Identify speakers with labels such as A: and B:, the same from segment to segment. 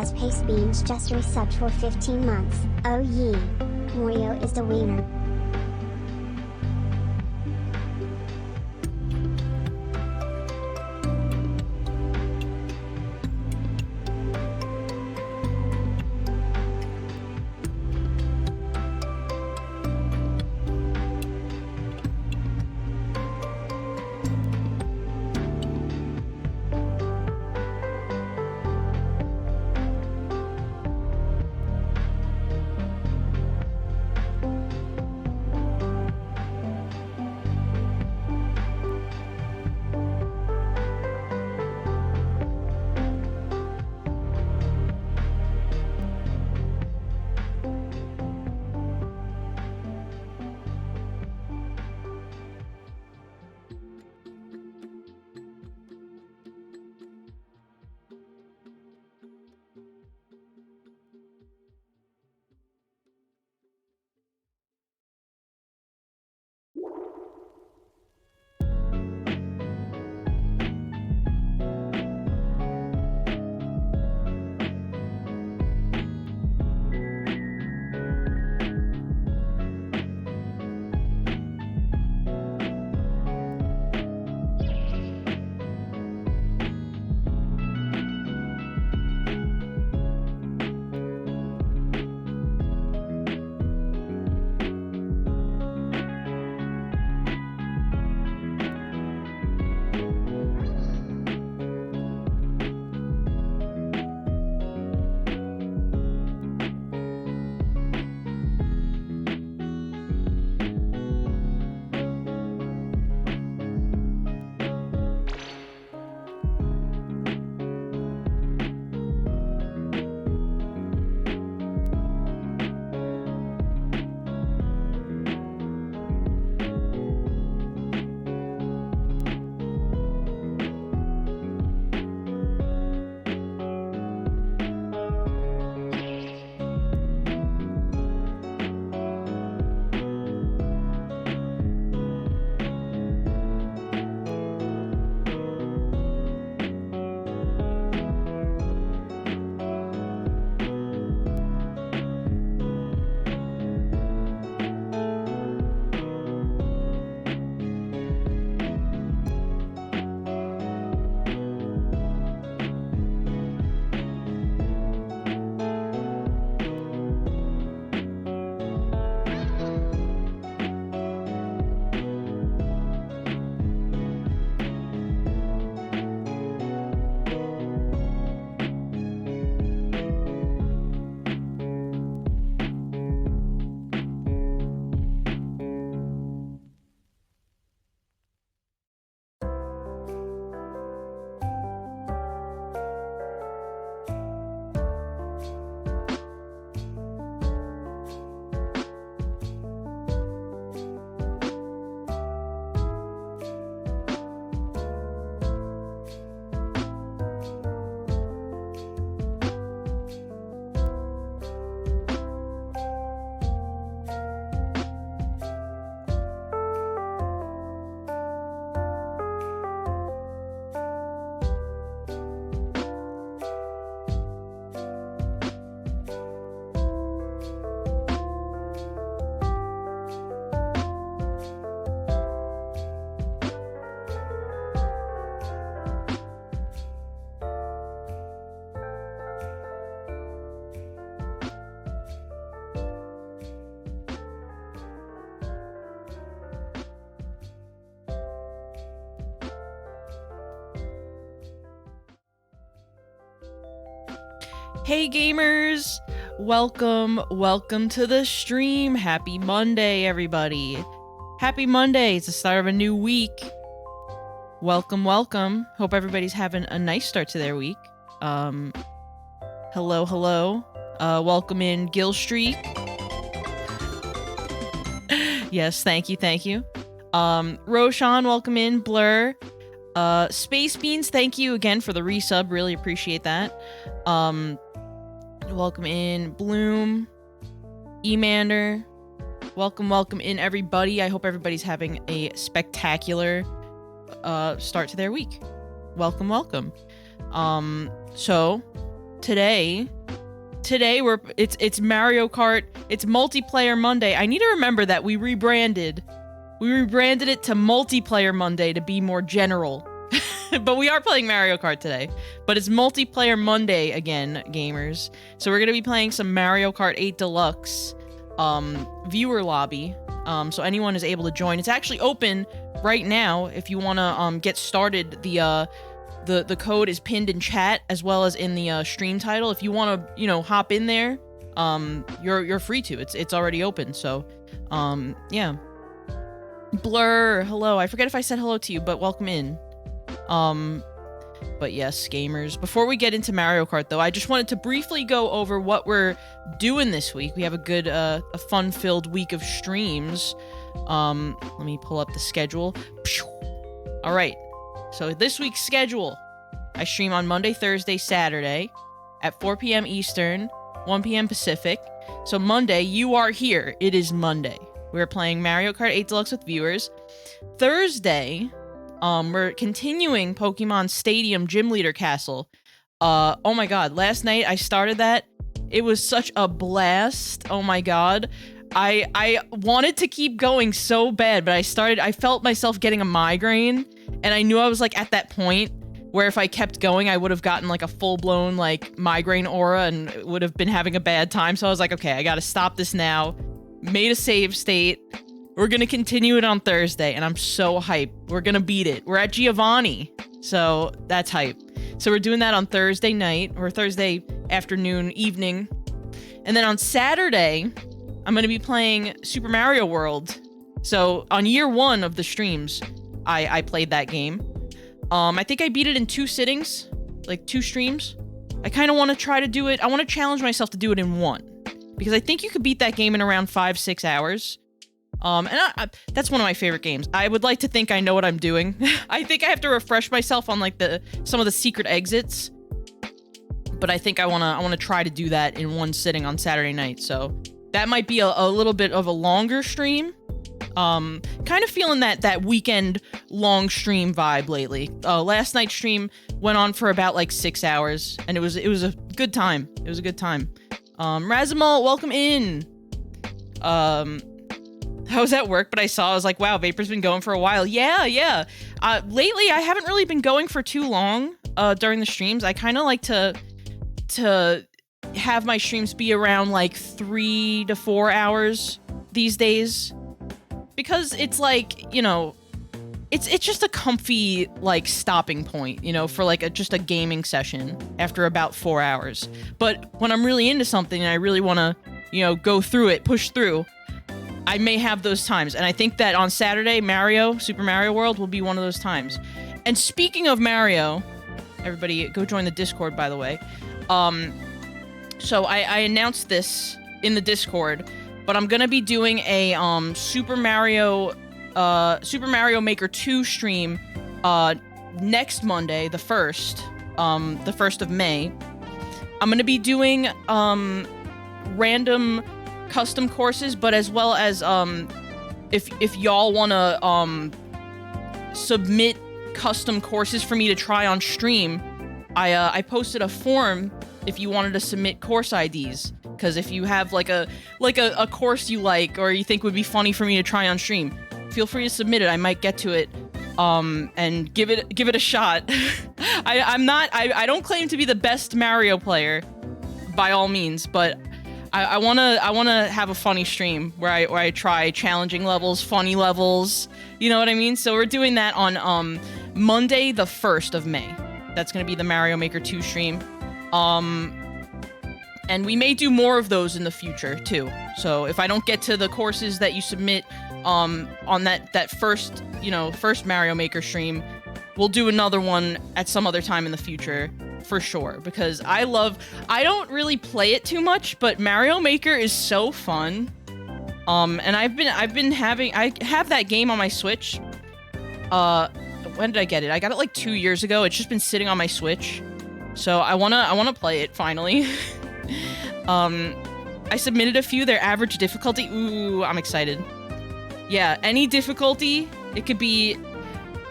A: Fast-Paced Beans just resubbed for 15 months. Oh yee. Mario is the winner.
B: Hey gamers, welcome to the stream. Happy Monday, everybody. Happy Monday, it's the start of a new week. Welcome. Hope everybody's having a nice start to their week. Hello. Welcome in Gill Street. Yes, thank you. Roshan, welcome in. Blur. Space Beans, thank you again for the resub, really appreciate that. Welcome in Bloom, Emander. Welcome in everybody. I hope everybody's having a spectacular start to their week. Welcome. So today it's Mario Kart. It's Multiplayer Monday. I need to remember that we rebranded it to Multiplayer Monday to be more general. But we are playing Mario Kart today. But it's Multiplayer Monday again, gamers. So we're going to be playing some Mario Kart 8 Deluxe viewer lobby. So anyone is able to join. It's actually open right now if you want to get started. The code is pinned in chat as well as in the stream title. If you want to, hop in there, you're free to. It's already open. So, yeah. Blur, hello. I forget if I said hello to you, but welcome in. But yes, gamers. Before we get into Mario Kart, though, I just wanted to briefly go over what we're doing this week. We have a good, a fun-filled week of streams. Let me pull up the schedule. All right. So this week's schedule, I stream on Monday, Thursday, Saturday at 4 p.m. Eastern, 1 p.m. Pacific. So Monday, you are here. It is Monday. We're playing Mario Kart 8 Deluxe with viewers. Thursday, we're continuing Pokemon Stadium Gym Leader Castle. Oh my god, last night I started that. It was such a blast. Oh my god. I wanted to keep going so bad, but I felt myself getting a migraine, and I knew I was like at that point where if I kept going, I would have gotten like a full-blown like migraine aura and would have been having a bad time. So I was like, okay, I gotta stop this now. Made a save state. We're gonna continue it on Thursday, and I'm so hyped. We're gonna beat it. We're at Giovanni, so that's hype. So we're doing that on Thursday night, or Thursday afternoon, evening. And then on Saturday, I'm gonna be playing Super Mario World. So on year one of the streams, I played that game. I think I beat it in 2 sittings, like 2 streams. I kind of want to try to do it. I want to challenge myself to do it in 1. Because I think you could beat that game in around 5-6 hours. And that's one of my favorite games. I would like to think I know what I'm doing. I think I have to refresh myself on like some of the secret exits. But I think I wanna try to do that in 1 sitting on Saturday night. So that might be a little bit of a longer stream. Kind of feeling that weekend long stream vibe lately. Last night's stream went on for about like 6 hours, and it was a good time. It was a good time. Razimal, welcome in. I was at work, but I was like, wow, Vapor's been going for a while. Yeah. Lately, I haven't really been going for too long, during the streams. I kind of like to have my streams be around like 3 to 4 hours these days. Because it's like, it's just a comfy, like, stopping point, for like just a gaming session after about 4 hours. But when I'm really into something and I really want to, go through it, push through, I may have those times. And I think that on Saturday, Super Mario World will be one of those times. And speaking of Mario, everybody go join the Discord, by the way. So I announced this in the Discord, but I'm gonna be doing a Super Mario Maker 2 stream next Monday, the 1st of May. I'm gonna be doing random custom courses, but as well as if y'all wanna submit custom courses for me to try on stream, I posted a form if you wanted to submit course IDs. Because if you have like a course you like or you think would be funny for me to try on stream, feel free to submit it. I might get to it and give it a shot. I don't claim to be the best Mario player by all means, but I wanna have a funny stream where I try challenging levels, funny levels. You know what I mean? So we're doing that on Monday the 1st of May. That's gonna be the Mario Maker 2 stream. And we may do more of those in the future, too. So if I don't get to the courses that you submit on that first Mario Maker stream, we'll do another one at some other time in the future, for sure. Because I don't really play it too much, but Mario Maker is so fun. And I have that game on my Switch. When did I get it? I got it like 2 years ago. It's just been sitting on my Switch. So I wanna play it finally. I submitted a few. Their average difficulty. Ooh, I'm excited. Yeah, any difficulty. It could be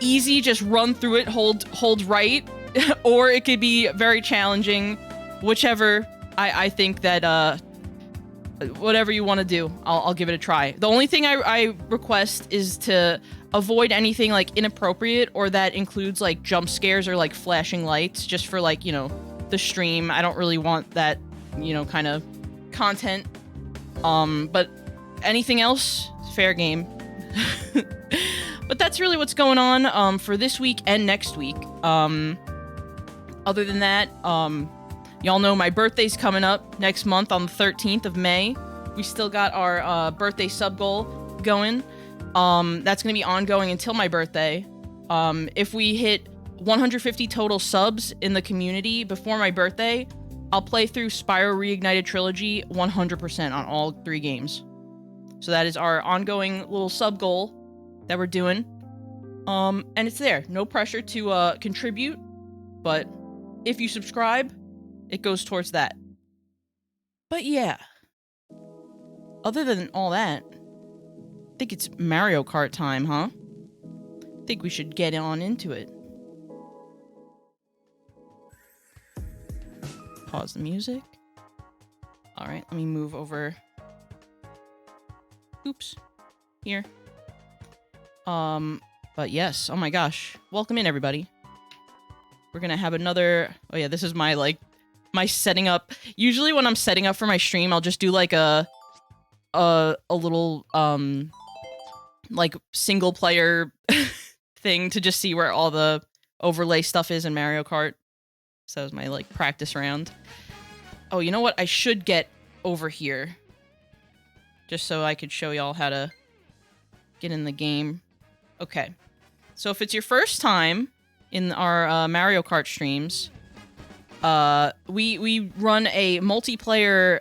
B: easy, just run through it, hold right, or it could be very challenging, whichever. I think that whatever you want to do, I'll give it a try. The only thing I request is to avoid anything like inappropriate or that includes like jump scares or like flashing lights, just for like, you know, the stream. I don't really want that, you know, kind of content. But anything else, fair game. But that's really what's going on for this week and next week. Other than that, y'all know my birthday's coming up next month on the 13th of May. We still got our birthday sub goal going. That's going to be ongoing until my birthday. If we hit 150 total subs in the community before my birthday, I'll play through Spyro Reignited Trilogy 100% on all 3 games. So that is our ongoing little sub goal that we're doing. And it's there. No pressure to contribute, but if you subscribe, it goes towards that. But yeah. Other than all that, I think it's Mario Kart time, huh? I think we should get on into it. Pause the music. Alright, let me move over. Oops. Here. But yes, oh my gosh. Welcome in, everybody. We're gonna have another... Oh yeah, this is my, like, my setting up. Usually when I'm setting up for my stream, I'll just do, like, a little, like, single-player thing to just see where all the overlay stuff is in Mario Kart. So that was my, like, practice round. Oh, you know what? I should get over here. Just so I could show y'all how to get in the game. Okay. So if it's your first time in our Mario Kart streams, we run a multiplayer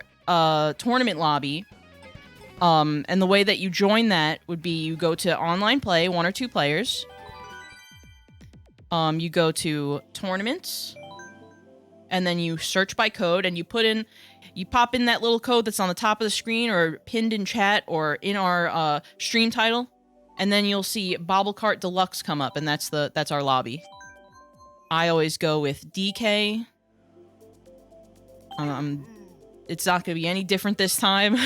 B: tournament lobby. And the way that you join that would be you go to online play, 1 or 2 players. You go to tournaments. And then you search by code and you pop in that little code that's on the top of the screen or pinned in chat or in our stream title. And then you'll see Bobble Kart Deluxe come up, and that's our lobby. I always go with DK. It's not gonna be any different this time.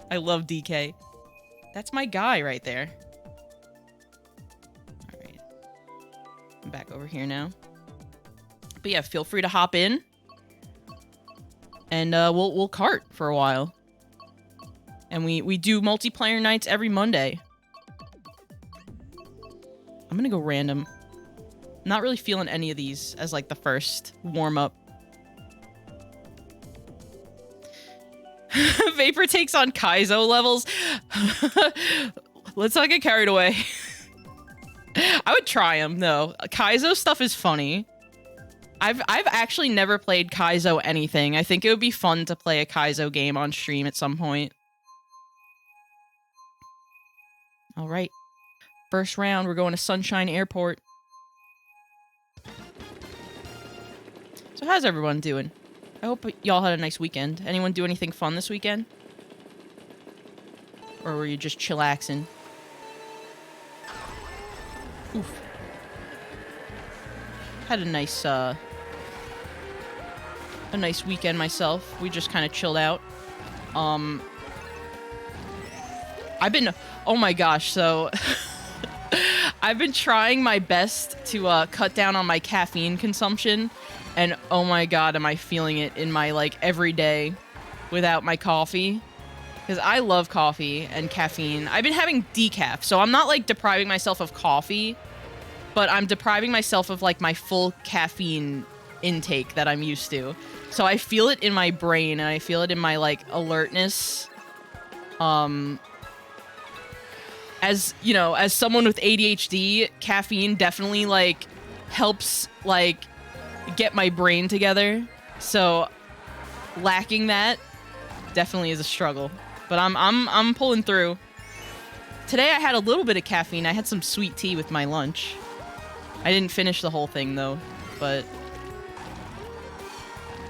B: I love DK. That's my guy right there. Alright. I'm back over here now. But yeah, feel free to hop in. And we'll kart for a while. And we do multiplayer nights every Monday. I'm gonna go random. I'm not really feeling any of these as like the first warm-up. Vapor takes on Kaizo levels. Let's not get carried away. I would try him though. Kaizo stuff is funny. I've actually never played Kaizo anything. I think it would be fun to play a Kaizo game on stream at some point. All right. First round, we're going to Sunshine Airport. So how's everyone doing? I hope y'all had a nice weekend. Anyone do anything fun this weekend? Or were you just chillaxing? Oof. Had a nice weekend myself. We just kind of chilled out. I've been... Oh my gosh, so... I've been trying my best to cut down on my caffeine consumption. And oh my god, am I feeling it in my, like, everyday without my coffee. Because I love coffee and caffeine. I've been having decaf, so I'm not, like, depriving myself of coffee. But I'm depriving myself of, like, my full caffeine intake that I'm used to. So I feel it in my brain, and I feel it in my, like, alertness. As, you know, as someone with ADHD, caffeine definitely, like, helps, like, get my brain together. So lacking that definitely is a struggle. But I'm pulling through. Today I had a little bit of caffeine. I had some sweet tea with my lunch. I didn't finish the whole thing though, but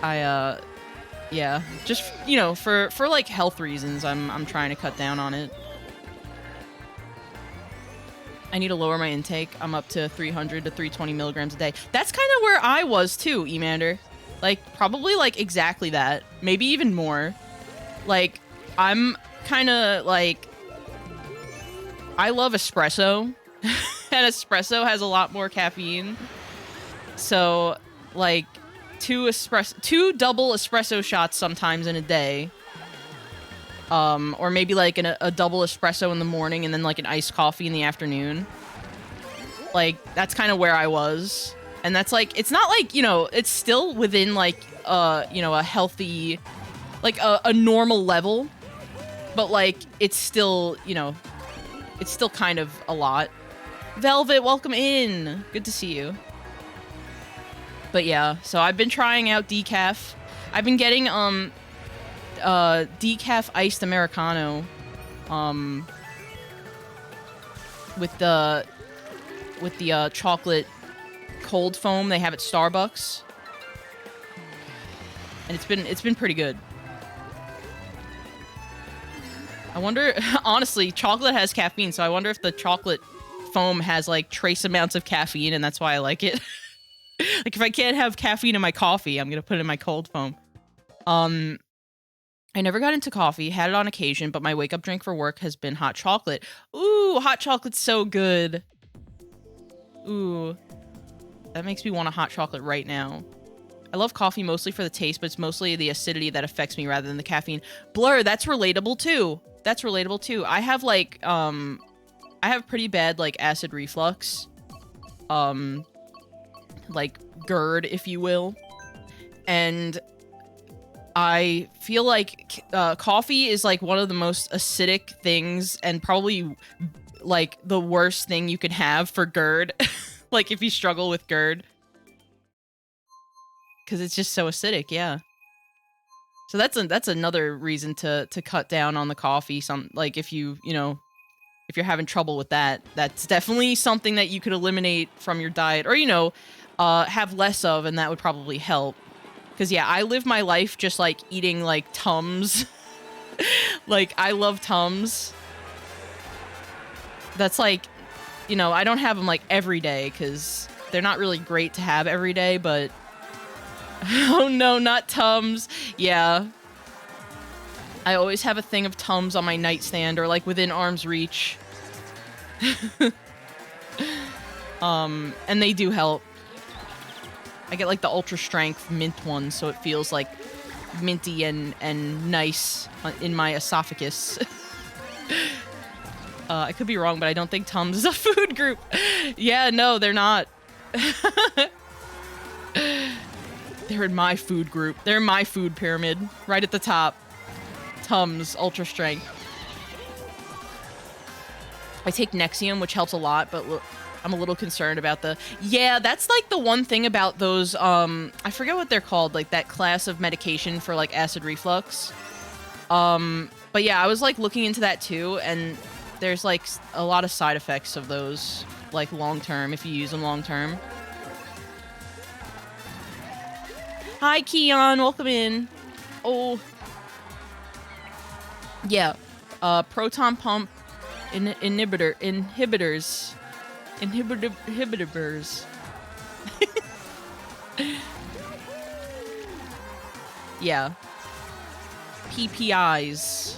B: yeah, just, you know, for like health reasons, I'm trying to cut down on it. I need to lower my intake. I'm up to 300 to 320 milligrams a day. That's kind of where I was too, Emander. Like, probably, like, exactly that. Maybe even more. Like, I'm kind of, like... I love espresso. And espresso has a lot more caffeine. So, like, two double espresso shots sometimes in a day. Or maybe, like, a double espresso in the morning and then, like, an iced coffee in the afternoon. Like, that's kind of where I was. And that's, like, it's not, like, you know, it's still within, like, you know, a healthy, like, a normal level. But, like, it's still, you know, it's still kind of a lot. Velvet, welcome in. Good to see you. But, yeah, so I've been trying out decaf. I've been getting, decaf iced Americano, with the chocolate cold foam they have at Starbucks, and it's been pretty good. I wonder, honestly, chocolate has caffeine, so I wonder if the chocolate foam has like trace amounts of caffeine, and that's why I like it. Like, if I can't have caffeine in my coffee, I'm gonna put it in my cold foam. I never got into coffee, had it on occasion, but my wake-up drink for work has been hot chocolate. Ooh, hot chocolate's so good. Ooh. That makes me want a hot chocolate right now. I love coffee mostly for the taste, but it's mostly the acidity that affects me rather than the caffeine. Blur, that's relatable too. That's relatable too. I have, like, I have pretty bad, like, acid reflux. Like, GERD, if you will. And... I feel like coffee is like one of the most acidic things and probably like the worst thing you can have for GERD. Like if you struggle with GERD. Because it's just so acidic, yeah. So that's another reason to cut down on the coffee. Like if you know, if you're having trouble with that, that's definitely something that you could eliminate from your diet or, you know, have less of, and that would probably help. Because, yeah, I live my life just, like, eating, like, Tums. Like, I love Tums. That's, like, you know, I don't have them, like, every day, because they're not really great to have every day, but... Oh, no, not Tums. Yeah. I always have a thing of Tums on my nightstand, or, like, within arm's reach. And they do help. I get, like, the ultra strength mint one, so it feels, like, minty and nice in my esophagus. I could be wrong, but I don't think Tums is a food group. Yeah, no, they're not. They're in my food group. They're in my food pyramid. Right at the top. Tums, ultra strength. I take Nexium, which helps a lot, but... I'm a little concerned about the... Yeah, that's, like, the one thing about those, I forget what they're called, like, that class of medication for, like, acid reflux. But yeah, I was, like, looking into that, too, and there's, like, a lot of side effects of those, like, long-term, if you use them long-term. Hi, Keon, welcome in. Oh. Yeah, proton pump inhibitors. Yeah. PPIs.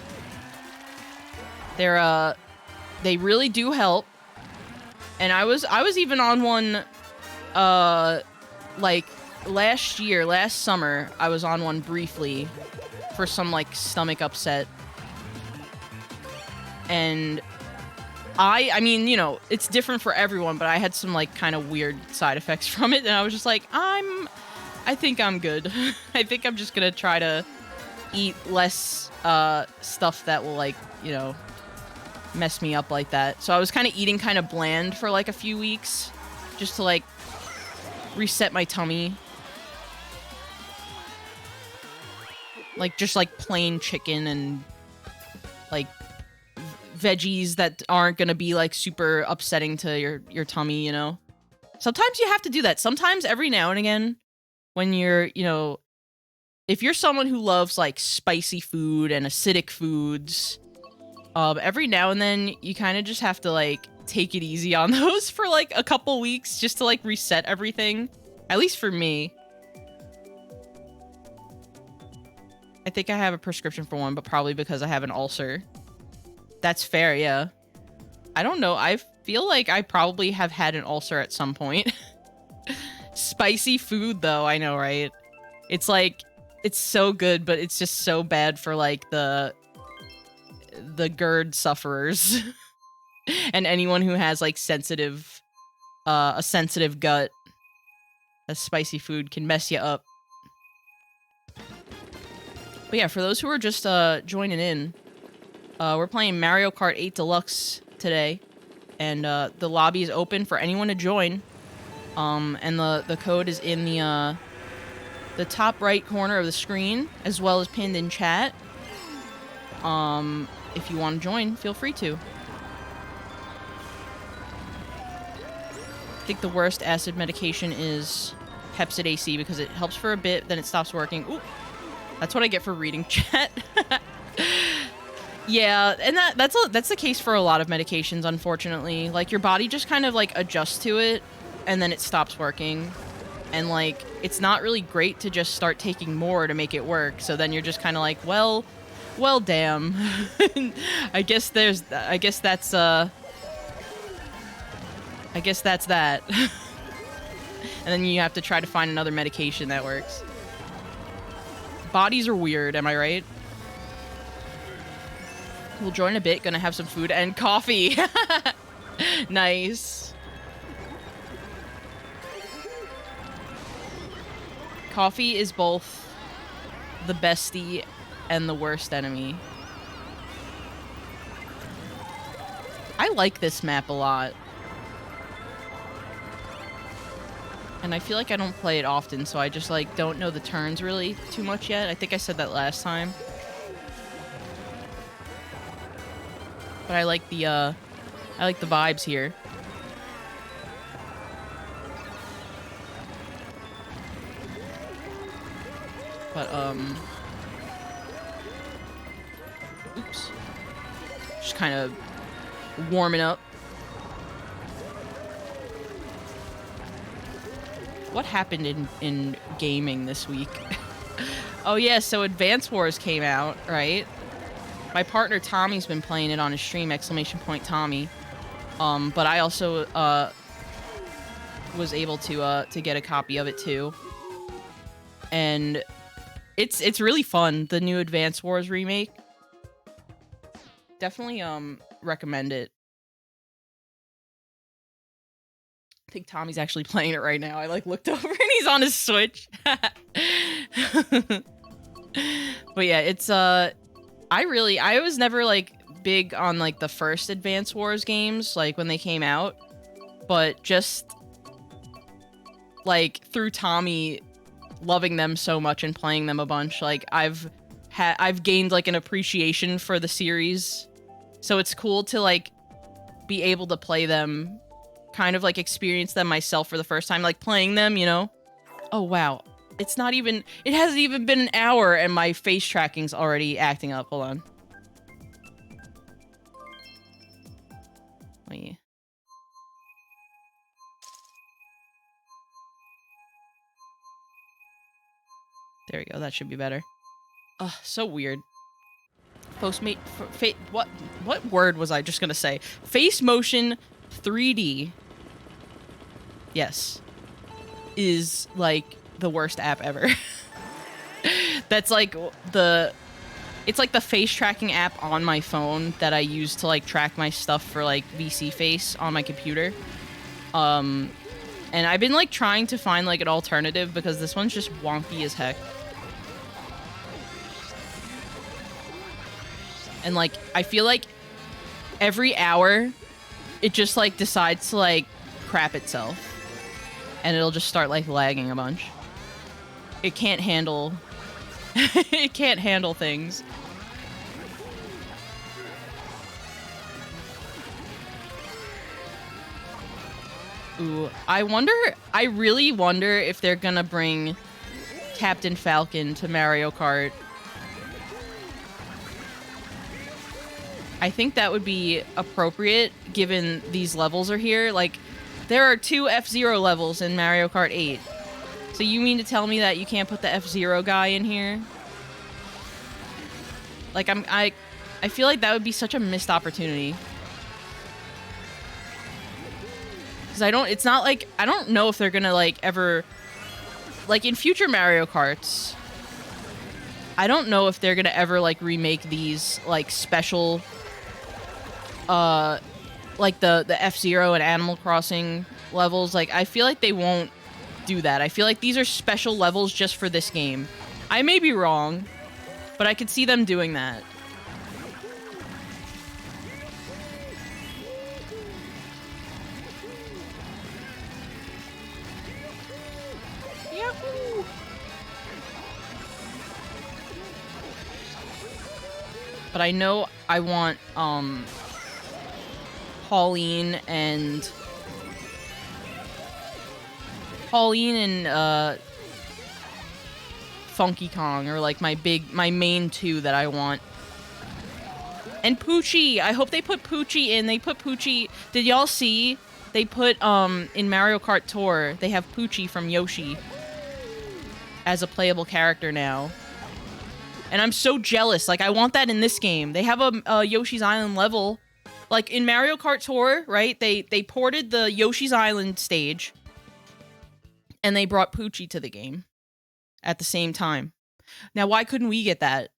B: They really do help. And I was even on one, like, last summer, I was on one briefly for some, like, stomach upset. And I mean, you know, it's different for everyone, but I had some, like, kind of weird side effects from it, and I was just like, I think I'm good. I think I'm just gonna try to eat less, stuff that will, like, you know, mess me up like that. So I was kind of eating kind of bland for, like, a few weeks, just to, like, reset my tummy. Like, just, like, plain chicken and, like, veggies that aren't gonna be, like, super upsetting to your tummy, you know? Sometimes you have to do that. Sometimes, every now and again, when you're, you know, if you're someone who loves, like, spicy food and acidic foods, every now and then you kind of just have to, like, take it easy on those for, like, a couple weeks just to, like, reset everything. At least for me. I think I have a prescription for one, but probably because I have an ulcer. That's fair, yeah. I don't know. I feel like I probably have had an ulcer at some point. Spicy food, though, I know, right? It's like, it's so good, but it's just so bad for, like, the GERD sufferers. And anyone who has, like, sensitive, a sensitive gut. A spicy food can mess you up. But yeah, for those who are just joining in, we're playing Mario Kart 8 Deluxe today. And the lobby is open for anyone to join. And the code is in the top right corner of the screen, as well as pinned in chat. If you want to join, feel free to. I think the worst acid medication is Hepsid AC because it helps for a bit, then it stops working. Ooh, that's what I get for reading chat. Yeah, and that's the case for a lot of medications, unfortunately. Like, your body just kind of, like, adjusts to it, and then it stops working. And, like, it's not really great to just start taking more to make it work. So then you're just kind of like, well, damn. I guess that's that. And then you have to try to find another medication that works. Bodies are weird, am I right? We'll join a bit, gonna have some food and coffee. Nice. Coffee is both the bestie and the worst enemy. I like this map a lot. And I feel like I don't play it often, so I just, like, don't know the turns really too much yet. I think I said that last time. But I like the vibes here. But, oops. Just kind of warming up. What happened in gaming this week? Oh yeah, so Advance Wars came out, right? My partner Tommy's been playing it on his stream, !Tommy. But I also was able to get a copy of it too. And it's really fun, the new Advance Wars remake. Definitely recommend it. I think Tommy's actually playing it right now. I, like, looked over and he's on his Switch. But yeah, it's I was never, like, big on, like, the first Advance Wars games, like, when they came out. But just, like, through Tommy loving them so much and playing them a bunch, like, I've gained, like, an appreciation for the series. So it's cool to, like, be able to play them, kind of, like, experience them myself for the first time, like, playing them, you know? Oh, wow. It hasn't even been an hour and my face tracking's already acting up. Hold on. Wait. There we go. That should be better. Ugh, so weird. What word was I just gonna say? Face motion 3D. Yes. Is, like, the worst app ever. That's, like, it's like the face tracking app on my phone that I use to, like, track my stuff for, like, VC Face on my computer. And I've been, like, trying to find, like, an alternative because this one's just wonky as heck. And, like, I feel like every hour it just, like, decides to, like, crap itself. And it'll just start, like, lagging a bunch. It can't handle... it can't handle things. Ooh, I really wonder if they're gonna bring Captain Falcon to Mario Kart. I think that would be appropriate, given these levels are here. Like, there are 2 F-Zero levels in Mario Kart 8. So you mean to tell me that you can't put the F-Zero guy in here? Like, I feel like that would be such a missed opportunity. Because it's not like, I don't know if they're gonna, like, ever, like, in future Mario Karts, I don't know if they're gonna ever, like, remake these, like, special, like, the F-Zero and Animal Crossing levels. Like, I feel like they won't do that. I feel like these are special levels just for this game. I may be wrong, but I could see them doing that. Yahoo! But I know I want, Pauline and Funky Kong are like my main two that I want. And Poochie! I hope they put Poochie in. They put Poochie. Did y'all see? They put, in Mario Kart Tour, they have Poochie from Yoshi as a playable character now. And I'm so jealous. Like, I want that in this game. They have a Yoshi's Island level. Like, in Mario Kart Tour, right? They ported the Yoshi's Island stage. And they brought Poochie to the game. At the same time. Now, why couldn't we get that?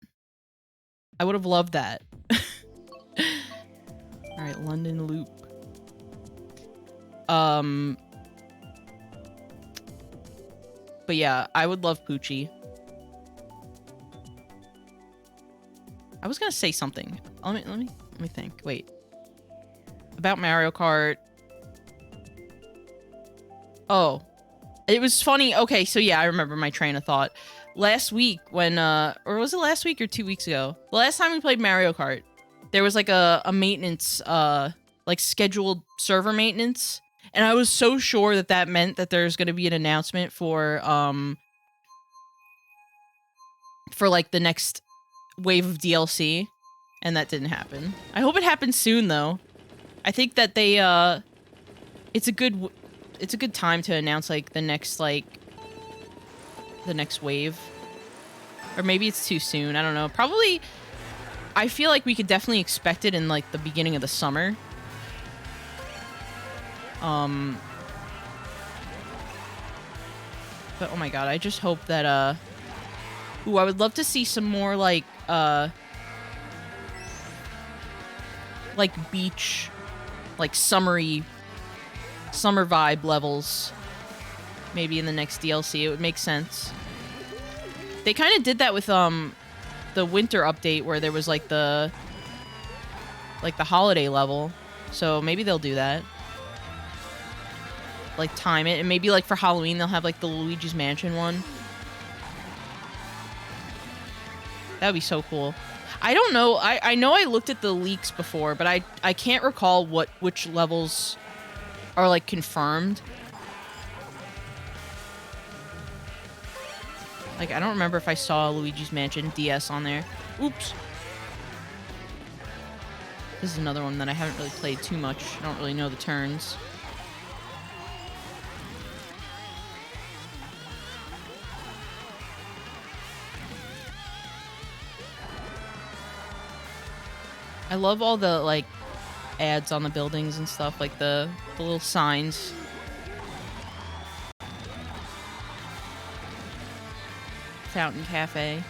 B: I would have loved that. Alright, London Loop. But yeah, I would love Poochie. I was gonna say something. Let me think. Wait. About Mario Kart. Oh. It was funny. Okay, so yeah, I remember my train of thought. Last week when, or was it last week or 2 weeks ago? The last time we played Mario Kart, there was like a maintenance, like scheduled server maintenance. And I was so sure that that meant that there's going to be an announcement for like the next wave of DLC. And that didn't happen. I hope it happens soon though. I think that they, it's a good time to announce like the next wave. Or maybe it's too soon. I don't know. Probably, I feel like we could definitely expect it in like the beginning of the summer. But oh my god, I just hope that, ooh, I would love to see some more like beach, like summer vibe levels. Maybe in the next DLC, it would make sense. They kind of did that with, the winter update where there was like the holiday level. So maybe they'll do that. Like time it, and maybe like for Halloween they'll have like the Luigi's Mansion one. That'd be so cool. I don't know. I know I looked at the leaks before, but I can't recall which levels are like confirmed. Like I don't remember if I saw Luigi's Mansion DS on there. Oops. This is another one that I haven't really played too much. I don't really know the turns. I love all the, like, ads on the buildings and stuff, like the little signs. Fountain Cafe.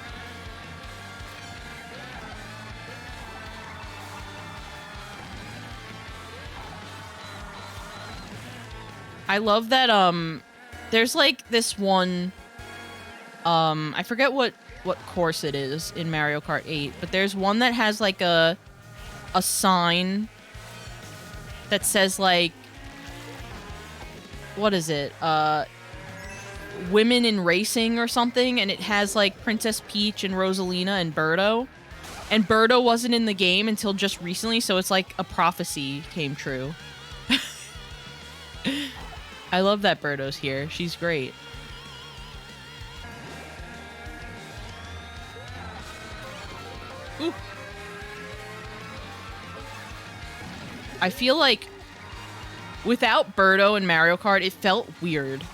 B: I love that, there's, like, this one, I forget what course it is in Mario Kart 8, but there's one that has, like, a sign that says like, what is it? Women in racing or something, and it has like Princess Peach and Rosalina and Birdo. And Birdo wasn't in the game until just recently, so it's like a prophecy came true. I love that Birdo's here. She's great. Ooh. I feel like without Birdo and Mario Kart, it felt weird,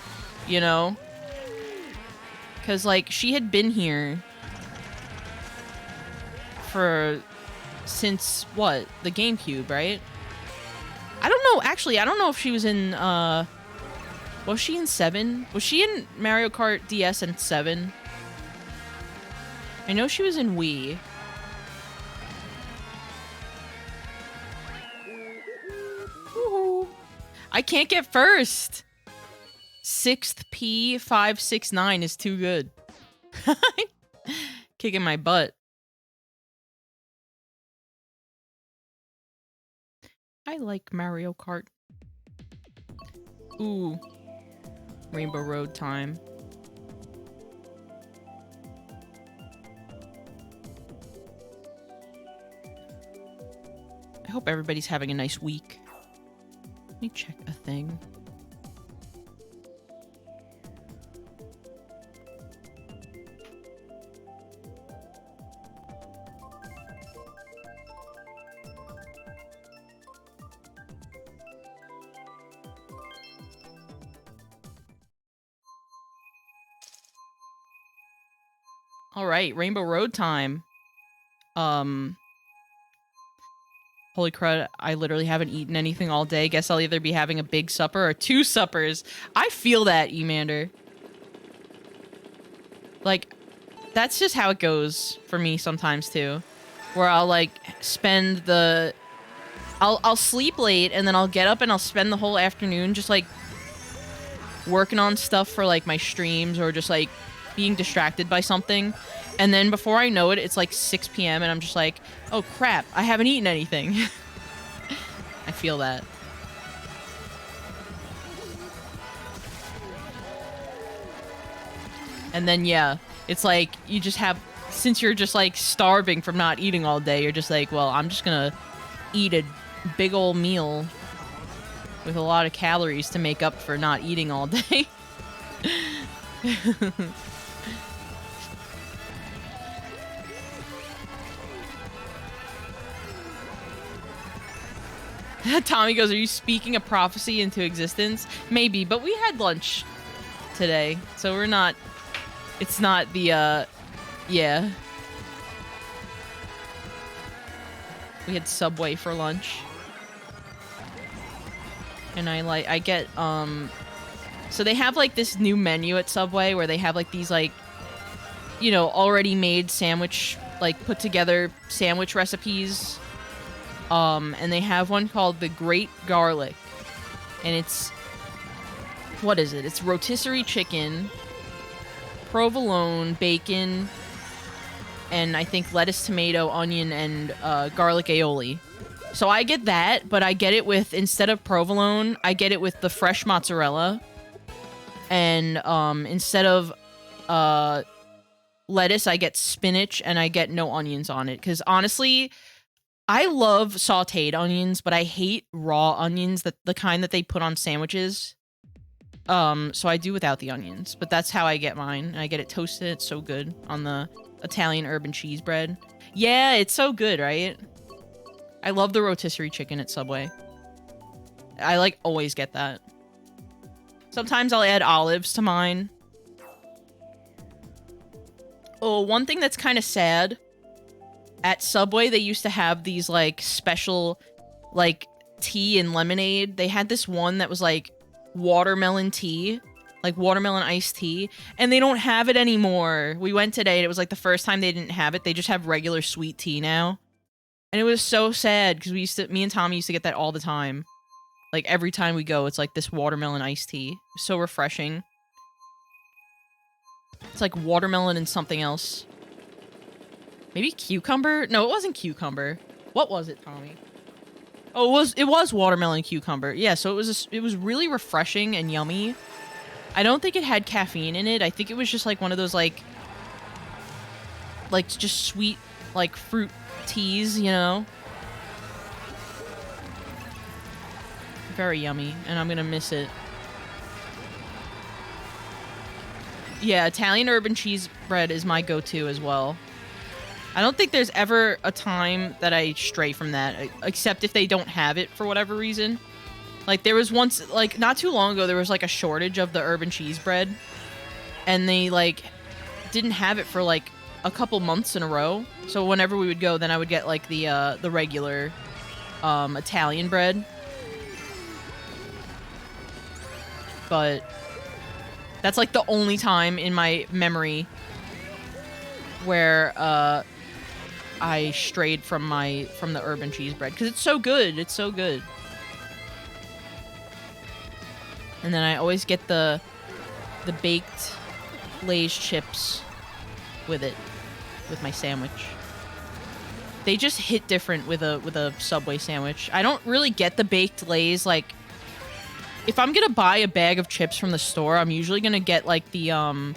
B: you know? Because, like, she had been here since what? The GameCube, right? I don't know. Actually, I don't know if she was in was she in 7? Was she in Mario Kart DS and 7? I know she was in Wii. Woohoo. I can't get first. 6th P569 is too good. Kicking my butt. I like Mario Kart. Ooh. Rainbow Road time. I hope everybody's having a nice week. Let me check a thing. All right, Rainbow Road time. Holy crud, I literally haven't eaten anything all day. Guess I'll either be having a big supper or 2 suppers. I feel that, Emander. Like, that's just how it goes for me sometimes too. Where I'll like spend the... I'll sleep late and then I'll get up and I'll spend the whole afternoon just like working on stuff for like my streams or just like being distracted by something. And then before I know it, it's like 6 p.m. and I'm just like, oh crap, I haven't eaten anything. I feel that. And then, yeah, it's like, you just have, since you're just like starving from not eating all day, you're just like, well, I'm just gonna eat a big old meal with a lot of calories to make up for not eating all day. Tommy goes, are you speaking a prophecy into existence? Maybe, but we had lunch today, so we're not... It's not the, yeah. We had Subway for lunch. And I get, so they have, like, this new menu at Subway where they have, like, these, like, you know, already made sandwich, like, put together sandwich recipes. And they have one called the Great Garlic. And it's... What is it? It's rotisserie chicken, provolone, bacon, and I think lettuce, tomato, onion, and garlic aioli. So I get that, but I get it with, instead of provolone, I get it with the fresh mozzarella. And instead of lettuce, I get spinach, and I get no onions on it. Because honestly... I love sauteed onions, but I hate raw onions, the kind that they put on sandwiches. So I do without the onions, but that's how I get mine. I get it toasted. It's so good on the Italian urban cheese bread. Yeah, it's so good, right? I love the rotisserie chicken at Subway. I like always get that. Sometimes I'll add olives to mine. Oh, one thing that's kind of sad. At Subway, they used to have these, like, special, like, tea and lemonade. They had this one that was, like, watermelon tea. Like, watermelon iced tea. And they don't have it anymore. We went today, and it was, like, the first time they didn't have it. They just have regular sweet tea now. And it was so sad, because me and Tommy used to get that all the time. Like, every time we go, it's, like, this watermelon iced tea. So refreshing. It's, like, watermelon and something else. Maybe cucumber? No, it wasn't cucumber. What was it, Tommy? Oh, it was watermelon cucumber. Yeah, so it was really refreshing and yummy. I don't think it had caffeine in it. I think it was just like one of those like just sweet like fruit teas, you know? Very yummy, and I'm gonna miss it. Yeah, Italian urban cheese bread is my go-to as well. I don't think there's ever a time that I stray from that, except if they don't have it for whatever reason. Like, there was once, like, not too long ago, there was, like, a shortage of the urban cheese bread. And they, like, didn't have it for, like, a couple months in a row. So whenever we would go, then I would get like the regular Italian bread. But that's like the only time in my memory where I strayed from the urban cheese bread, because it's so good. It's so good. And then I always get the baked Lay's chips with it, with my sandwich. They just hit different with a Subway sandwich. I don't really get the baked Lay's. Like, if I'm gonna buy a bag of chips from the store, I'm usually gonna get like the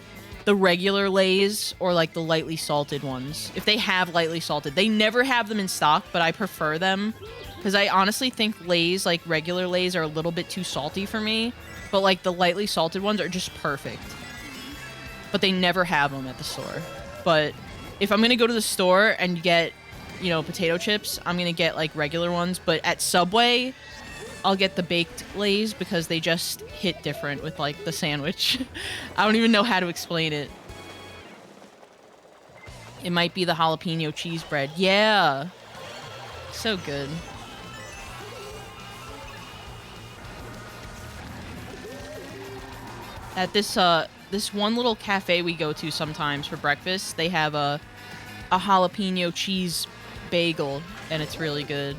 B: regular Lay's or like the lightly salted ones. If they have lightly salted, they never have them in stock, but I prefer them because I honestly think Lay's, like regular Lay's, are a little bit too salty for me. But like the lightly salted ones are just perfect. But they never have them at the store. But if I'm gonna go to the store and get, you know, potato chips, I'm gonna get like regular ones. But at Subway, I'll get the baked Lay's because they just hit different with like the sandwich. I don't even know how to explain it. It might be the jalapeno cheese bread. Yeah. So good. At this one little cafe we go to sometimes for breakfast, they have a jalapeno cheese bagel, and it's really good.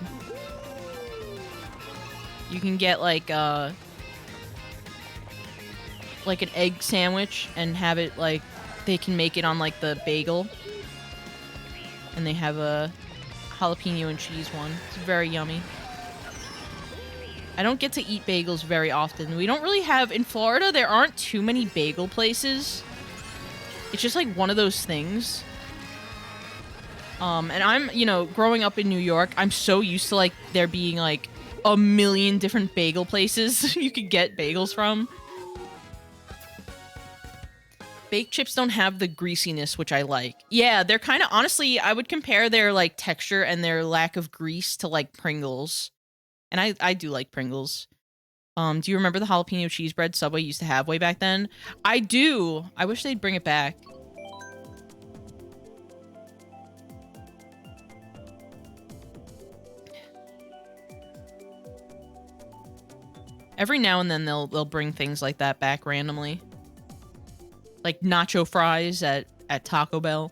B: You can get like an egg sandwich and have it like, they can make it on like the bagel, and they have a jalapeno and cheese one. It's very yummy. I don't get to eat bagels very often. We don't really have, in Florida, there aren't too many bagel places. It's just like one of those things. And I'm, you know, growing up in New York, I'm so used to like there being like a million different bagel places you could get bagels from. Baked chips don't have the greasiness, which I like. Yeah, they're kind of, honestly, I would compare their like texture and their lack of grease to like Pringles. And I do like Pringles. Do you remember the jalapeno cheese bread Subway used to have way back then? I do. I wish they'd bring it back. Every now and then they'll bring things like that back randomly. Like nacho fries at Taco Bell.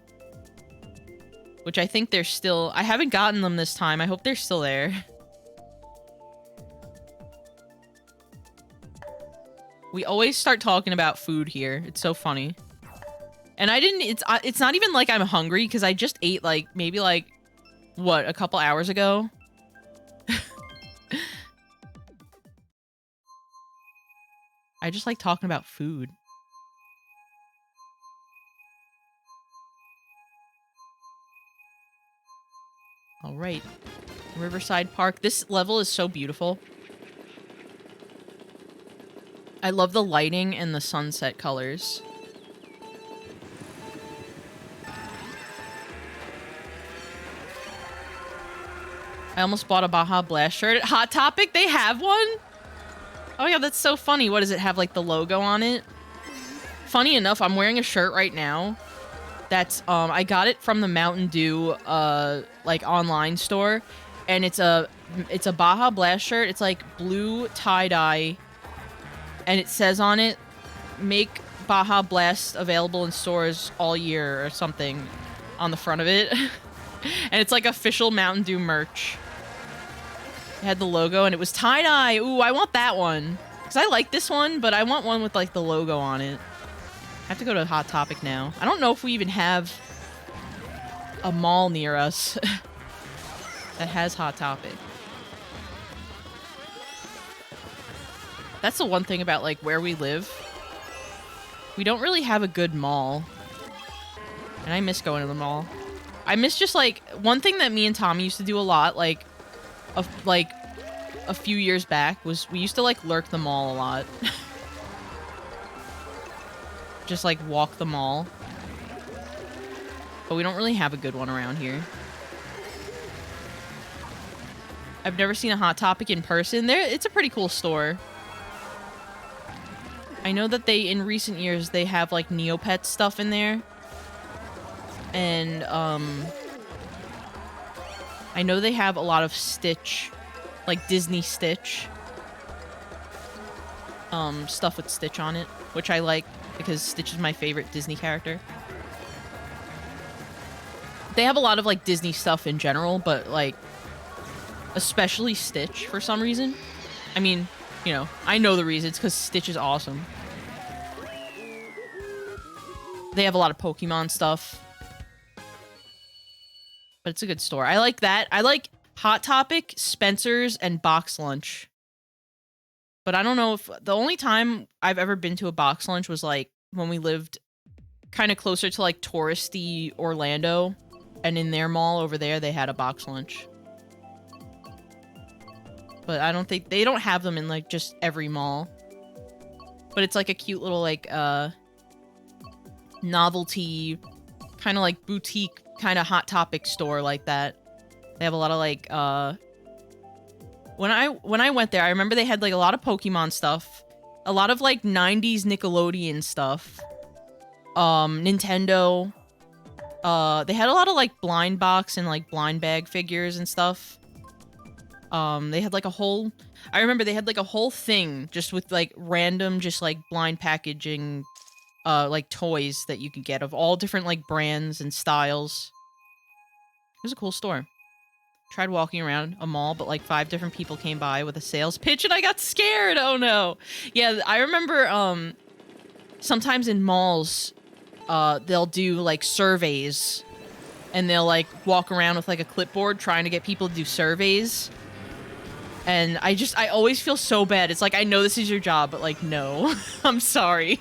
B: Which I think they're still... I haven't gotten them this time. I hope they're still there. We always start talking about food here. It's so funny. And I didn't... It's not even like I'm hungry, because I just ate like... Maybe like... What? A couple hours ago? I just like talking about food. All right. Riverside Park. This level is so beautiful. I love the lighting and the sunset colors. I almost bought a Baja Blast shirt at Hot Topic. They have one? Oh yeah, that's so funny. What does it have, like the logo on it? Funny enough, I'm wearing a shirt right now. That's I got it from the Mountain Dew like online store, and it's a Baja Blast shirt. It's like blue tie-dye, and it says on it, "Make Baja Blast available in stores all year," or something on the front of it. And it's like official Mountain Dew merch. It had the logo, and it was tie-dye. Ooh, I want that one. Because I like this one, but I want one with like the logo on it. I have to go to Hot Topic now. I don't know if we even have a mall near us that has Hot Topic. That's the one thing about like where we live. We don't really have a good mall. And I miss going to the mall. I miss just like one thing that me and Tommy used to do a lot, like a few years back, was we used to like lurk the mall a lot. Just like walk the mall. But we don't really have a good one around here. I've never seen a Hot Topic in person. It's a pretty cool store. I know that in recent years, they have like Neopet stuff in there. And I know they have a lot of Stitch, like Disney Stitch stuff with Stitch on it, which I like because Stitch is my favorite Disney character. They have a lot of like Disney stuff in general, but like especially Stitch for some reason. I mean, you know, I know the reason. It's because Stitch is awesome. They have a lot of Pokemon stuff. But it's a good store. I like that. I like Hot Topic, Spencer's, and Box Lunch. But I don't know if... The only time I've ever been to a Box Lunch was like when we lived kind of closer to like touristy Orlando. And in their mall over there, they had a Box Lunch. But I don't think... They don't have them in like just every mall. But it's like a cute little like novelty, kind of like boutique, kind of Hot Topic store like that. They have a lot of like when I went there, I remember they had like a lot of Pokemon stuff, a lot of like 90s Nickelodeon stuff, Nintendo. They had a lot of like blind box and like blind bag figures and stuff. They had like a whole... I remember they had like a whole thing just with like random just like blind packaging like toys that you could get of all different like brands and styles. It was a cool store. Tried walking around a mall, but like 5 different people came by with a sales pitch and I got scared. Oh no. Yeah, I remember sometimes in malls they'll do like surveys and they'll like walk around with like a clipboard trying to get people to do surveys. And I always feel so bad. It's like, I know this is your job, but like, no. I'm sorry.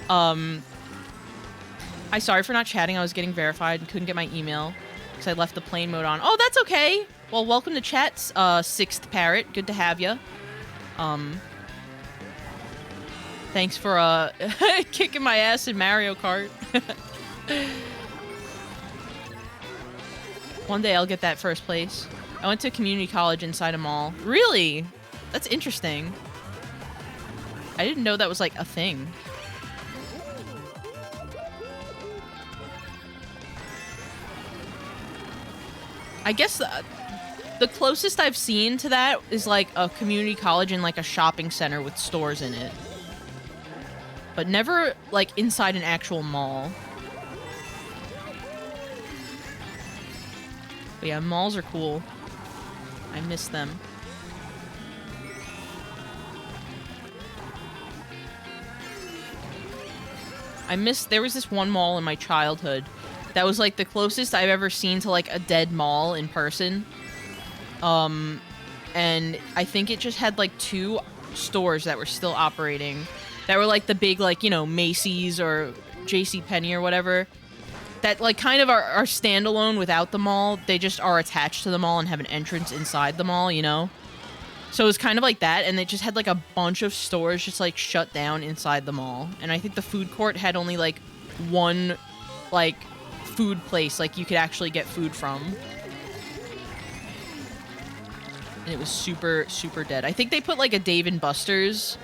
B: I'm sorry for not chatting. I was getting verified and couldn't get my email because I left the plane mode on. Oh, that's okay. Well, welcome to chats, 6th Parrot. Good to have you. Thanks for kicking my ass in Mario Kart. One day I'll get that first place. I went to a community college inside a mall. Really? That's interesting. I didn't know that was like a thing. I guess the closest I've seen to that is like a community college in like a shopping center with stores in it. But never like inside an actual mall. But yeah, malls are cool. I miss them. There was this one mall in my childhood that was like the closest I've ever seen to like a dead mall in person. And I think it just had like 2 stores that were still operating. That were like the big like, you know, Macy's or JCPenney or whatever. That like kind of are standalone without the mall. They just are attached to the mall and have an entrance inside the mall, you know? So it was kind of like that, and they just had like a bunch of stores just like shut down inside the mall. And I think the food court had only like one like food place like you could actually get food from. And it was super, super dead. I think they put like a Dave & Buster's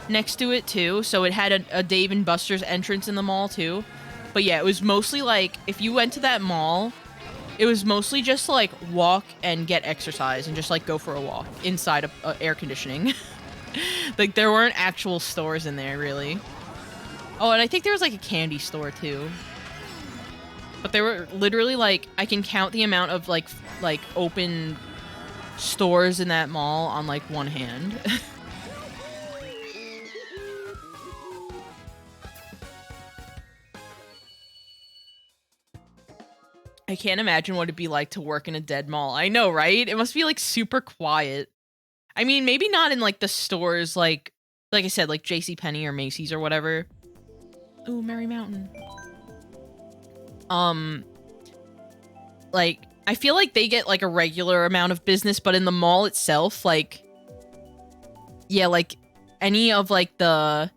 B: next to it too. So it had a Dave & Buster's entrance in the mall too. But yeah, it was mostly like, if you went to that mall, it was mostly just to, like, walk and get exercise and just, like, go for a walk inside of air conditioning. Like, there weren't actual stores in there, really. Oh, and I think there was, like, a candy store, too. But there were literally, like, I can count the amount of, like open stores in that mall on, like, one hand. I can't imagine what it'd be like to work in a dead mall. I know, right? It must be, like, super quiet. I mean, maybe not in, like, the stores, like I said, like, JCPenney or Macy's or whatever. Ooh, Merry Mountain. Like, I feel like they get, like, a regular amount of business, but in the mall itself, like... Yeah, like, any of, like, the...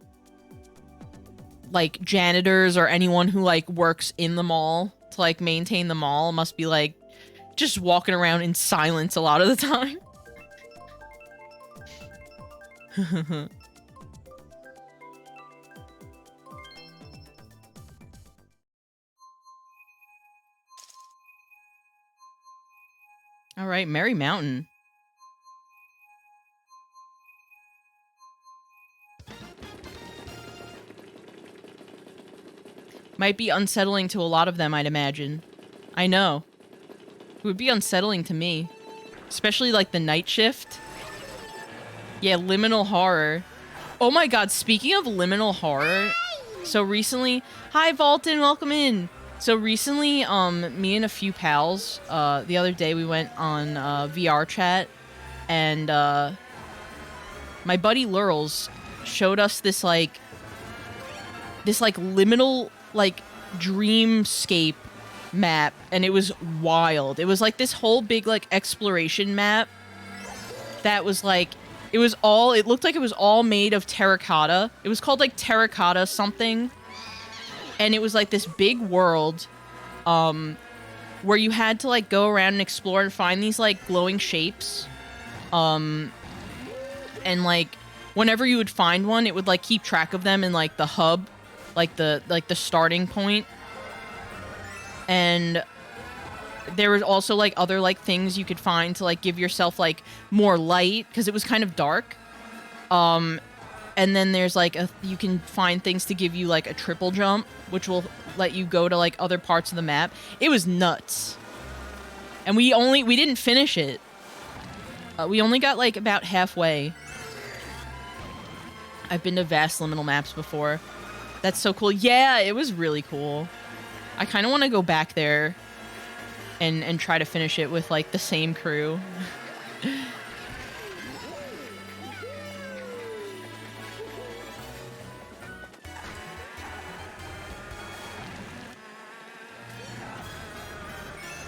B: like, janitors or anyone who, like, works in the mall... to like maintain the mall must be like just walking around in silence a lot of the time. All right, Merry Mountain. Might be unsettling to a lot of them, I'd imagine. I know. It would be unsettling to me. Especially, like, the night shift. Yeah, liminal horror. Oh my god, speaking of liminal horror... So recently... Hi, Vaulton, welcome in! So recently, me and a few pals, the other day we went on VR chat, and my buddy Lurls showed us this liminal, like, dreamscape map, and it was wild. It was like this whole big, like, exploration map that was like, it looked like it was all made of terracotta. It was called, like, terracotta something. And it was like this big world, where you had to, like, go around and explore and find these, like, glowing shapes. And, like, whenever you would find one, it would, like, keep track of them in, like, the hub, like the starting point. And there was also, like, other, like, things you could find to, like, give yourself, like, more light, because it was kind of dark. And then there's, like, you can find things to give you, like, a triple jump, which will let you go to, like, other parts of the map. It was nuts. And we didn't finish it. We only got, like, about halfway. I've been to vast liminal maps before. That's so cool. Yeah, it was really cool. I kind of want to go back there and try to finish it with, like, the same crew.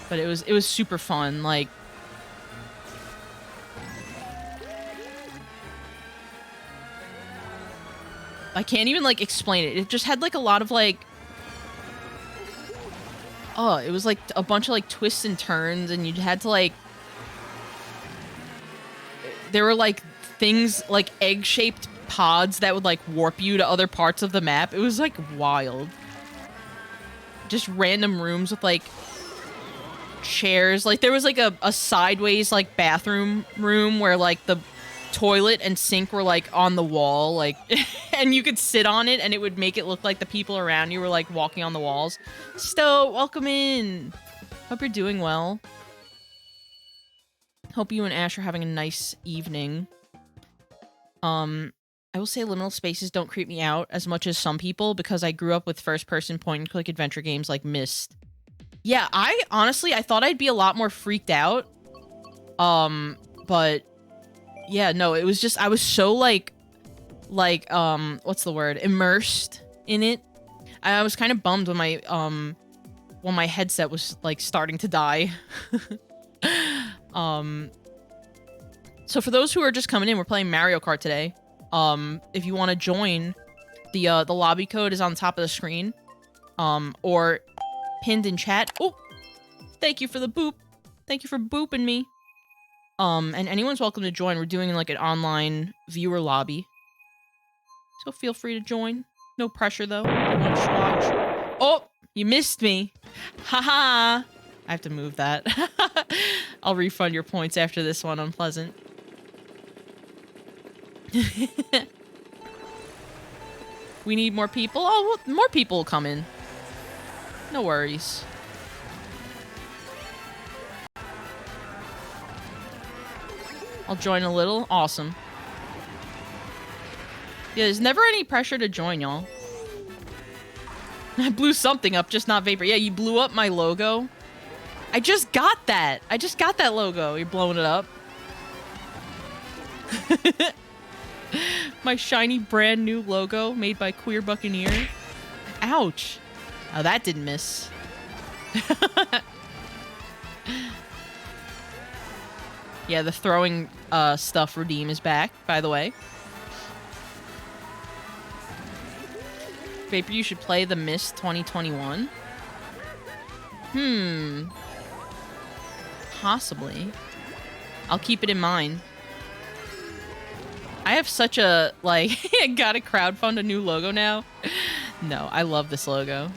B: But it was super fun, like... I can't even, like, explain it. It just had, like, a lot of, like... Oh, it was, like, a bunch of, like, twists and turns, and you had to, like... There were, like, things, like, egg-shaped pods that would, like, warp you to other parts of the map. It was, like, wild. Just random rooms with, like... chairs. Like, there was, like, a sideways, like, bathroom room where, like, the toilet and sink were, like, on the wall, like, and you could sit on it and it would make it look like the people around you were, like, walking on the walls. Stowe, welcome in. Hope you're doing well. Hope you and Ash are having a nice evening. I will say liminal spaces don't creep me out as much as some people because I grew up with first-person point-and-click adventure games like Myst. Yeah, I thought I'd be a lot more freaked out. But yeah, no, it was just, I was so like, what's the word? Immersed in it. I was kind of bummed when my headset was, like, starting to die. So for those who are just coming in, we're playing Mario Kart today. If you want to join, the lobby code is on top of the screen. Or pinned in chat. Oh, thank you for the boop. Thank you for booping me. And anyone's welcome to join. We're doing, like, an online viewer lobby. So feel free to join. No pressure, though. Oh, you missed me. Haha. I have to move that. I'll refund your points after this one, unpleasant. We need more people? Oh, well, more people will come in. No worries. I'll join a little. Awesome. Yeah, there's never any pressure to join, y'all. I blew something up, just not vapor. Yeah, you blew up my logo. I just got that. I just got that logo. You're blowing it up. My shiny brand new logo made by Queer Buccaneer. Ouch. Oh, that didn't miss. Yeah, the throwing stuff redeem is back, by the way. Vapor, you should play the Myst 2021. Possibly. I'll keep it in mind. I have such a, like, gotta crowdfund a new logo now. No, I love this logo.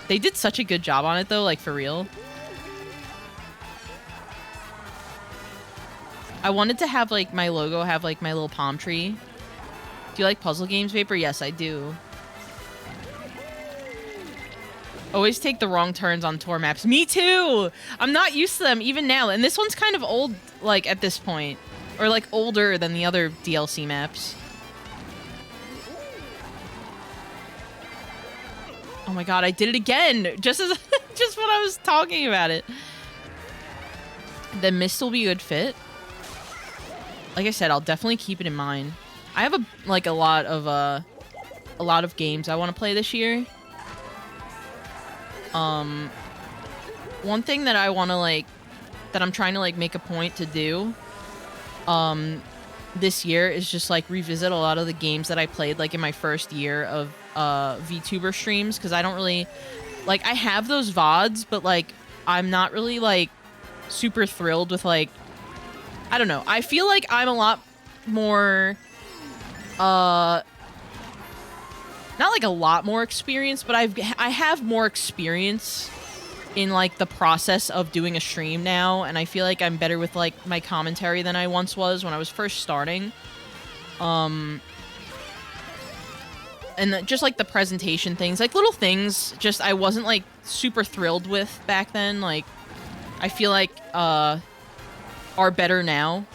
B: They did such a good job on it, though, like, for real. I wanted to have, like, my logo have, like, my little palm tree. Do you like puzzle games, Vapor? Yes, I do. Always take the wrong turns on tour maps. Me too! I'm not used to them, even now. And this one's kind of old, like, at this point. Or, like, older than the other DLC maps. Oh my god, I did it again! Just as just when I was talking about it. The mist will be a good fit. Like I said, I'll definitely keep it in mind. I have a lot of games I want to play this year. One thing that I want to, like, that I'm trying to, like, make a point to do this year is just, like, revisit a lot of the games that I played, like, in my first year of VTuber streams, because I don't really, like, I have those VODs, but, like, I'm not really, like, super thrilled with, like, I don't know. I feel like I'm a lot more, not like a lot more experienced, but I have more experience in, like, the process of doing a stream now, and I feel like I'm better with, like, my commentary than I once was when I was first starting. And just, like, the presentation things, like, little things, just I wasn't, like, super thrilled with back then. Like, I feel like, are better now.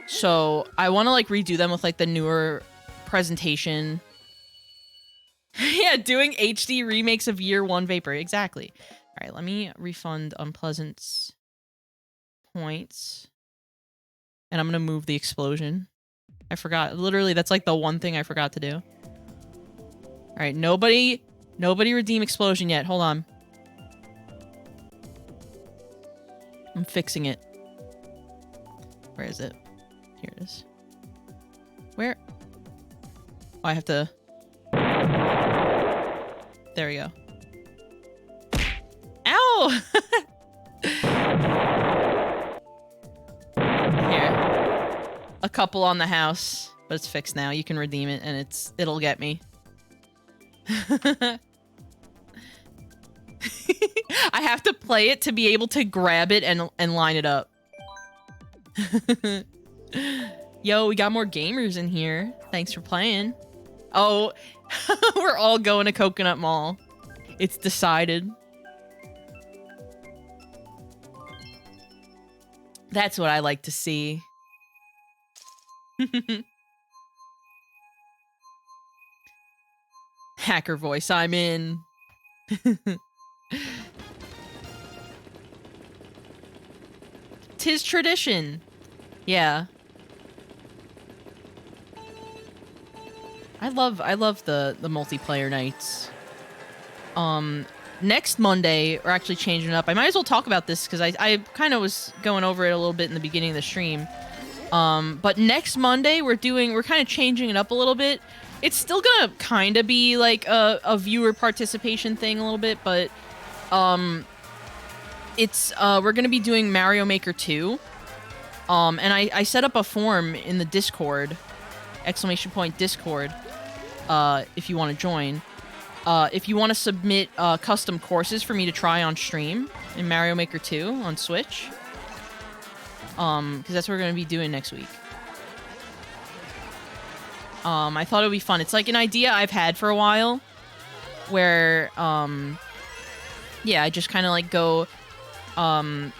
B: So, I want to, like, redo them with, like, the newer presentation. Yeah, doing HD remakes of Year 1 Vapor. Exactly. All right, let me refund Unpleasant's points. And I'm going to move the explosion. I forgot. Literally, that's like the one thing I forgot to do. All right, nobody redeem explosion yet. Hold on. I'm fixing it. Where is it? Here it is. Where? Oh, I have to... There we go. Ow! Here. A couple on the house, but it's fixed now. You can redeem it, and it'll get me. I have to play it to be able to grab it and line it up. Yo, we got more gamers in here. Thanks for playing. Oh, we're all going to Coconut Mall. It's decided. That's what I like to see. Hacker voice, I'm in. Tis tradition. Yeah. I love the multiplayer nights. Next Monday, we're actually changing it up. I might as well talk about this because I kind of was going over it a little bit in the beginning of the stream. But next Monday, we're kind of changing it up a little bit. It's still gonna kind of be like a viewer participation thing a little bit, but we're gonna be doing Mario Maker 2. And I set up a form in the Discord, ! Discord, if you want to join. If you want to submit custom courses for me to try on stream in Mario Maker 2 on Switch. Because that's what we're going to be doing next week. I thought it would be fun. It's like an idea I've had for a while where, yeah, I just kind of like go and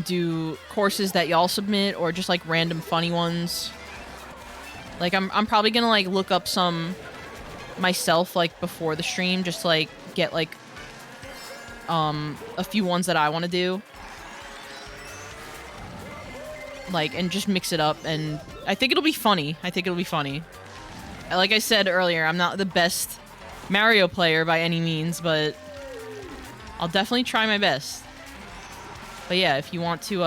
B: do courses that y'all submit or just like random funny ones. Like, I'm probably going to like look up some myself like before the stream just to like get like a few ones that I want to do. Like, and just mix it up, and I think it'll be funny. Like I said earlier, I'm not the best Mario player by any means, but I'll definitely try my best. But yeah, if you want to,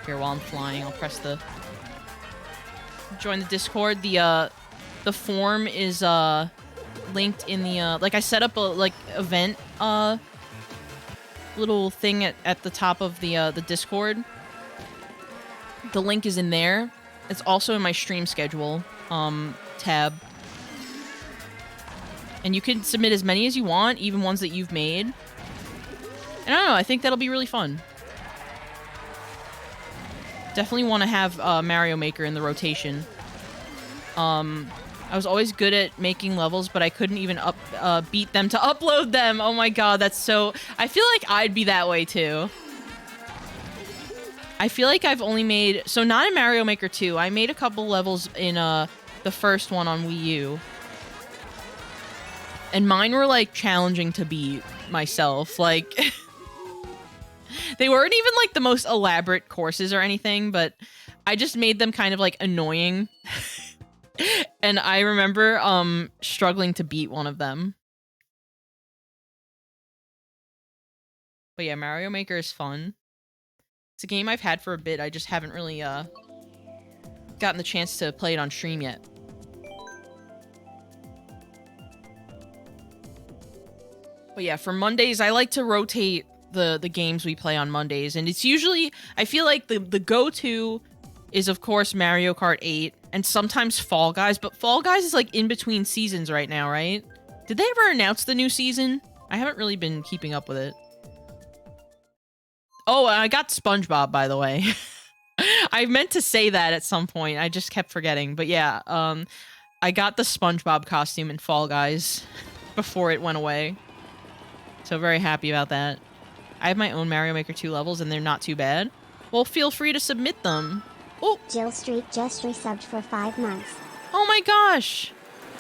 B: here, while I'm flying, I'll press the... Join the Discord. The form is, linked in the, like, I set up a, like, event, little thing at the top of the Discord. The link is in there. It's also in my stream schedule, tab. And you can submit as many as you want, even ones that you've made. And I don't know, I think that'll be really fun. Definitely want to have Mario Maker in the rotation. I was always good at making levels, but I couldn't even beat them to upload them. Oh my god, that's so... I feel like I'd be that way too. I feel like I've only made... So not in Mario Maker 2. I made a couple levels in the first one on Wii U. And mine were like challenging to beat myself. Like... They weren't even like the most elaborate courses or anything, but I just made them kind of like annoying. And I remember struggling to beat one of them. But yeah, Mario Maker is fun. It's a game I've had for a bit. I just haven't really gotten the chance to play it on stream yet. But yeah, for Mondays, I like to rotate the games we play on Mondays, and it's usually, I feel like the go-to is of course Mario Kart 8 and sometimes Fall Guys, but Fall Guys is like in between seasons right now, right? Did they ever announce the new season? I haven't really been keeping up with it. Oh, I got SpongeBob, by the way. I meant to say that at some point. I just kept forgetting. But yeah, I got the SpongeBob costume in Fall Guys before it went away. So very happy about that. I have my own Mario Maker 2 levels, and they're not too bad. Well, feel free to submit them. Oh!
A: Jill Street just resubbed for 5 months.
B: Oh my gosh!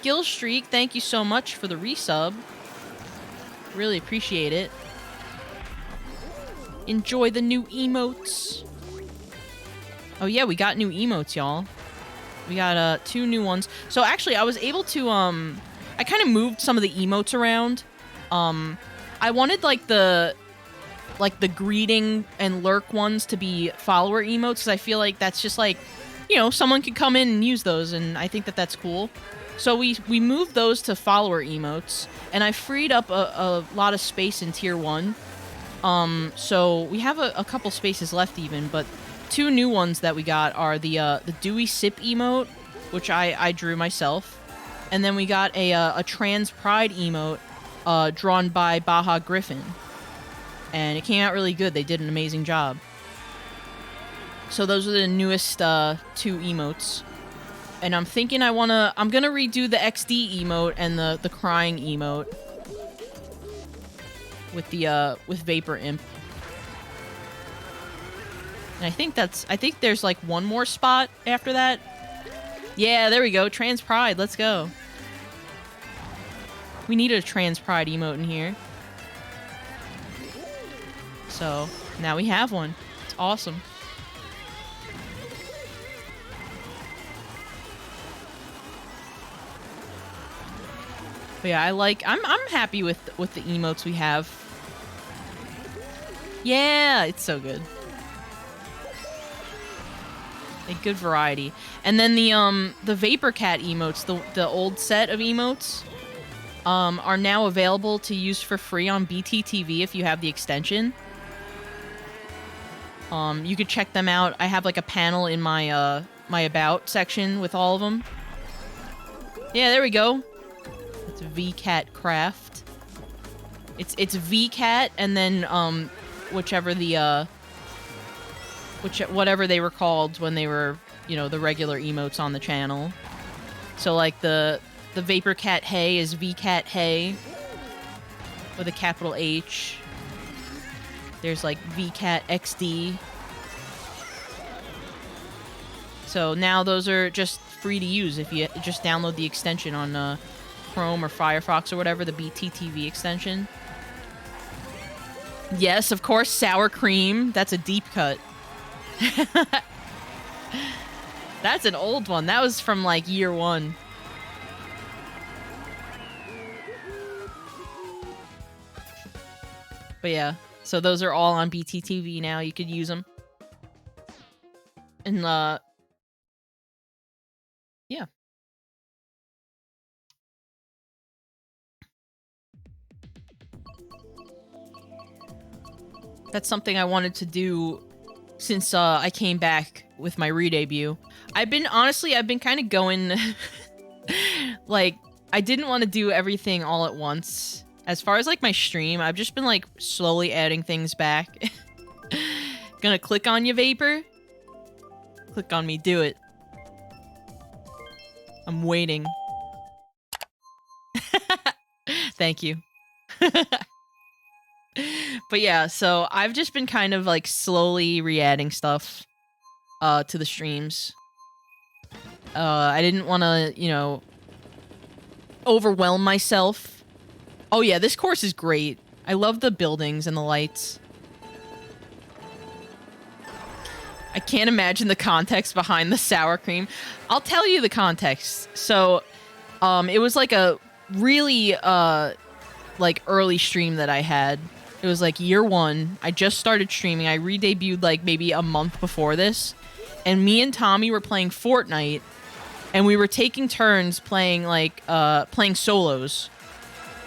B: Gill Streak, thank you so much for the resub. Really appreciate it. Enjoy the new emotes. Oh yeah, we got new emotes, y'all. We got 2 new ones. So actually, I was able to I kind of moved some of the emotes around. I wanted like the greeting and lurk ones to be follower emotes, because I feel like that's just like, you know, someone could come in and use those, and I think that that's cool. So we moved those to follower emotes, and I freed up a lot of space in tier 1. So we have a couple spaces left even, but 2 new ones that we got are the Dewey Sip emote, which I drew myself, and then we got a Trans Pride emote drawn by Baja Griffin. And it came out really good. They did an amazing job. So those are the newest 2 emotes. And I'm thinking I'm gonna redo the XD emote and the crying emote with Vapor Imp. And I think there's like one more spot after that. Yeah, there we go. Trans Pride, let's go. We need a Trans Pride emote in here. So, now we have one. It's awesome. But yeah, I'm happy with the emotes we have. Yeah, it's so good. A good variety. And then the Vapor Cat emotes, the old set of emotes, are now available to use for free on BTTV if you have the extension. You could check them out. I have like a panel in my my about section with all of them. Yeah, there we go. It's VCat Craft. It's VCat and then whichever the whatever they were called when they were, you know, the regular emotes on the channel. So like the Vapor Cat Hey is VCat Hey with a capital H. There's like VCat XD. So now those are just free to use if you just download the extension on Chrome or Firefox or whatever, the BTTV extension. Yes, of course, sour cream. That's a deep cut. That's an old one. That was from like year 1. But yeah. So those are all on BTTV now. You could use them. And, yeah. That's something I wanted to do since, I came back with my re-debut. I've been kind of going, like, I didn't want to do everything all at once. As far as, like, my stream, I've just been, like, slowly adding things back. Gonna click on you, Vapor. Click on me, do it. I'm waiting. Thank you. But yeah, so I've just been kind of like slowly re-adding stuff to the streams. I didn't want to, you know, overwhelm myself. Oh yeah, this course is great. I love the buildings and the lights. I can't imagine the context behind the sour cream. I'll tell you the context. So, it was like a really, like early stream that I had. It was like year 1. I just started streaming. I re-debuted like maybe a month before this. And me and Tommy were playing Fortnite. And we were taking turns playing like, playing solos.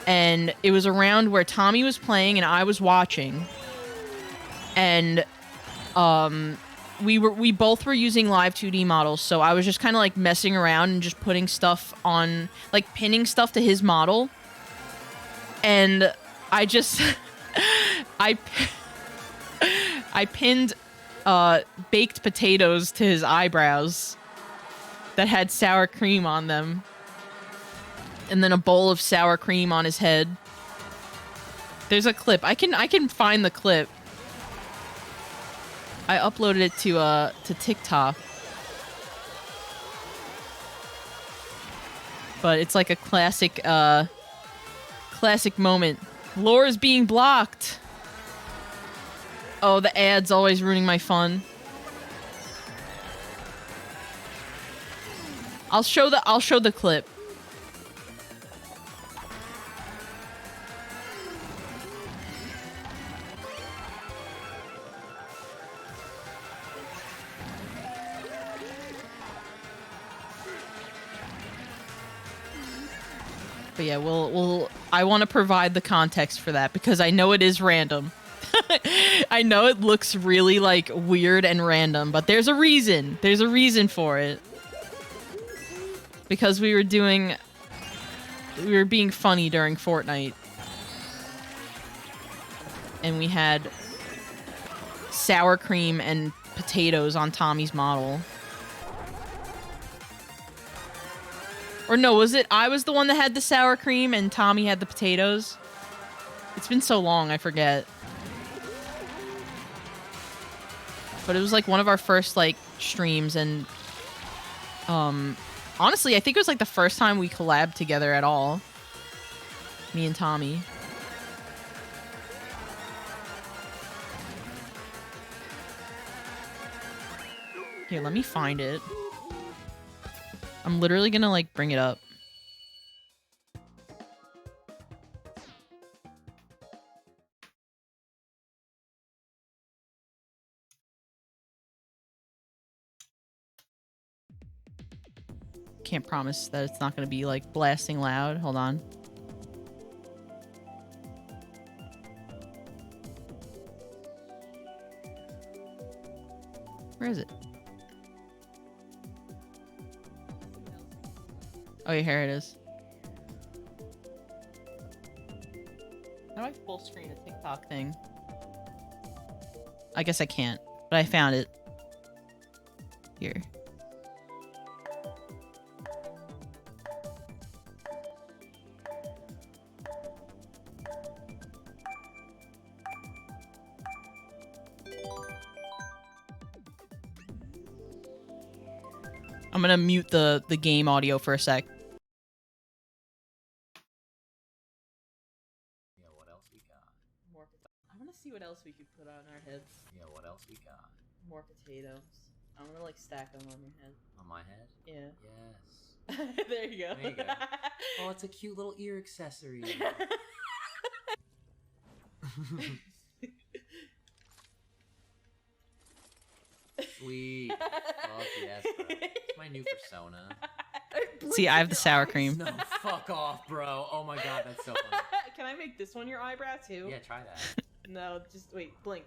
B: And it was around where Tommy was playing and I was watching. And, we both were using live 2D models, so I was just kind of like messing around and just putting stuff on, like pinning stuff to his model. And I just, I pinned baked potatoes to his eyebrows that had sour cream on them. And then a bowl of sour cream on his head. There's a clip. I can find the clip. I uploaded it to TikTok. But it's like a classic classic moment. Laura's being blocked. Oh, the ad's always ruining my fun. I'll show the clip. But yeah, I want to provide the context for that because I know it is random. I know it looks really like weird and random, but there's a reason. There's a reason for it. Because we were being funny during Fortnite. And we had sour cream and potatoes on Tommy's model. Or no, was it I was the one that had the sour cream and Tommy had the potatoes? It's been so long, I forget. But it was like one of our first like streams and honestly, I think it was like the first time we collabed together at all. Me and Tommy. Here, let me find it. I'm literally gonna like bring it up. Can't promise that it's not gonna be like blasting loud. Hold on. Where is it? Oh yeah, here it is. How do I full screen a TikTok thing? I guess I can't, but I found it. Here. I'm gonna mute the game audio for a sec.
C: Yeah, what else we got?
B: More I wanna see what else we could put on our heads.
C: Yeah, what else we got?
B: More potatoes. I'm gonna like stack them on your head.
C: On my head?
B: Yeah.
C: Yes.
B: There you go.
C: There you go. Oh, it's a cute little ear accessory. Sweet. Fuck yes, bro. It's my new persona.
B: See, I have the sour cream.
C: No, fuck off, bro. Oh my god, that's so funny.
B: Can I make this one your eyebrow too?
C: Yeah, try that.
B: No, just wait, blink.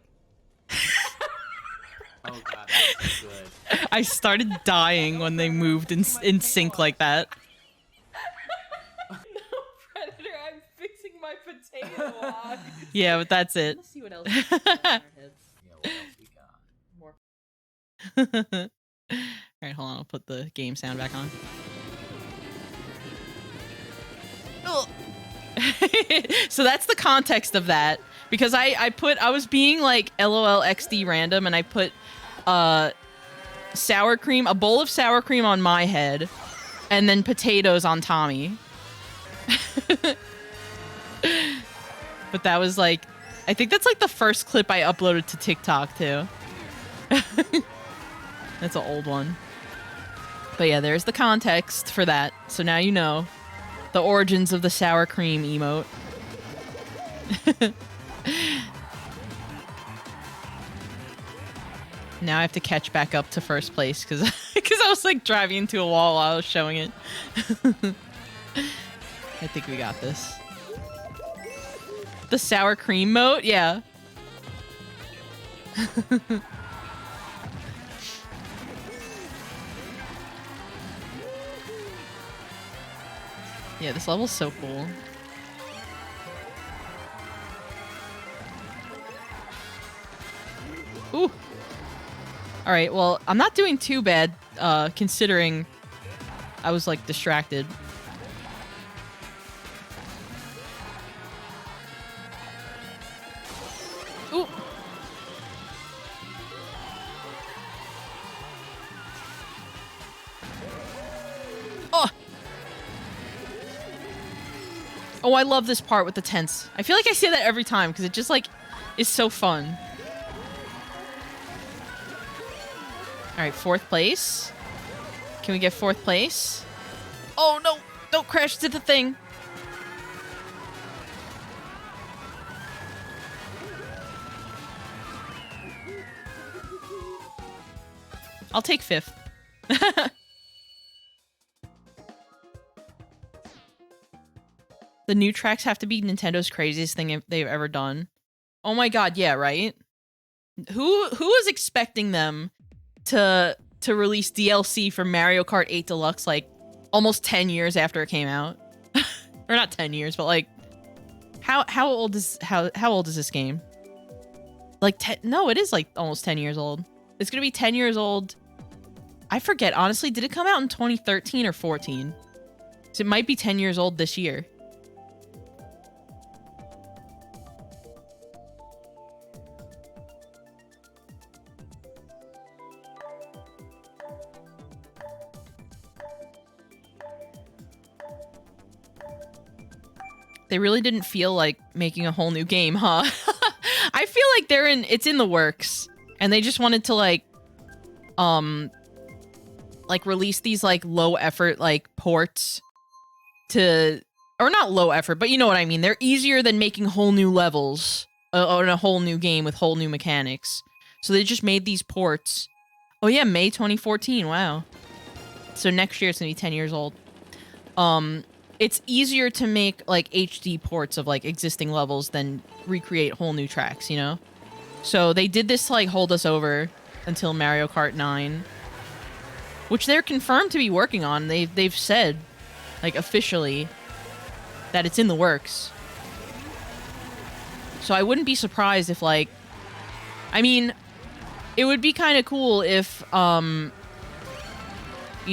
C: Oh god, that's so good.
B: I started dying when they moved in sync like that. No, Predator, I'm fixing my potato log. Yeah, but that's it. Let's see what else we can put on our heads.
C: Yeah, what else we got?
B: More. All right, hold on. I'll put the game sound back on. Ugh. So that's the context of that, because I was being like LOL XD random, and I put sour cream, a bowl of sour cream on my head, and then potatoes on Tommy. But that was like, I think that's like the first clip I uploaded to TikTok too. That's an old one. But yeah, there's the context for that. So now you know the origins of the sour cream emote. Now I have to catch back up to first place because I was like driving into a wall while I was showing it. I think we got this. The sour cream moat? Yeah. Yeah, this level's so cool. Ooh. Alright, well, I'm not doing too bad, considering I was, like, distracted. Ooh. Oh! Oh, I love this part with the tents. I feel like I say that every time, because it just, like, is so fun. Alright, 4th place. Can we get 4th place? Oh, no! Don't crash into the thing! I'll take 5th. The new tracks have to be Nintendo's craziest thing they've ever done. Oh my god, yeah, right? Who was expecting them to release DLC for Mario Kart 8 Deluxe like almost 10 years after it came out? Or not 10 years, but like how old is this game? Like no, it is like almost 10 years old. It's going to be 10 years old. I forget, honestly, did it come out in 2013 or 14? So it might be 10 years old this year. They really didn't feel like making a whole new game, huh? I feel like it's in the works. And they just wanted to like release these like low effort like ports to, or not low effort, but you know what I mean. They're easier than making whole new levels or a whole new game with whole new mechanics. So they just made these ports. Oh yeah, May 2014. Wow. So next year it's gonna be 10 years old. It's easier to make like HD ports of like existing levels than recreate whole new tracks, you know? So they did this to like hold us over until Mario Kart 9, which they're confirmed to be working on. They've said like officially that it's in the works. So I wouldn't be surprised if like, I mean, it would be kind of cool if you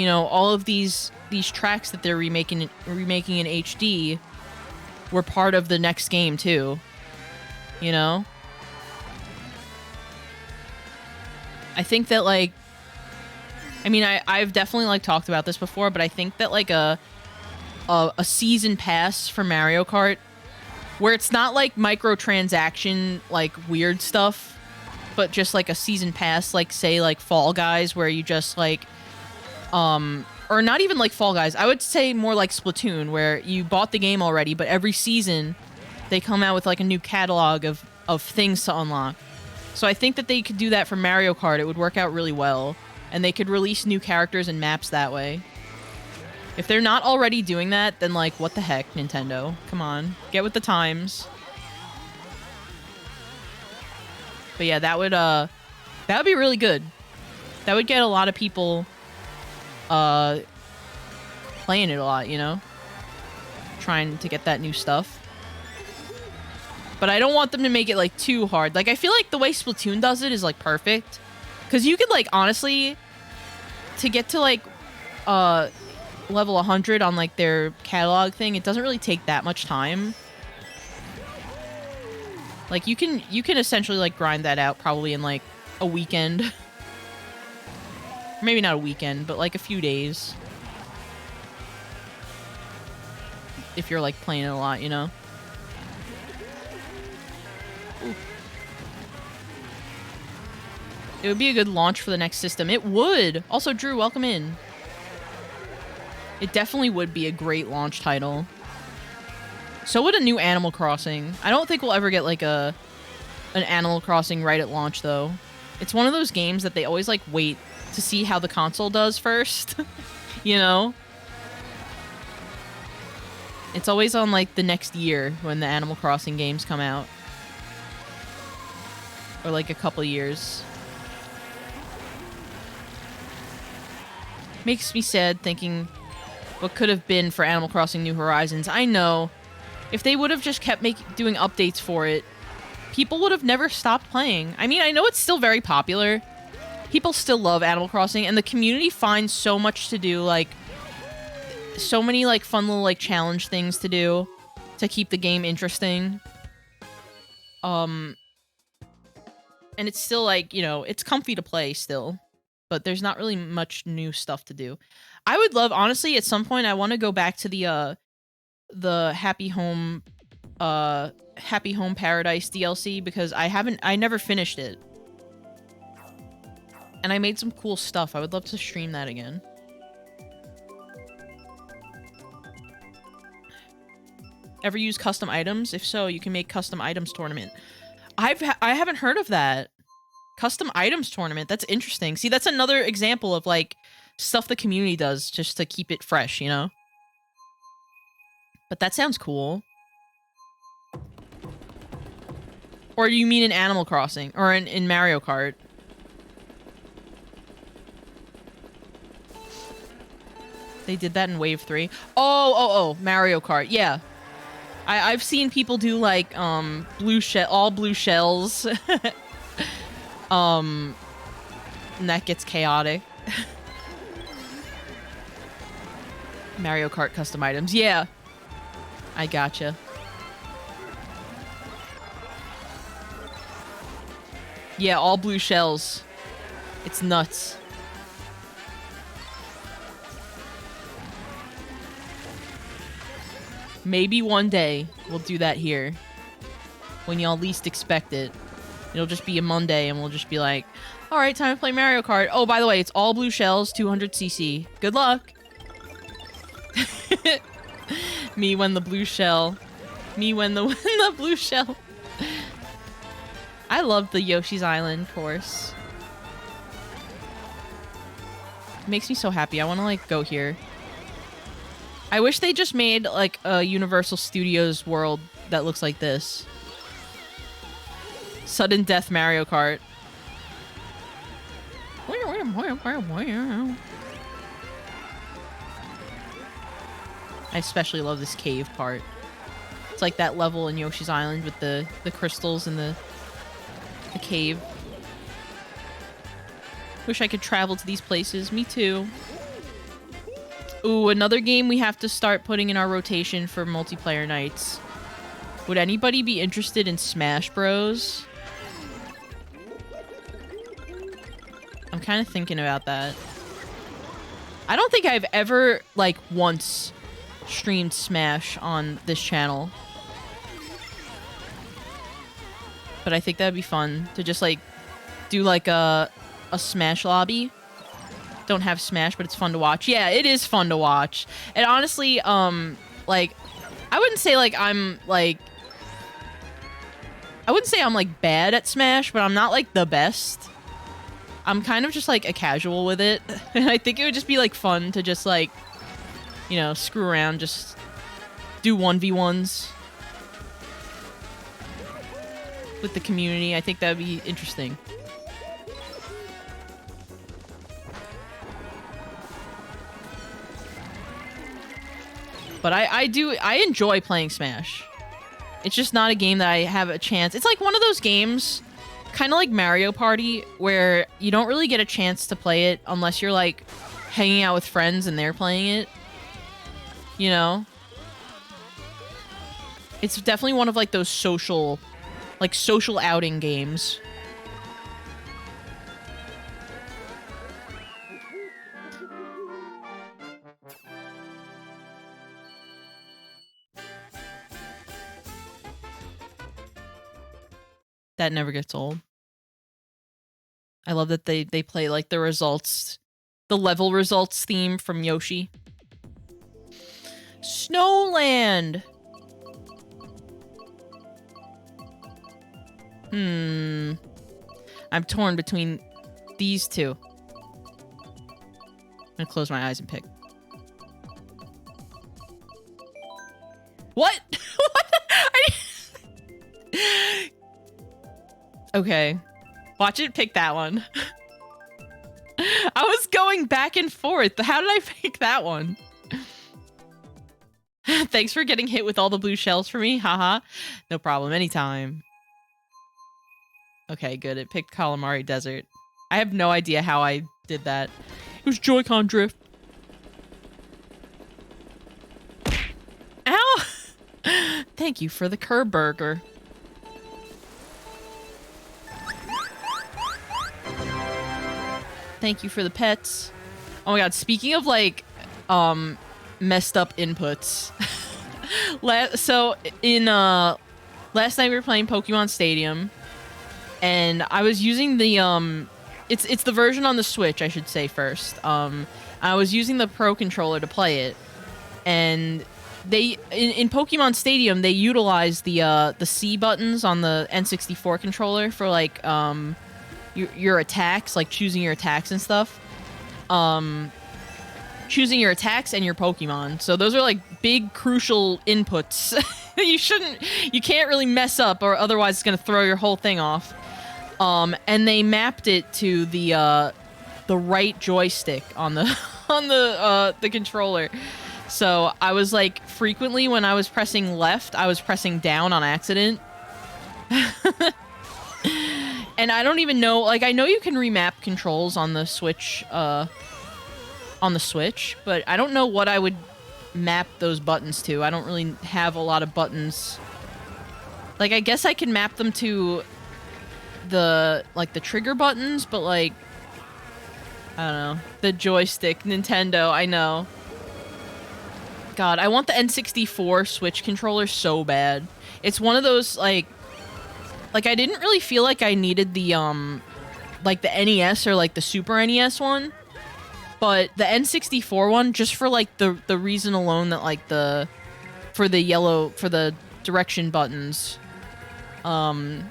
B: know, all of these tracks that they're remaking in HD were part of the next game too. You know? I think that like, I mean, I've definitely like talked about this before, but I think that like a season pass for Mario Kart where it's not like microtransaction like weird stuff, but just like a season pass, like say like Fall Guys, where you just like or not even like Fall Guys. I would say more like Splatoon, where you bought the game already, but every season they come out with like a new catalog of things to unlock. So I think that they could do that for Mario Kart. It would work out really well. And they could release new characters and maps that way. If they're not already doing that, then like, what the heck, Nintendo? Come on, get with the times. But yeah, that would be really good. That would get a lot of people playing it a lot, you know? Trying to get that new stuff. But I don't want them to make it like too hard. Like, I feel like the way Splatoon does it is like perfect. Because you could like, honestly, to get to like level 100 on like their catalog thing, it doesn't really take that much time. Like you can essentially like grind that out probably in like a weekend. Maybe not a weekend, but like a few days. If you're like playing it a lot, you know. Ooh. It would be a good launch for the next system. It would. Also, Drew, welcome in. It definitely would be a great launch title. So would a new Animal Crossing. I don't think we'll ever get like an Animal Crossing right at launch though. It's one of those games that they always like wait to see how the console does first. You know? It's always on like the next year when the Animal Crossing games come out. Or like a couple years. Makes me sad thinking what could have been for Animal Crossing New Horizons. I know. If they would have just kept doing updates for it, people would have never stopped playing. I mean, I know it's still very popular. People still love Animal Crossing, and the community finds so much to do, like, so many, like, fun little, like, challenge things to do to keep the game interesting. And it's still, like, you know, it's comfy to play still, but there's not really much new stuff to do. I would love, honestly, at some point, I want to go back to the Happy Home Paradise DLC because I never finished it. And I made some cool stuff. I would love to stream that again. Ever use custom items? If so, you can make custom items tournament. I haven't heard of that. Custom items tournament. That's interesting. See, that's another example of like stuff the community does just to keep it fresh, you know? But that sounds cool. Or you mean in Animal Crossing or in Mario Kart? They did that in Wave 3. Oh, Mario Kart. Yeah. I've seen people do like all blue shells. And that gets chaotic. Mario Kart custom items. Yeah. I gotcha. Yeah, all blue shells. It's nuts. Maybe one day we'll do that here. When y'all least expect it. It'll just be a Monday and we'll just be like, alright, time to play Mario Kart. Oh, by the way, it's all blue shells, 200cc. Good luck. Me when the blue shell. Me when the blue shell. I love the Yoshi's Island course. It makes me so happy. I want to like go here. I wish they just made like a Universal Studios world that looks like this. Sudden Death Mario Kart. I especially love this cave part. It's like that level in Yoshi's Island with the crystals in the cave. Wish I could travel to these places. Me too. Ooh, another game we have to start putting in our rotation for multiplayer nights. Would anybody be interested in Smash Bros? I'm kind of thinking about that. I don't think I've ever, like, once streamed Smash on this channel. But I think that'd be fun to just, like, do, like, a Smash lobby. Don't have Smash, but it's fun to watch. Yeah, it is fun to watch. And honestly, like, I wouldn't say, like, I'm, like... I wouldn't say I'm, like, bad at Smash, but I'm not, like, the best. I'm kind of just, like, a casual with it. And I think it would just be, like, fun to just, like, you know, screw around, just do 1v1s with the community. I think that would be interesting. But I enjoy playing Smash. It's just not a game that I have a chance. It's like one of those games kind of like Mario Party, where you don't really get a chance to play it unless you're like hanging out with friends and they're playing it. You know? It's definitely one of like those social outing games. That never gets old. I love that they play like the level results theme from Yoshi. Snowland. I'm torn between these two. I'm gonna close my eyes and pick. What? What? Okay. Watch it pick that one. I was going back and forth. How did I pick that one? Thanks for getting hit with all the blue shells for me. Haha. No problem. Anytime. Okay, good. It picked Calamari Desert. I have no idea how I did that. It was Joy-Con drift. Ow! Thank you for the curb burger. Thank you for the pets. Oh my god, speaking of like messed up inputs. So in last night we were playing Pokemon Stadium and I was using the it's the version on the Switch, I should say first. I was using the Pro controller to play it. And they in Pokemon Stadium they utilize the C buttons on the N64 controller for like your attacks, like choosing your attacks and stuff. Choosing your attacks and your Pokemon. So those are like big crucial inputs. You can't really mess up or otherwise it's gonna throw your whole thing off. And they mapped it to the right joystick on the controller. So I was like frequently when I was pressing left, I was pressing down on accident. And I don't even know, like I know you can remap controls on the Switch, but I don't know what I would map those buttons to. I don't really have a lot of buttons. Like I guess I can map them to the trigger buttons, but like I don't know. The joystick, Nintendo, I know. God, I want the N64 Switch controller so bad. It's one of those like I didn't really feel like I needed the like the NES or like the Super NES one, but the N64 one just for like the reason alone that like for the direction buttons, I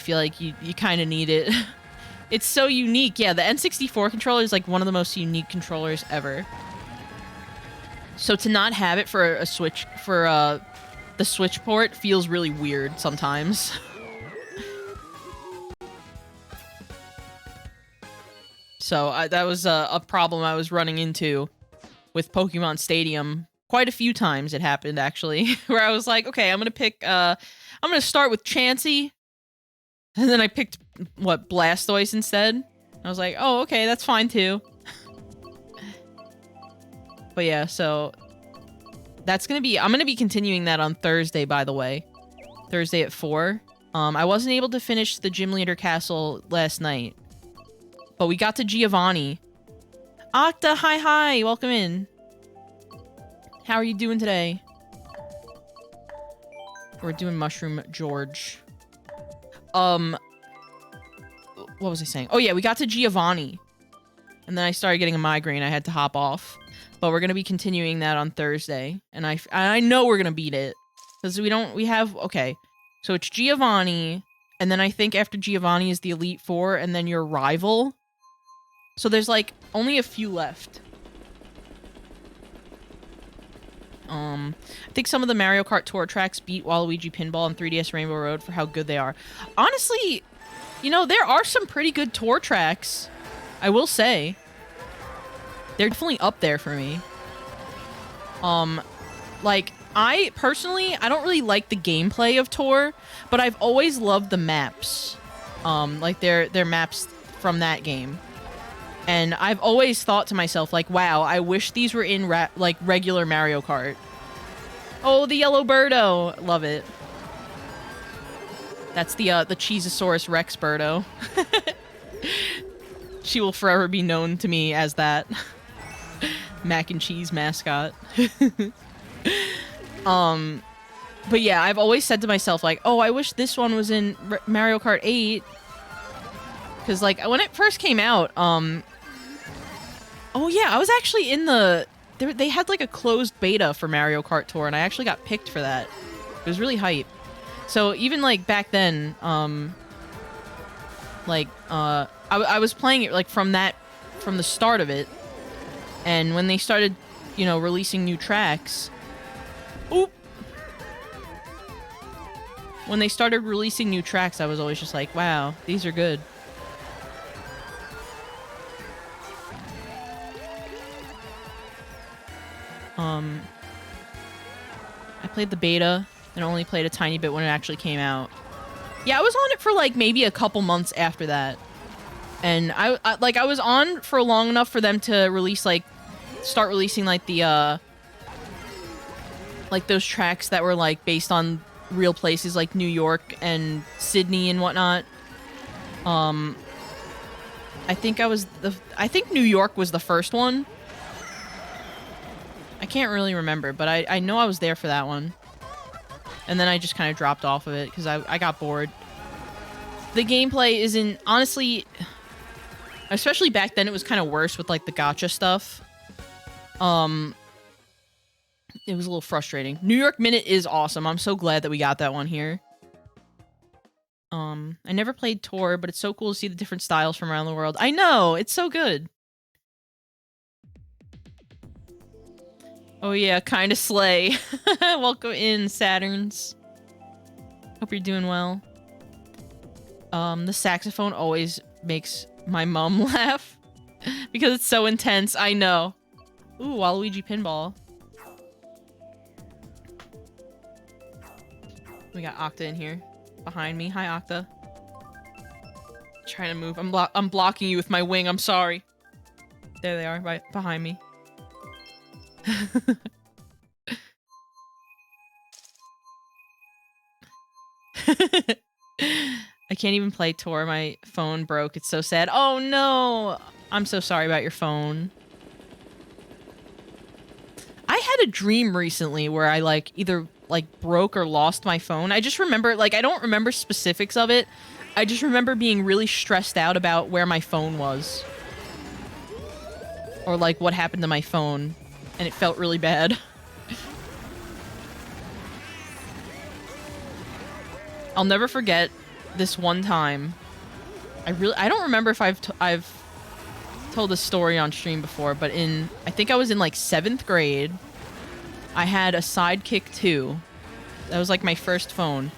B: feel like you kind of need it. It's so unique. Yeah, the N64 controller is like one of the most unique controllers ever. So to not have it for a Switch the Switch port feels really weird sometimes. So that was a problem I was running into with Pokemon Stadium. Quite a few times it happened, actually, where I was like, okay, I'm gonna start with Chansey. And then I picked, Blastoise instead? I was like, oh, okay, that's fine too. But yeah, so I'm gonna be continuing that on Thursday, by the way. Thursday at 4. I wasn't able to finish the Gym Leader Castle last night. But we got to Giovanni. Octa, hi, welcome in. How are you doing today? We're doing Mushroom George. What was I saying? Oh yeah, we got to Giovanni. And then I started getting a migraine. I had to hop off. But we're going to be continuing that on Thursday. And I know we're going to beat it. Because okay. So it's Giovanni. And then I think after Giovanni is the Elite Four. And then your rival. So there's like only a few left. I think some of the Mario Kart Tour tracks beat Waluigi Pinball and 3DS Rainbow Road for how good they are. Honestly, there are some pretty good tour tracks. I will say. They're definitely up there for me. Like, I personally, I don't really like the gameplay of Tour, but I've always loved the maps. Like their maps from that game. And I've always thought to myself, like, wow, I wish these were in like regular Mario Kart. Oh, the yellow birdo. Love it. That's the Cheezosaurus Rex birdo. She will forever be known to me as that mac and cheese mascot. But yeah, I've always said to myself, like, oh, I wish this one was in Mario Kart 8. Because, like, when it first came out, oh yeah, I was actually in the... They had, like, a closed beta for Mario Kart Tour, and I actually got picked for that. It was really hype. So, even, like, back then, I was playing it, like, from the start of it. And when they started, you know, releasing new tracks... Oop! When they started releasing new tracks, I was always just like, wow, these are good. I played the beta and only played a tiny bit when it actually came out. Yeah, I was on it for like maybe a couple months after that. And I was on for long enough for them to release start releasing like the like those tracks that were like based on real places like New York and Sydney and whatnot. I think New York was the first one. I can't really remember, but I know I was there for that one. And then I just kind of dropped off of it because I got bored. The gameplay isn't... Honestly, especially back then, it was kind of worse with, like, the gacha stuff. It was a little frustrating. New York Minute is awesome. I'm so glad that we got that one here. I never played Tour, but it's so cool to see the different styles from around the world. I know! It's so good. Oh yeah, kinda slay. Welcome in, Saturns. Hope you're doing well. The saxophone always makes my mom laugh. Because it's so intense, I know. Ooh, Waluigi pinball. We got Octa in here. Behind me. Hi, Octa. Trying to move. I'm blocking you with my wing, I'm sorry. There they are, right behind me. I can't even play Tour. My phone broke. It's so sad. Oh no! I'm so sorry about your phone. I had a dream recently where I like either like broke or lost my phone. I just remember, like, I don't remember specifics of it. I just remember being really stressed out about where my phone was. Or like what happened to my phone. And it felt really bad. I'll never forget this one time. I don't remember if I've told this story on stream before, but I think I was in like 7th grade. I had a Sidekick 2. That was like my first phone.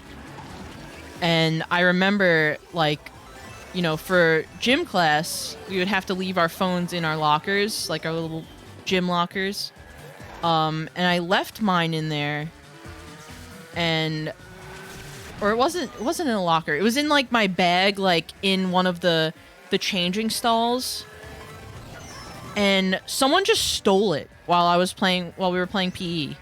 B: And I remember, like, you know, for gym class, we would have to leave our phones in our lockers, like our little gym lockers. And I left mine in there. Or it wasn't in a locker. It was in like my bag, like in one of the changing stalls. And someone just stole it while we were playing PE.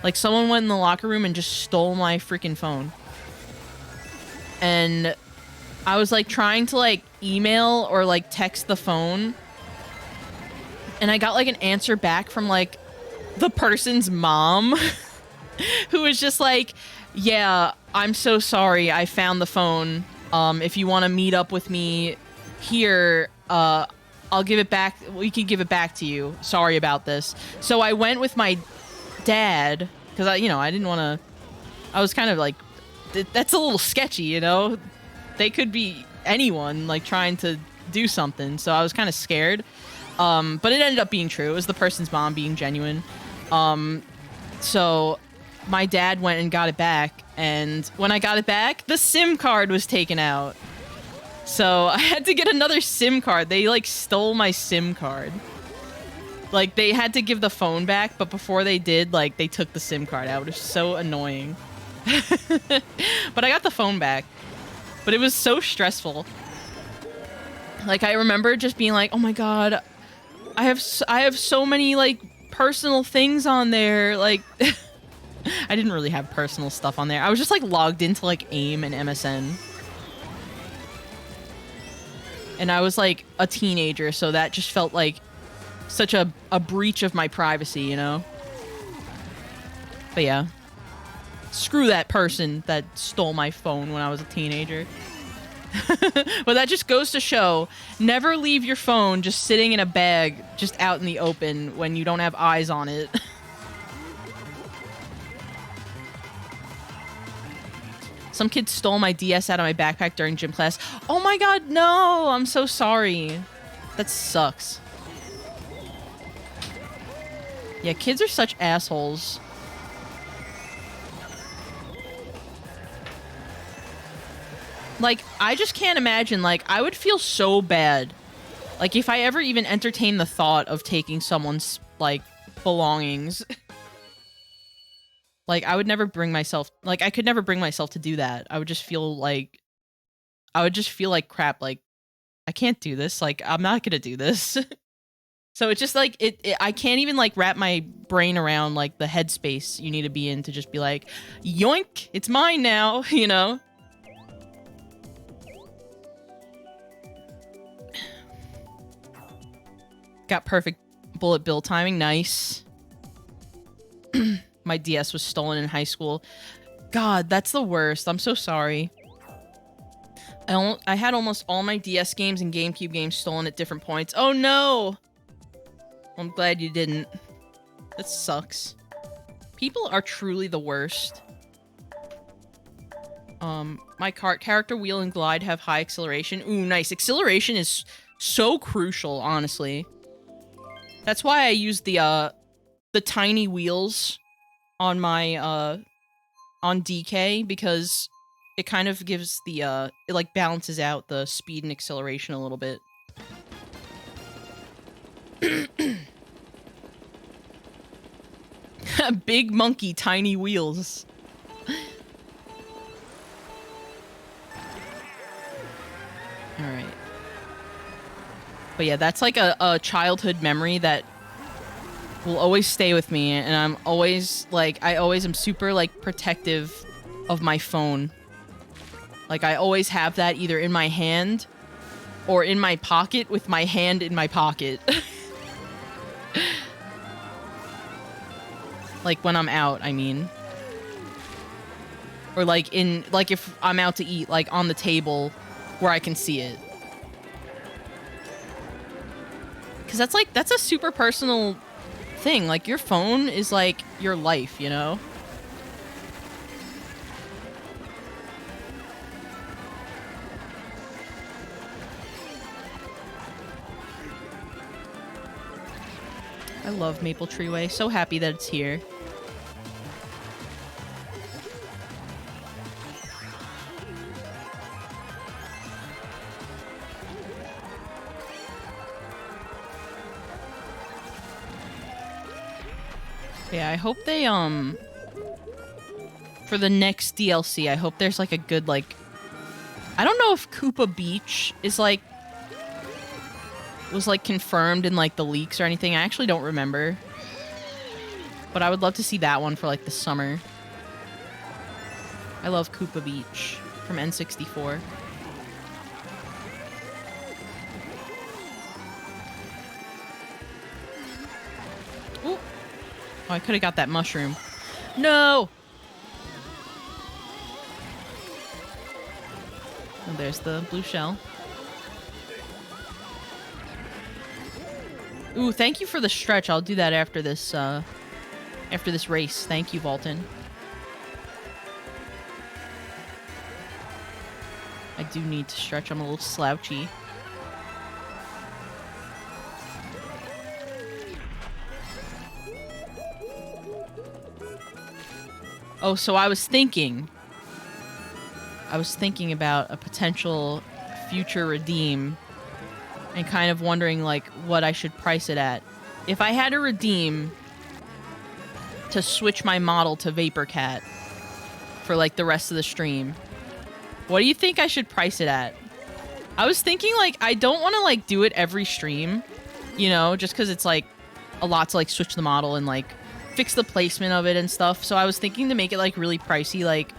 B: Like someone went in the locker room and just stole my freaking phone. And I was like trying to like email or like text the phone. And I got like an answer back from like the person's mom who was just like, yeah, I'm so sorry. I found the phone. If you want to meet up with me here, I'll give it back. We can give it back to you. Sorry about this. So I went with my dad because I didn't want to. I was kind of like, that's a little sketchy, you know. They could be anyone like trying to do something. So I was kind of scared. But it ended up being true. It was the person's mom being genuine. So my dad went and got it back. And when I got it back, the SIM card was taken out. So I had to get another SIM card. They like stole my SIM card. Like, they had to give the phone back, but before they did, like, they took the SIM card out. It was so annoying. But I got the phone back. But it was so stressful. Like, I remember just being like, oh my god, I have so many, like, personal things on there. Like, I didn't really have personal stuff on there. I was just, like, logged into, like, AIM and MSN. And I was, like, a teenager, so that just felt like such a breach of my privacy, you know? But yeah. Screw that person that stole my phone when I was a teenager. But that just goes to show, never leave your phone just sitting in a bag just out in the open when you don't have eyes on it. Some kid stole my DS out of my backpack during gym class. Oh my god, no! I'm so sorry. That sucks. Yeah, kids are such assholes. Like, I just can't imagine, like, I would feel so bad. Like, if I ever even entertained the thought of taking someone's, like, belongings. Like, I would never bring myself, like, I could never bring myself to do that. I would just feel like crap, like, I can't do this, like, I'm not gonna do this. So it's just, like, I can't even, like, wrap my brain around, like, the headspace you need to be in to just be like, yoink, it's mine now, you know? Got perfect bullet bill timing. Nice. My DS was stolen in high school. God, that's the worst. I'm so sorry. I had almost all my DS games and GameCube games stolen at different points. Oh no! I'm glad you didn't. That sucks. People are truly the worst. My Kart character, wheel and glide, have high acceleration. Ooh, nice. Acceleration is so crucial, honestly. That's why I use the tiny wheels on my, on DK, because it kind of gives the, it, like, balances out the speed and acceleration a little bit. Big monkey, tiny wheels. Alright. But yeah, that's like a childhood memory that will always stay with me, and I'm always, like, I always am super, like, protective of my phone. Like, I always have that either in my hand or in my pocket with my hand in my pocket. Like, when I'm out, I mean. Or, like, like, if I'm out to eat, like, on the table where I can see it. Because that's, like, that's a super personal thing. Like, your phone is, like, your life, you know? I love Maple Tree Way. So happy that it's here. Yeah, I hope they, for the next DLC, I hope there's, like, a good, like... I don't know if Koopa Beach is, like... was, like, confirmed in, like, the leaks or anything. I actually don't remember. But I would love to see that one for, like, the summer. I love Koopa Beach from N64. Ooh. Oh, I could have got that mushroom. No! Oh, there's the blue shell. Ooh, thank you for the stretch. I'll do that after this race. Thank you, Volton. I do need to stretch. I'm a little slouchy. Oh, so I was thinking about a potential future redeem and kind of wondering, like, what I should price it at. if I had to redeem to switch my model to Vapor Cat for like the rest of the stream, what do you think I should price it at? I was thinking like I don't want to like do it every stream, you know, just because it's like a lot to like switch the model and like fix the placement of it and stuff. So I was thinking to make it like really pricey, like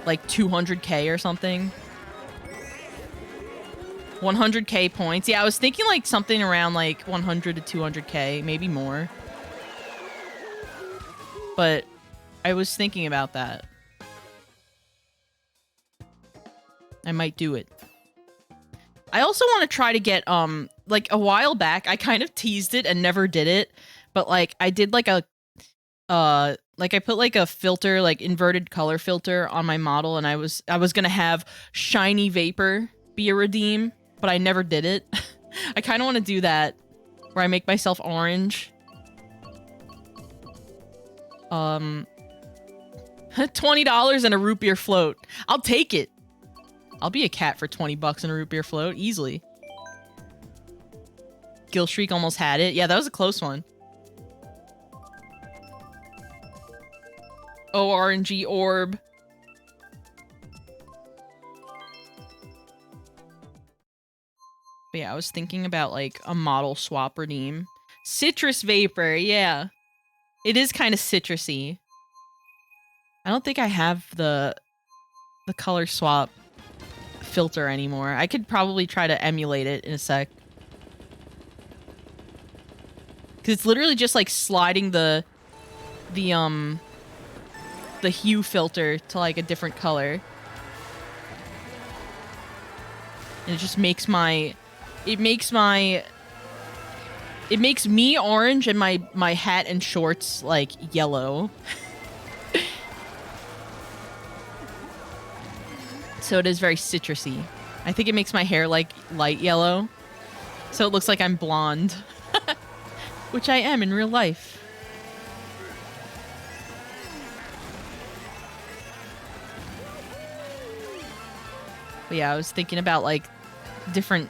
B: 200k or something. 100k points. Yeah, I was thinking like something around like 100 to 200k, maybe more. But I was thinking about that. I might do it. I also want to try to get, like a while back, I kind of teased it and never did it. But like I did like a, like I put like a filter, like inverted color filter on my model, and I was gonna have shiny vapor be a redeem, but I never did it. I kind of want to do that, where I make myself orange. $20 and a root beer float. I'll take it. I'll be a cat for 20 bucks and a root beer float, easily. Gill Shriek almost had it. Yeah, that was a close one. Oh, RNG orb. But yeah, I was thinking about like a model swap redeem. Citrus Vapor, yeah. It is kind of citrusy. I don't think I have the color swap filter anymore. I could probably try to emulate it in a sec. Cause it's literally just like sliding the hue filter to like a different color. And it just makes it makes me orange and my hat and shorts like yellow. So it is very citrusy. I think it makes my hair like light yellow. So it looks like I'm blonde. Which I am in real life. But yeah, I was thinking about like different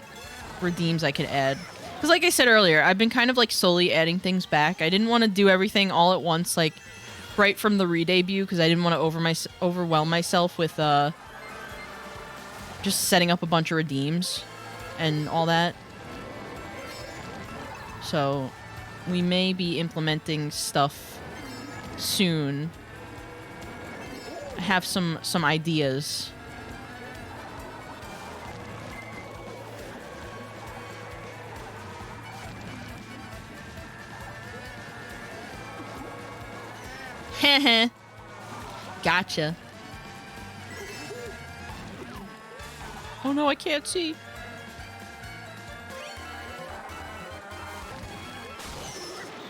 B: redeems I could add. Because like I said earlier, I've been kind of like slowly adding things back. I didn't want to do everything all at once, like right from the re-debut, because I didn't want to overwhelm myself with just setting up a bunch of redeems and all that. So we may be implementing stuff soon. I have some ideas. Heh. Gotcha. Oh no, I can't see.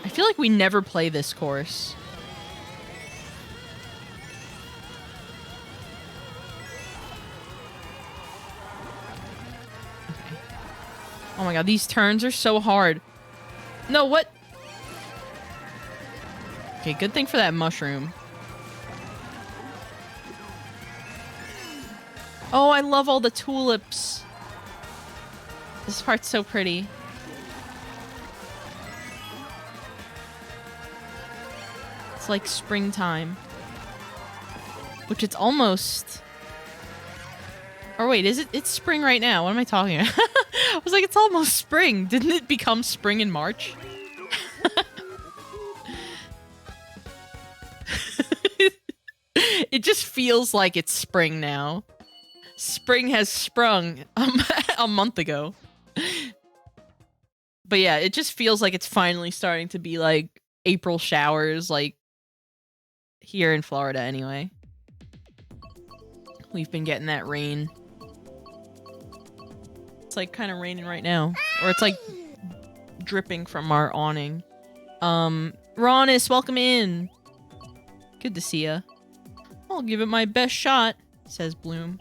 B: I feel like we never play this course. Okay. Oh my god, these turns are so hard. No, what? Okay, good thing for that mushroom. Oh, I love all the tulips. This part's so pretty. It's like springtime. Which it's almost... Or wait, is it? It's spring right now. What am I talking about? I was like, it's almost spring. Didn't it become spring in March? It just feels like it's spring now. Spring has sprung a month ago. But yeah, it just feels like it's finally starting to be like April showers, like here in Florida anyway. We've been getting that rain. It's like kind of raining right now. Or it's like dripping from our awning. Ronis, welcome in. Good to see ya. I'll give it my best shot, says Bloom.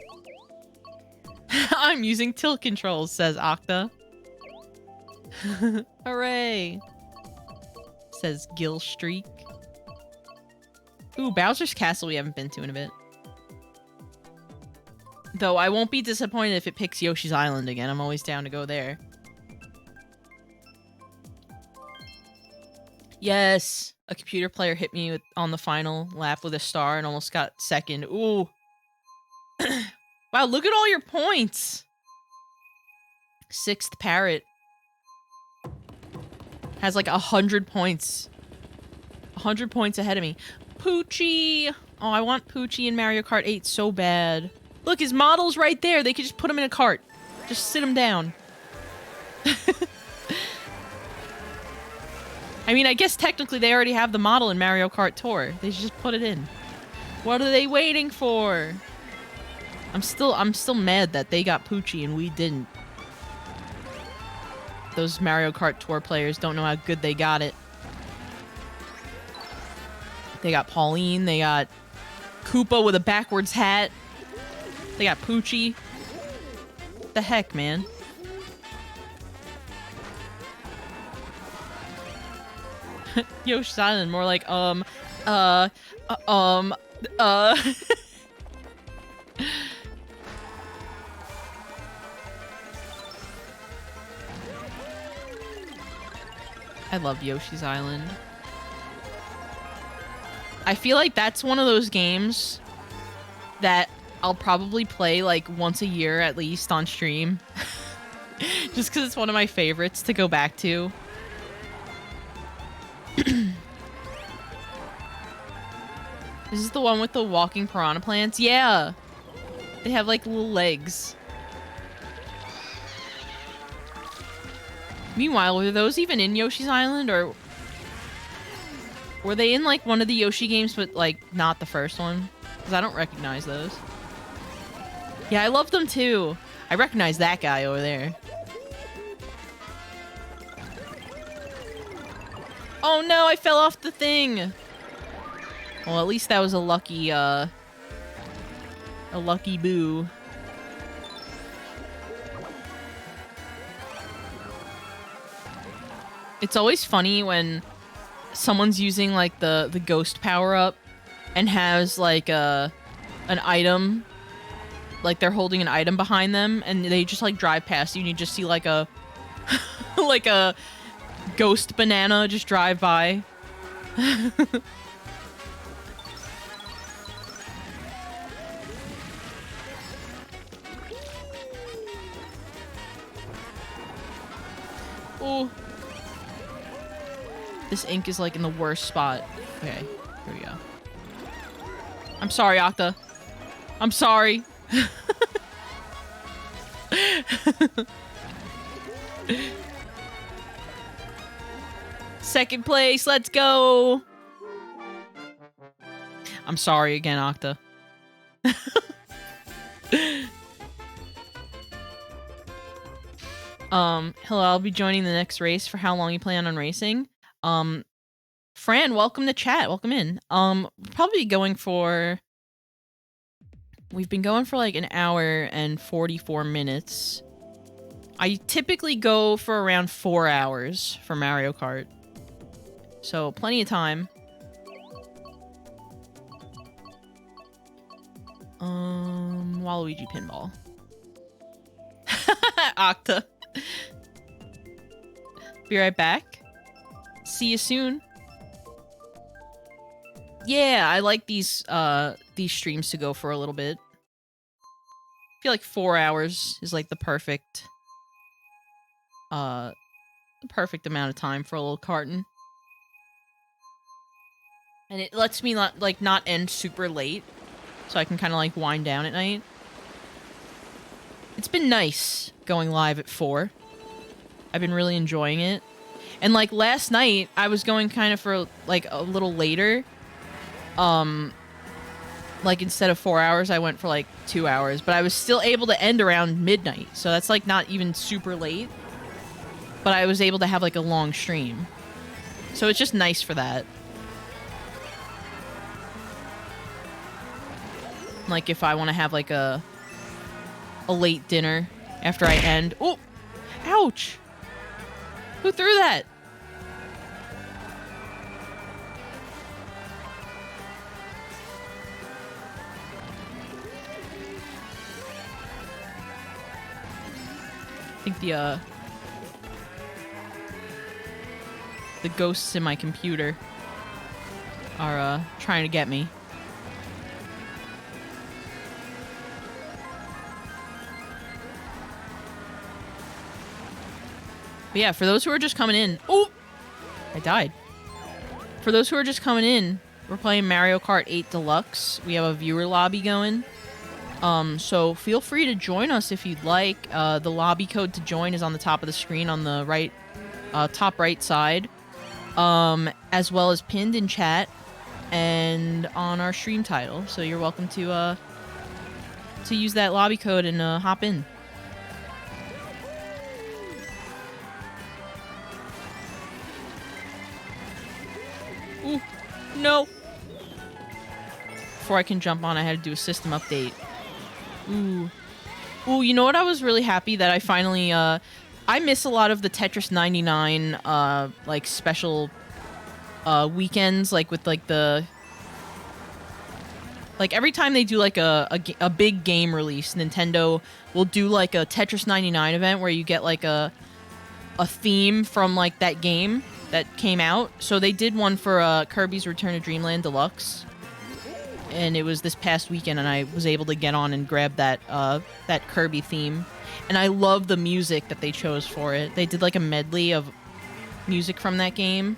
B: I'm using tilt controls, says Octa. Hooray, says Gill Streak. Ooh, Bowser's Castle we haven't been to in a bit. Though I won't be disappointed if it picks Yoshi's Island again. I'm always down to go there. Yes! A computer player hit me on the final lap with a star and almost got second. Ooh. Wow, look at all your points! 6th Parrot. Has like 100 points. 100 points ahead of me. Poochie! Oh, I want Poochie in Mario Kart 8 so bad. Look, his model's right there. They could just put him in a cart. Just sit him down. I mean, I guess technically they already have the model in Mario Kart Tour. They should just put it in. What are they waiting for? I'm still mad that they got Poochie and we didn't. Those Mario Kart Tour players don't know how good they got it. They got Pauline, they got Koopa with a backwards hat. They got Poochie. What the heck, man? Yoshi's Island, more like, I love Yoshi's Island. I feel like that's one of those games that I'll probably play like once a year at least on stream. Just because it's one of my favorites to go back to. Is this the one with the walking piranha plants? Yeah! They have like little legs. Meanwhile, were those even in Yoshi's Island, or were they in like one of the Yoshi games but like not the first one? Because I don't recognize those. Yeah, I love them too. I recognize that guy over there. Oh no, I fell off the thing! Well, at least that was a lucky boo. It's always funny when someone's using like the ghost power-up and has like an item, like they're holding an item behind them and they just like drive past you and you just see like a like a ghost banana just drive by. Oh. This ink is like in the worst spot. Okay, here we go. I'm sorry, Octa. I'm sorry. Second place, let's go. I'm sorry again, Octa. Hello, I'll be joining the next race. For how long you plan on racing? Fran, welcome to chat. Welcome in. Probably going for... We've been going for like an hour and 44 minutes. I typically go for around 4 hours for Mario Kart. So, plenty of time. Waluigi pinball. Octa. Be right back. See you soon. Yeah, I like these streams to go for a little bit. I feel like 4 hours is like the perfect amount of time for a little kartin. And it lets me not end super late, so I can kind of like wind down at night. It's been nice going live at 4. I've been really enjoying it. And like last night, I was going kind of for like a little later. Like instead of 4 hours, I went for like 2 hours, but I was still able to end around midnight. So that's like not even super late, but I was able to have like a long stream. So it's just nice for that. Like if I want to have like a late dinner after I end. Oh, ouch. Who threw that? I think the the ghosts in my computer are trying to get me. But yeah, for those who are just coming in... Oh! I died. For those who are just coming in, we're playing Mario Kart 8 Deluxe. We have a viewer lobby going. So feel free to join us if you'd like. The lobby code to join is on the top of the screen on the right, top right side. As well as pinned in chat and on our stream title. So you're welcome to use that lobby code and hop in. Ooh, no. Before I can jump on, I had to do a system update. Ooh. Ooh, you know what? I was really happy that I finally, I miss a lot of the Tetris 99, like, special, weekends, like, with, like, the... Like, every time they do, like, a big game release, Nintendo will do, like, a Tetris 99 event where you get, like, a theme from, like, that game that came out. So they did one for, Kirby's Return to Dreamland Deluxe. And it was this past weekend, and I was able to get on and grab that that Kirby theme. And I love the music that they chose for it. They did like a medley of music from that game.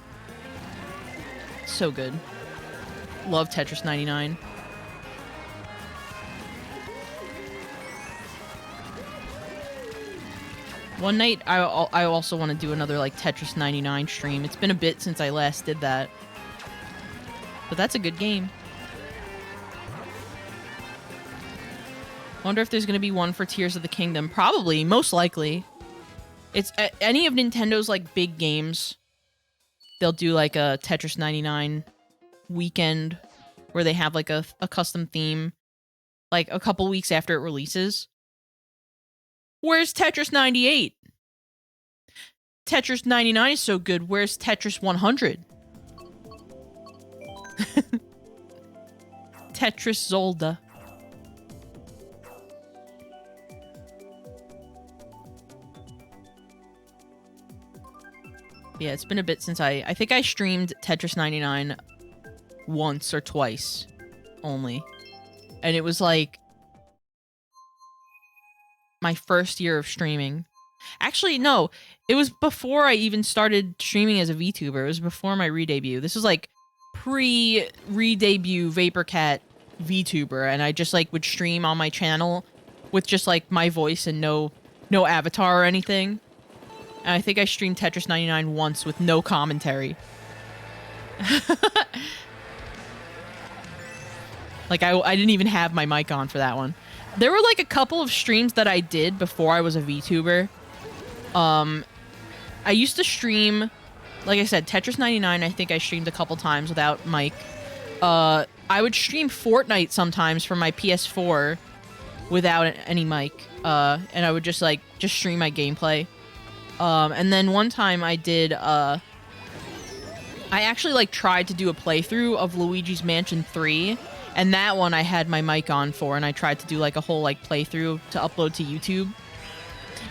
B: So good. Love Tetris 99. One night, I also want to do another like Tetris 99 stream. It's been a bit since I last did that. But that's a good game. Wonder if there's going to be one for Tears of the Kingdom. Probably, most likely. It's any of Nintendo's like big games. They'll do like a Tetris 99 weekend where they have like a custom theme like a couple weeks after it releases. Where's Tetris 98? Tetris 99 is so good. Where's Tetris 100? Tetris Zolda. Yeah, it's been a bit since I think I streamed Tetris 99 once or twice only. And it was like my first year of streaming. Actually, no. It was before I even started streaming as a VTuber. It was before my re-debut. This was like pre-re-debut VaporCat VTuber. And I just like would stream on my channel with just like my voice and no avatar or anything. And I think I streamed Tetris 99 once with no commentary. Like, I didn't even have my mic on for that one. There were, like, a couple of streams that I did before I was a VTuber. I used to stream, like I said, Tetris 99, I think I streamed a couple times without mic. I would stream Fortnite sometimes from my PS4 without any mic. And I would just stream my gameplay. And then one time I did, I actually, like, tried to do a playthrough of Luigi's Mansion 3, and that one I had my mic on for, and I tried to do, like, a whole, like, playthrough to upload to YouTube.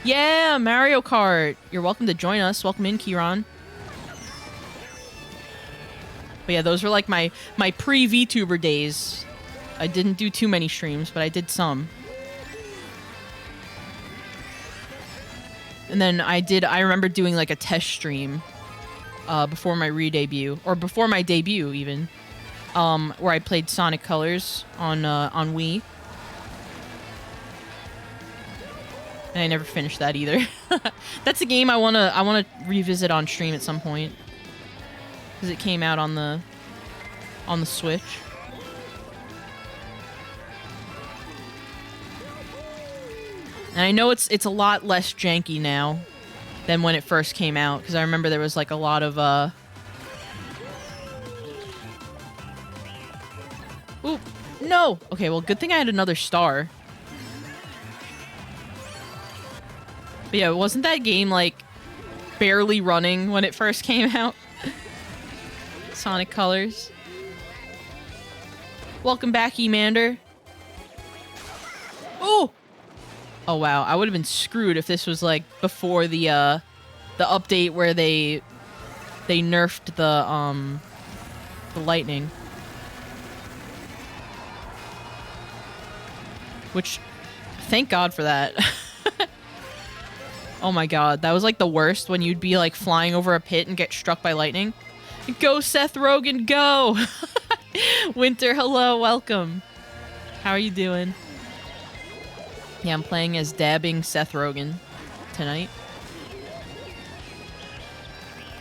B: Yeah, Mario Kart! You're welcome to join us. Welcome in, Kieran. But yeah, those were, like, my pre-VTuber days. I didn't do too many streams, but I did some. And then I remember doing like a test stream before my re-debut, or before my debut even, where I played Sonic Colors on Wii. And I never finished that either. That's a game I wanna revisit on stream at some point, because it came out on the Switch. And I know it's a lot less janky now than when it first came out, because I remember there was like a lot of Ooh, no! Okay, well, good thing I had another star. But yeah, wasn't that game like barely running when it first came out? Sonic Colors. Welcome back, Emander. Ooh! Oh wow, I would have been screwed if this was like before the update where they they nerfed the lightning. Which, thank God for that. Oh my god, that was like the worst when you'd be like flying over a pit and get struck by lightning. Go Seth Rogen, go! Winter, hello, welcome. How are you doing? Yeah, I'm playing as dabbing Seth Rogen tonight.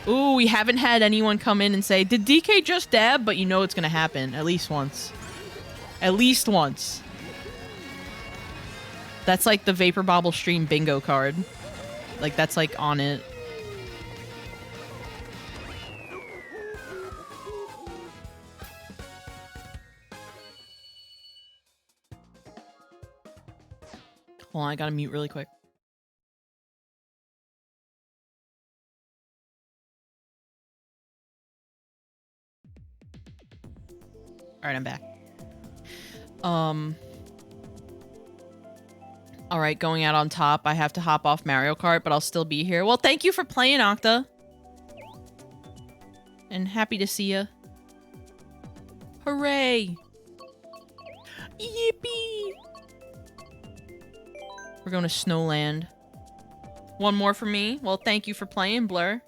B: Ooh, we haven't had anyone come in and say, did DK just dab? But you know it's gonna happen, at least once. At least once. That's like the vaporbobble stream bingo card. Like, that's like on it. Hold on, I gotta mute really quick. Alright, I'm back. Alright, going out on top. I have to hop off Mario Kart, but I'll still be here. Well, thank you for playing, Octa. And happy to see ya. Hooray! Yippee! We're going to Snowland. One more for me. Well, thank you for playing, Blur.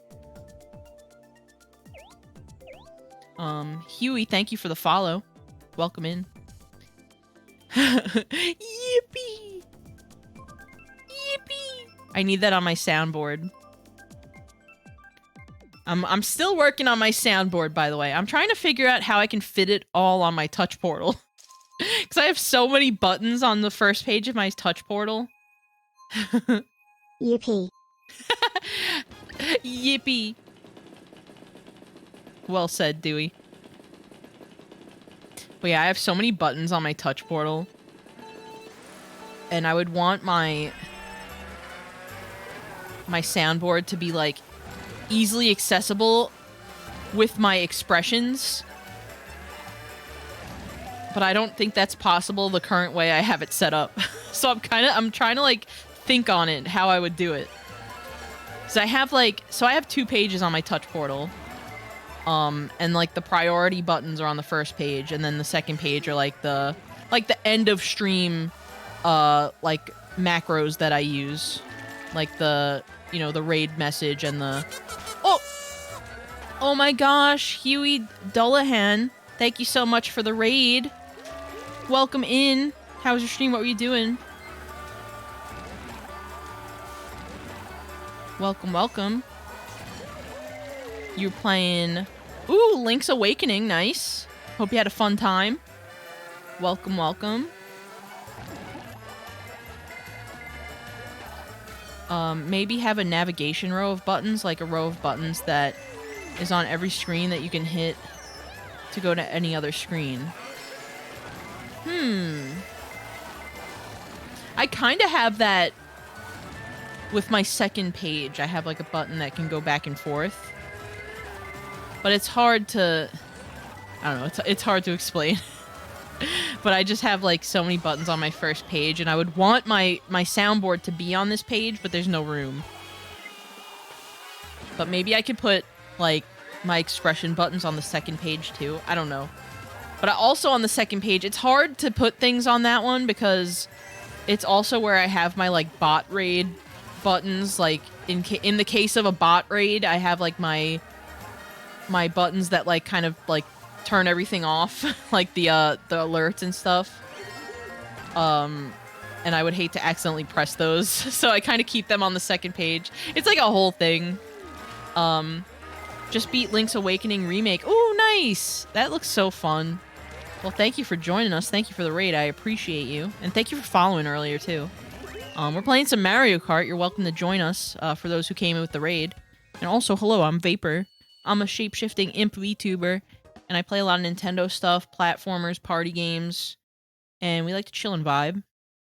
B: Huey, thank you for the follow. Welcome in. Yippee! Yippee! I need that on my soundboard. I'm still working on my soundboard, by the way. I'm trying to figure out how I can fit it all on my touch portal. Because I have so many buttons on the first page of my touch portal.
A: Yippee.
B: Yippee. Well said, Dewey. But yeah, I have so many buttons on my touch portal. And I would want my soundboard to be, like, easily accessible with my expressions. But I don't think that's possible the current way I have it set up. So I'm trying to, like, think on it, how I would do it. So I have 2 pages on my touch portal. And like the priority buttons are on the first page, and then the second page are like the end of stream like macros that I use. Like the, you know, the raid message and the Oh my gosh, Huey Dullahan, thank you so much for the raid. Welcome in. How was your stream? What were you doing? Welcome, welcome. You're playing... Ooh, Link's Awakening, nice. Hope you had a fun time. Welcome, welcome. Maybe have a navigation row of buttons, like a row of buttons that is on every screen that you can hit to go to any other screen. I kind of have that with my second page. I have like a button that can go back and forth. But it's hard to... I don't know, it's hard to explain. But I just have like so many buttons on my first page, and I would want my soundboard to be on this page, but there's no room. But maybe I could put like my expression buttons on the second page too. I don't know. But also on the second page, it's hard to put things on that one because it's also where I have my like bot raid buttons. Like in the case of a bot raid, I have like my buttons that like kind of like turn everything off, like the alerts and stuff. And I would hate to accidentally press those, so I kind of keep them on the second page. It's like a whole thing. Just beat Link's Awakening remake. Ooh, nice! That looks so fun. Well, thank you for joining us. Thank you for the raid. I appreciate you. And thank you for following earlier, too. We're playing some Mario Kart. You're welcome to join us, for those who came in with the raid. And also, hello, I'm Vapor. I'm a shape-shifting imp VTuber, and I play a lot of Nintendo stuff, platformers, party games, and we like to chill and vibe.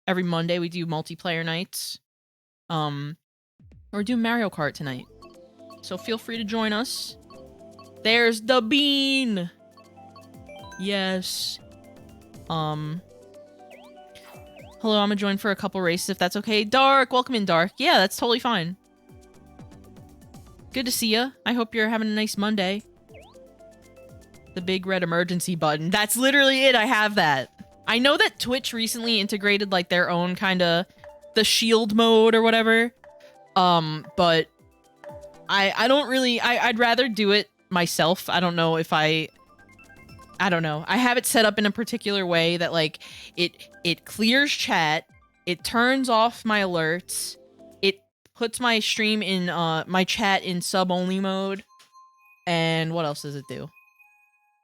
B: Every Monday, we do multiplayer nights. We're doing Mario Kart tonight. So feel free to join us. There's the bean! Yes. Hello, I'm gonna join for a couple races if that's okay. Dark! Welcome in, Dark. Yeah, that's totally fine. Good to see you. I hope you're having a nice Monday. The big red emergency button. That's literally it. I have that. I know that Twitch recently integrated like their own kind of the shield mode or whatever. But I don't really, I'd rather do it myself. I don't know if I don't know. I have it set up in a particular way that like it clears chat, it turns off my alerts, it puts my stream in my chat in sub only mode, and what else does it do?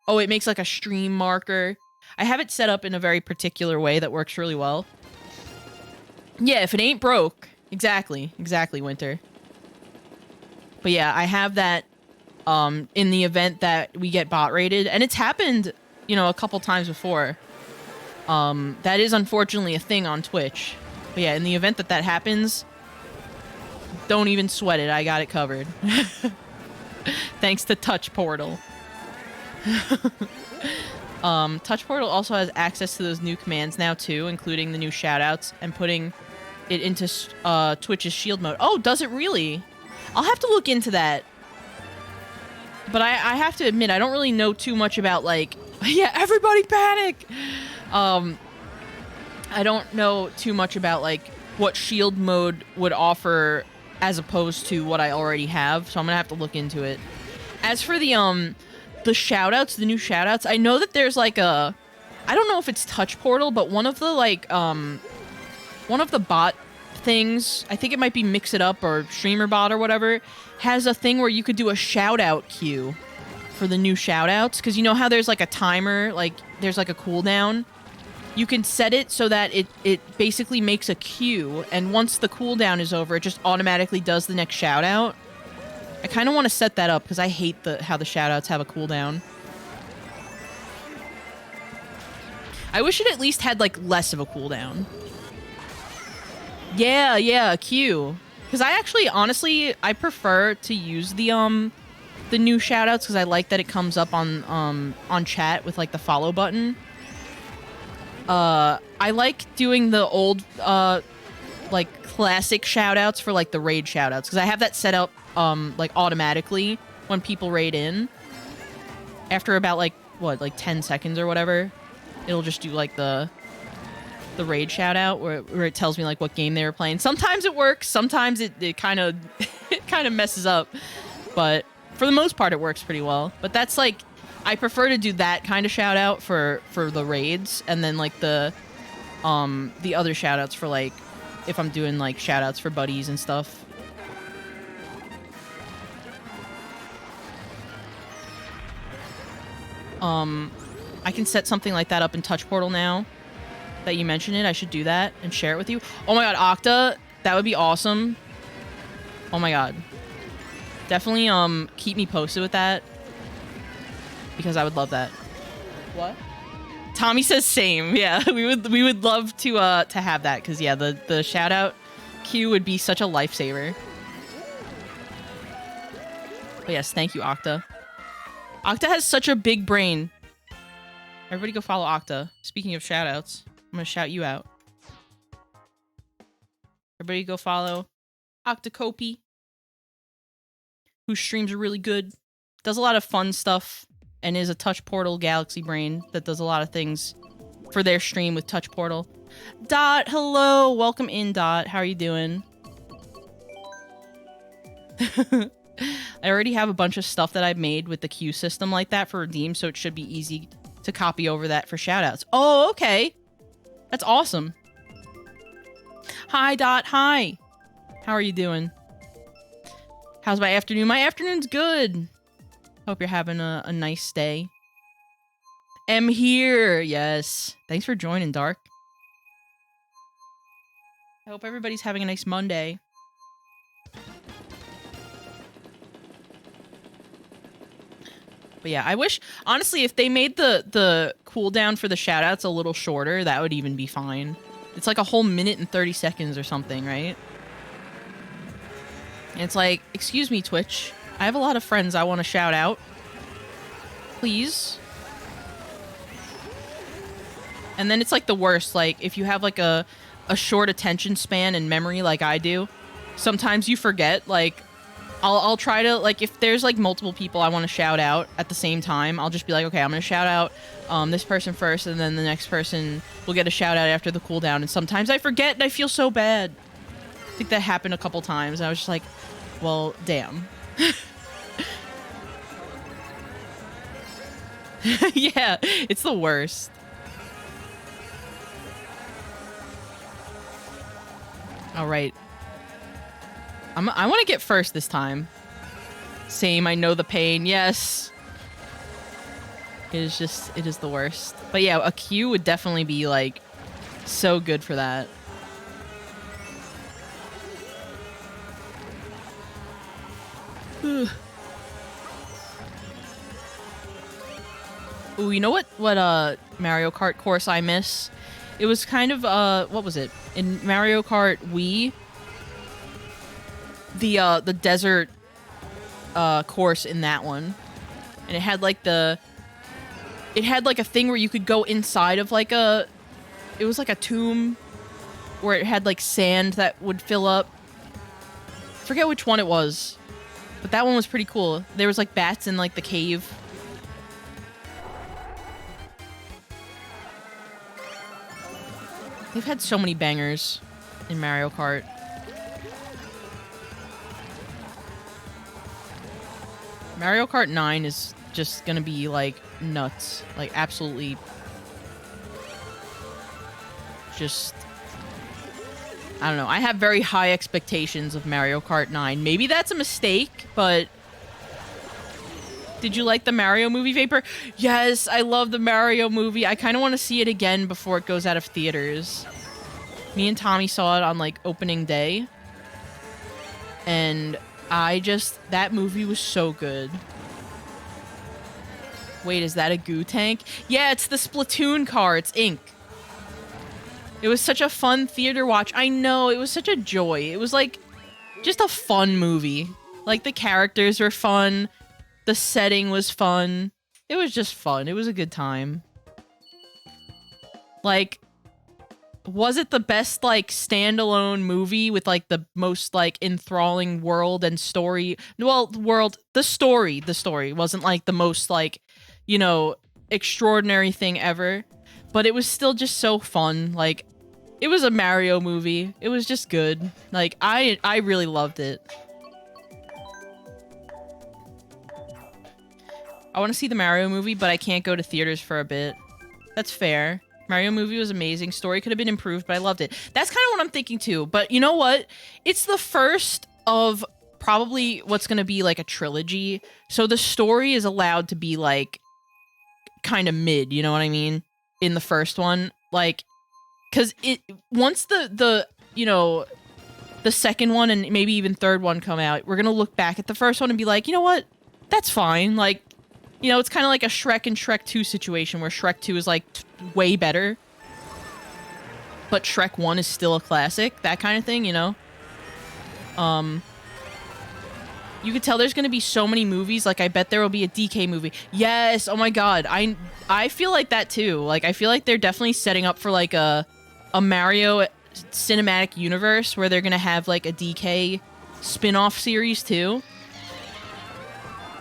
B: Oh, it makes like a stream marker. I have it set up in a very particular way that works really well. Yeah, if it ain't broke. Exactly, Winter. But yeah, I have that in the event that we get bot rated, and it's happened, you know, a couple times before. That is unfortunately a thing on Twitch. But yeah, in the event that that happens, don't even sweat it. I got it covered. Thanks to Touch Portal. Touch Portal also has access to those new commands now too, including the new shoutouts and putting it into Twitch's shield mode. Oh, does it really? I'll have to look into that. But I have to admit, I don't really know too much about, like... Yeah, everybody panic! I don't know too much about, like, what shield mode would offer as opposed to what I already have, so I'm gonna have to look into it. As for the shoutouts, the new shoutouts, I know that there's, like, a... I don't know if it's Touch Portal, but one of the, like, one of the bot things, I think it might be Mix It Up or Streamer Bot or whatever, has a thing where you could do a shout-out queue for the new shout-outs. Because you know how there's like a timer, like there's like a cooldown? You can set it so that it basically makes a queue, and once the cooldown is over, it just automatically does the next shout-out. I kind of want to set that up because I hate how the shout-outs have a cooldown. I wish it at least had like less of a cooldown. Yeah, a queue. Because I actually, honestly, I prefer to use the new shoutouts because I like that it comes up on chat with like the follow button. I like doing the old like classic shoutouts for like the raid shoutouts because I have that set up like automatically when people raid in. After about like what, like 10 seconds or whatever, it'll just do like the raid shout out where it tells me like what game they were playing. Sometimes it works, sometimes it kind of it kind of messes up, but for the most part it works pretty well. But that's like, I prefer to do that kind of shout out for the raids, and then like the other shout outs for like if I'm doing like shout outs for buddies and stuff. I can set something like that up in Touch Portal now that you mentioned it. I should do that and share it with you. Oh my god, Octa, that would be awesome. Oh my god. Definitely keep me posted with that because I would love that. What? Tommy says same. Yeah, we would love to have that because yeah, the shout out queue would be such a lifesaver. But yes, thank you, Octa. Octa has such a big brain. Everybody go follow Octa. Speaking of shout outs, I'm gonna shout you out. Everybody go follow Octacopy, whose streams are really good, does a lot of fun stuff, and is a Touch Portal Galaxy brain that does a lot of things for their stream with Touch Portal. Dot, hello, welcome in, Dot. How are you doing? I already have a bunch of stuff that I've made with the queue system like that for Redeem, so it should be easy to copy over that for shoutouts. Oh, okay. That's awesome. Hi, Dot. Hi. How are you doing? How's my afternoon? My afternoon's good. Hope you're having a nice day. Am here. Yes. Thanks for joining, Dark. I hope everybody's having a nice Monday. But yeah, I wish, honestly, if they made the cooldown for the shoutouts a little shorter, that would even be fine. It's like a whole minute and 30 seconds or something, right? And it's like, excuse me, Twitch. I have a lot of friends I want to shout out. Please. And then it's like the worst. Like, if you have like a short attention span and memory like I do, sometimes you forget, like, I'll try to, like, if there's like multiple people I want to shout out at the same time, I'll just be like, okay, I'm gonna shout out this person first, and then the next person will get a shout out after the cooldown. And sometimes I forget and I feel so bad. I think that happened a couple times. I was just like, well, damn. Yeah, it's the worst. All right. I want to get first this time. Same, I know the pain. Yes. It is the worst. But yeah, a Q would definitely be like so good for that. Ooh, you know what Mario Kart course I miss? It was kind of what was it? In Mario Kart Wii, the desert course in that one. And it had like a thing where you could go inside of like it was like a tomb where it had like sand that would fill up. I forget which one it was, but that one was pretty cool. There was like bats in like the cave. They've had so many bangers in Mario Kart. Mario Kart 9 is just gonna be like nuts. Like absolutely just, I don't know. I have very high expectations of Mario Kart 9. Maybe that's a mistake, but did you like the Mario movie, Vapor? Yes, I love the Mario movie. I kind of want to see it again before it goes out of theaters. Me and Tommy saw it on like opening day. And that movie was so good. Wait, is that a goo tank? Yeah, it's the Splatoon car. It's Ink. It was such a fun theater watch. I know, it was such a joy. It was like just a fun movie. Like the characters were fun. The setting was fun. It was just fun. It was a good time. Like, was it the best, like, standalone movie with, like, the most, like, enthralling world and story? Well, the story wasn't, like, the most, like, you know, extraordinary thing ever. But it was still just so fun. Like, it was a Mario movie. It was just good. Like, I really loved it. I want to see the Mario movie, but I can't go to theaters for a bit. That's fair. Mario movie was amazing. Story could have been improved, but I loved it. That's kind of what I'm thinking too. But you know what? It's the first of probably what's going to be like a trilogy. So the story is allowed to be like kind of mid, you know what I mean? In the first one. Like, because once the you know, the second one and maybe even third one come out, we're going to look back at the first one and be like, you know what? That's fine. Like, you know, it's kind of like a Shrek and Shrek 2 situation where Shrek 2 is, like, way better. But Shrek 1 is still a classic. That kind of thing, you know? You could tell there's going to be so many movies. Like, I bet there will be a DK movie. Yes! Oh my god. I feel like that, too. Like, I feel like they're definitely setting up for, like, a Mario cinematic universe where they're going to have, like, a DK spin-off series, too.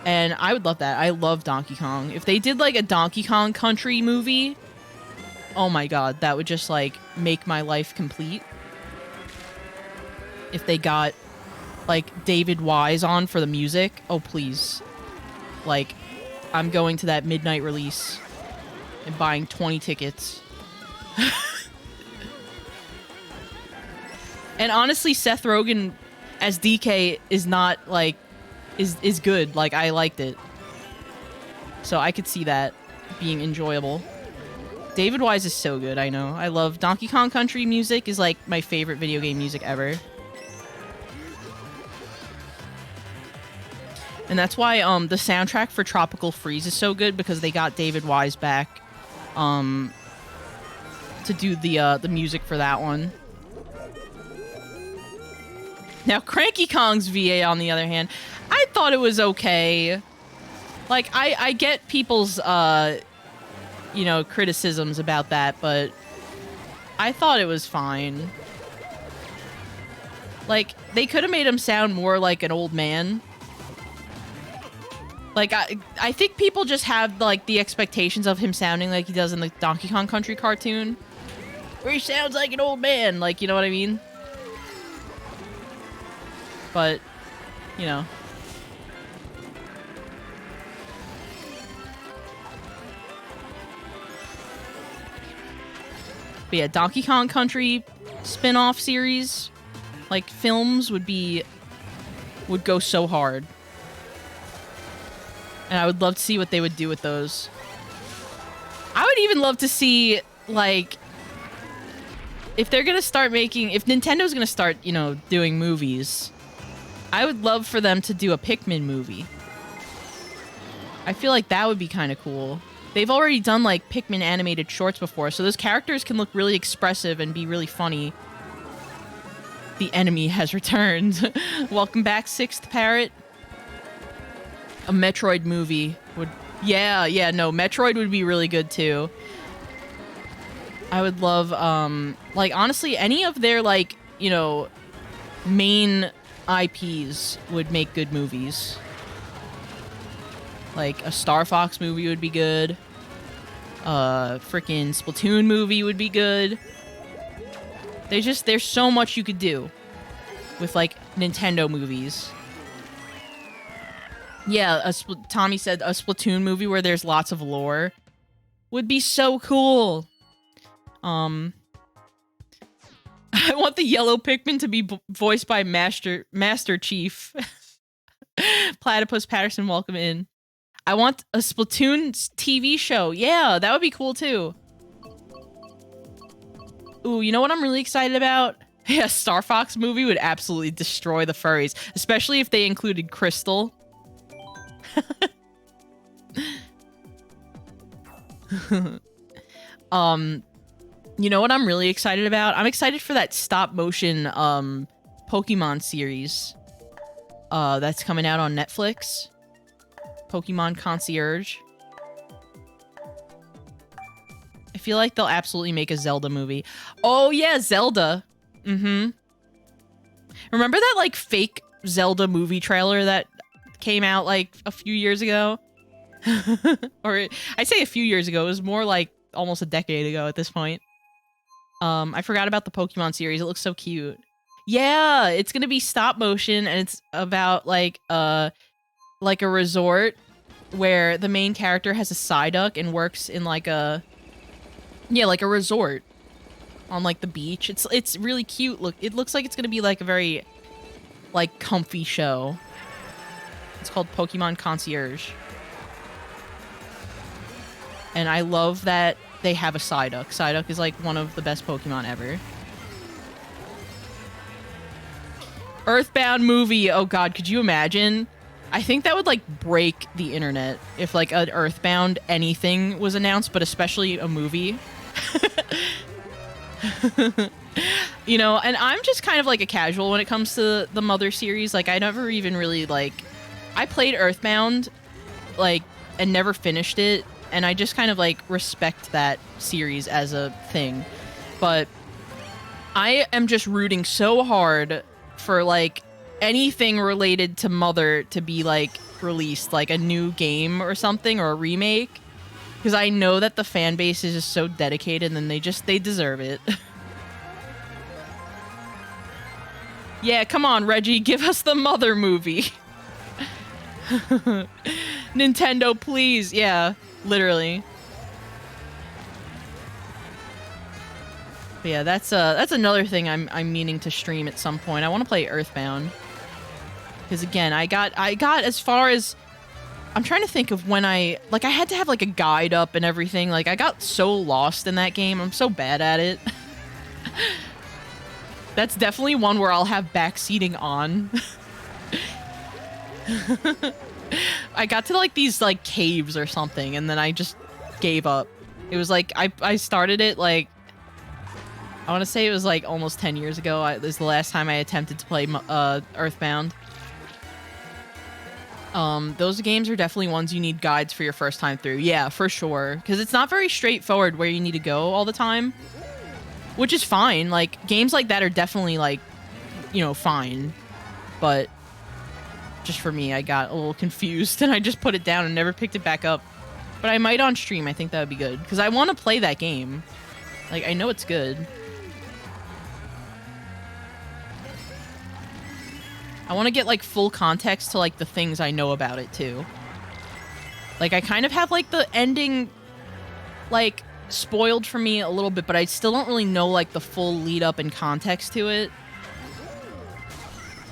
B: And I would love that. I love Donkey Kong. If they did, like, a Donkey Kong Country movie, oh my god, that would just, like, make my life complete. If they got, like, David Wise on for the music, oh, please. Like, I'm going to that midnight release and buying 20 tickets. And honestly, Seth Rogen as DK is not, like, is good. Like, I liked it. So I could see that being enjoyable. David Wise is so good, I know. I love Donkey Kong Country music is, like, my favorite video game music ever. And that's why the soundtrack for Tropical Freeze is so good, because they got David Wise back to do the music for that one. Now, Cranky Kong's VA, on the other hand, I thought it was okay. Like, I get people's, you know, criticisms about that, but I thought it was fine. Like, they could have made him sound more like an old man. Like, I think people just have, like, the expectations of him sounding like he does in the Donkey Kong Country cartoon. Where he sounds like an old man, like, you know what I mean? But, you know. But yeah, Donkey Kong Country spin-off series, like, films would go so hard. And I would love to see what they would do with those. I would even love to see, like, if they're gonna start making, if Nintendo's gonna start, you know, doing movies, I would love for them to do a Pikmin movie. I feel like that would be kind of cool. They've already done, like, Pikmin animated shorts before, so those characters can look really expressive and be really funny. The enemy has returned. Welcome back, Sixth Parrot. A Metroid movie would... Yeah, no, Metroid would be really good, too. I would love, like, honestly, any of their, like, you know, main IPs would make good movies. Like, a Star Fox movie would be good. Freaking Splatoon movie would be good. There's so much you could do with, like, Nintendo movies. Yeah, Tommy said a Splatoon movie where there's lots of lore would be so cool. I want the yellow Pikmin to be voiced by Master Chief. Platypus Patterson, welcome in. I want a Splatoon TV show. Yeah, that would be cool too. Ooh, you know what I'm really excited about? Yeah, Star Fox movie would absolutely destroy the furries, especially if they included Crystal. You know what I'm really excited about? I'm excited for that stop motion Pokemon series that's coming out on Netflix. Pokemon Concierge. I feel like they'll absolutely make a Zelda movie. Oh yeah, Zelda. Remember that, like, fake Zelda movie trailer that came out, like, a few years ago? Or, I say a few years ago. It was more like almost a decade ago at this point. I forgot about the Pokemon series. It looks so cute. Yeah, it's gonna be stop motion, and it's about, like a resort where the main character has a Psyduck and works in, like, a resort on, like, the beach. It's really cute. Look, it looks like it's gonna be, like, a very, like, comfy show. It's called Pokemon Concierge. And I love that they have a Psyduck. Psyduck is, like, one of the best Pokemon ever. Earthbound movie. Oh god, could you imagine? I think that would, like, break the internet if, like, an Earthbound anything was announced, but especially a movie. You know, and I'm just kind of, like, a casual when it comes to the Mother series. Like, I never even really, like... I played Earthbound, like, and never finished it, and I just kind of, like, respect that series as a thing. But I am just rooting so hard for, like, anything related to Mother to be, like, released, like a new game or something, or a remake, because I know that the fan base is just so dedicated, and they deserve it. Yeah, come on, Reggie, give us the Mother movie. Nintendo, please. Yeah, literally. But yeah, that's another thing I'm meaning to stream at some point. I want to play Earthbound. Because again, I got as far as... I'm trying to think of when I had to have, like, a guide up and everything. Like, I got so lost in that game. I'm so bad at it. That's definitely one where I'll have backseating on. I got to, like, these, like, caves or something, and then I just gave up. It was like, I started it, like, I want to say it was, like, almost 10 years ago. This is the last time I attempted to play Earthbound. Those games are definitely ones you need guides for your first time through. Yeah, for sure. Because it's not very straightforward where you need to go all the time. Which is fine. Like, games like that are definitely, like, you know, fine. But just for me, I got a little confused and I just put it down and never picked it back up. But I might on stream. I think that would be good because I want to play that game. Like, I know it's good. I want to get like full context to like the things I know about it too. Like, I kind of have like the ending like spoiled for me a little bit, but I still don't really know like the full lead up and context to it.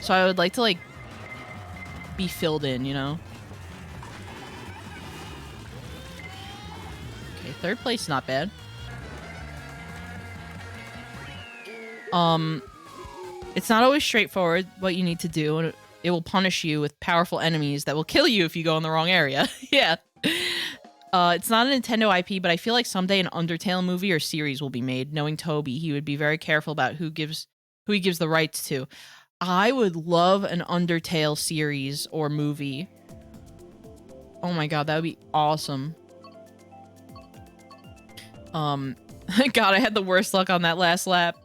B: So I would like to like be filled in, you know? Okay, third place, not bad. It's not always straightforward what you need to do, and it will punish you with powerful enemies that will kill you if you go in the wrong area. Yeah. It's not a Nintendo IP, but I feel like someday an Undertale movie or series will be made. Knowing Toby, he would be very careful about who he gives the rights to. I would love an Undertale series or movie. Oh my god, that would be awesome. God, I had the worst luck on that last lap.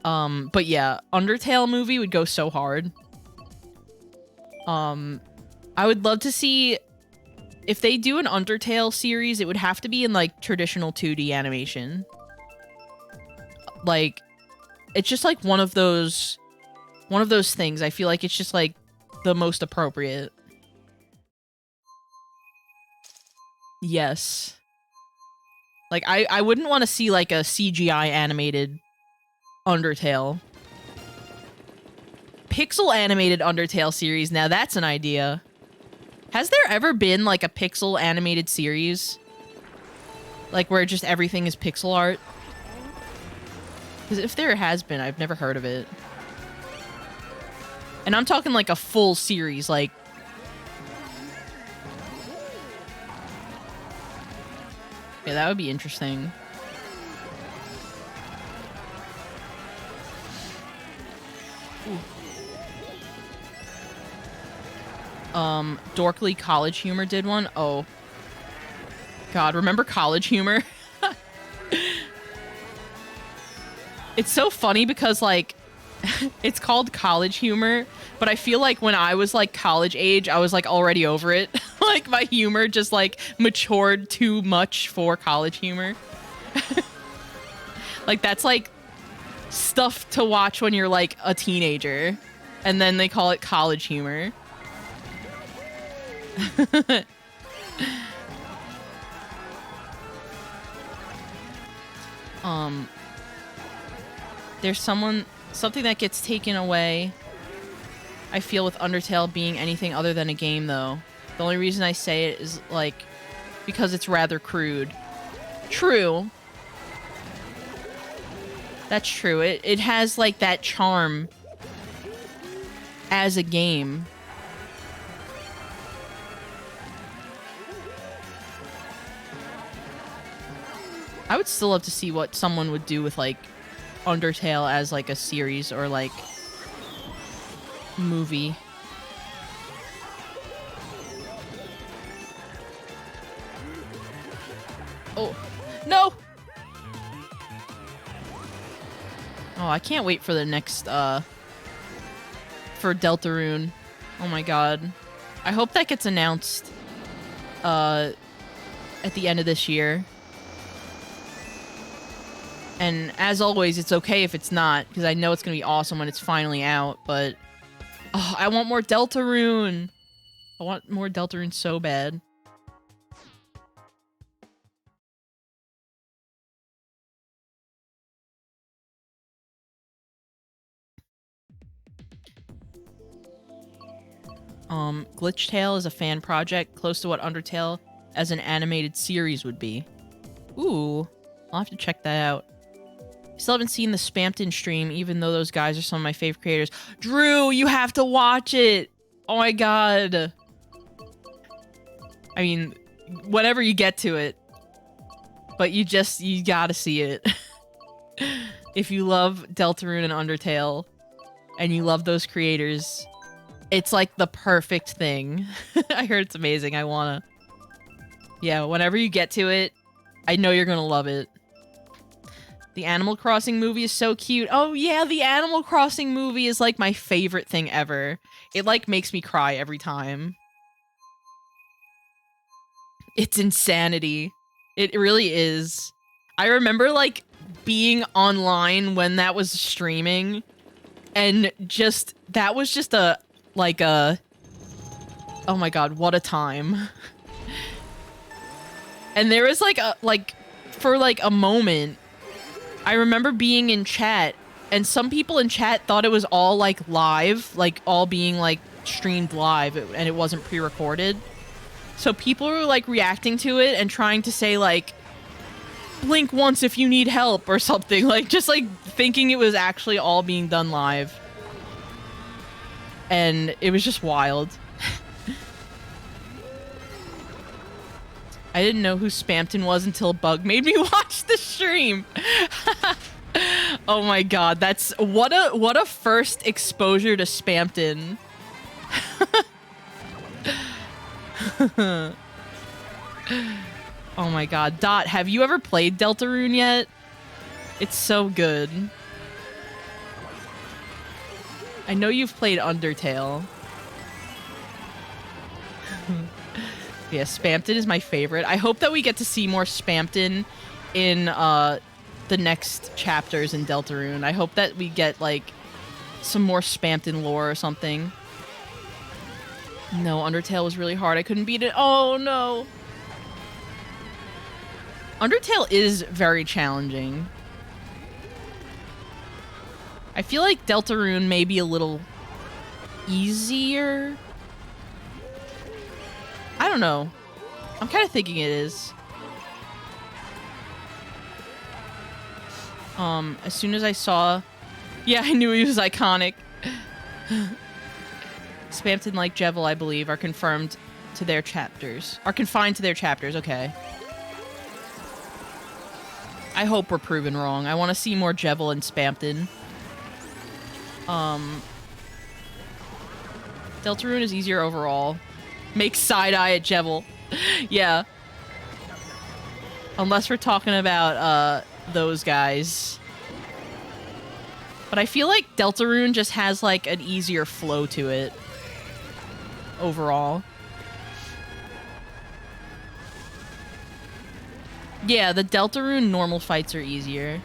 B: But yeah, Undertale movie would go so hard. I would love to see if they do an Undertale series, it would have to be in like traditional 2D animation. Like, it's just like one of those things. I feel like it's just like the most appropriate. Yes. Like, I wouldn't want to see like a CGI animated Undertale. Pixel animated Undertale series, now that's an idea. Has there ever been like a pixel animated series? Like where just everything is pixel art? Because if there has been, I've never heard of it. And I'm talking like a full series, like... Yeah, that would be interesting. Dorkly College Humor did one. Oh. God, remember College Humor? It's so funny because, like, it's called College Humor, but I feel like when I was, like, college age, I was, like, already over it. Like, my humor just, like, matured too much for College Humor. Like, that's, like, stuff to watch when you're, like, a teenager. And then they call it College Humor. There's something that gets taken away, I feel, with Undertale being anything other than a game, though. The only reason I say it is, like, because it's rather crude. True. That's true. It has, like, that charm as a game. I would still love to see what someone would do with, like, Undertale as, like, a series or, like, movie. Oh, no! Oh, I can't wait for the next, for Deltarune. Oh my god. I hope that gets announced, at the end of this year. And as always, it's okay if it's not, because I know it's going to be awesome when it's finally out, but... Oh, I want more Deltarune! I want more Deltarune so bad. Glitch Tale is a fan project close to what Undertale as an animated series would be. Ooh, I'll have to check that out. Still haven't seen the Spampton stream, even though those guys are some of my favorite creators. Drew, you have to watch it! Oh my god. I mean, whenever you get to it. But you gotta see it. If you love Deltarune and Undertale, and you love those creators, it's like the perfect thing. I heard it's amazing. I wanna... Yeah, whenever you get to it, I know you're gonna love it. The Animal Crossing movie is so cute. Oh yeah, the Animal Crossing movie is like my favorite thing ever. It like makes me cry every time. It's insanity. It really is. I remember like being online when that was streaming and just that was just a like a oh my god, what a time. And there was like for like a moment I remember being in chat and some people in chat thought it was all like live, like all being like streamed live and it wasn't pre-recorded. So people were like reacting to it and trying to say like blink once if you need help or something, like just like thinking it was actually all being done live. And it was just wild. I didn't know who Spamton was until Bug made me watch the stream. Oh my god, that's what a first exposure to Spamton. Oh my god. Dot, have you ever played Deltarune yet? It's so good. I know you've played Undertale. Yeah, Spamton is my favorite. I hope that we get to see more Spamton in the next chapters in Deltarune. I hope that we get like some more Spamton lore or something. No, Undertale was really hard. I couldn't beat it. Oh no. Undertale is very challenging. I feel like Deltarune may be a little easier. I don't know. I'm kind of thinking it is. As soon as I saw... Yeah, I knew he was iconic. Spamton, like Jevil, I believe, are confirmed to their chapters. Are confined to their chapters, okay. I hope we're proven wrong. I want to see more Jevil and Spamton. Deltarune is easier overall. Make side-eye at Jevil. Yeah. Unless we're talking about, those guys. But I feel like Deltarune just has, like, an easier flow to it. Overall. Yeah, the Deltarune normal fights are easier.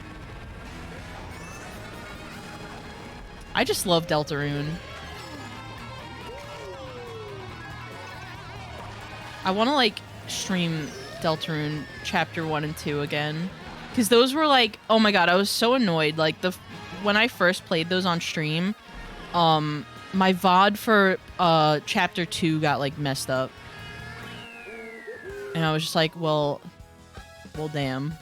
B: I just love Deltarune. I want to, like, stream Deltarune Chapter 1 and 2 again. Because those were, like... Oh my god, I was so annoyed. Like, when I first played those on stream, my VOD for Chapter 2 got, like, messed up. And I was just like, well, damn.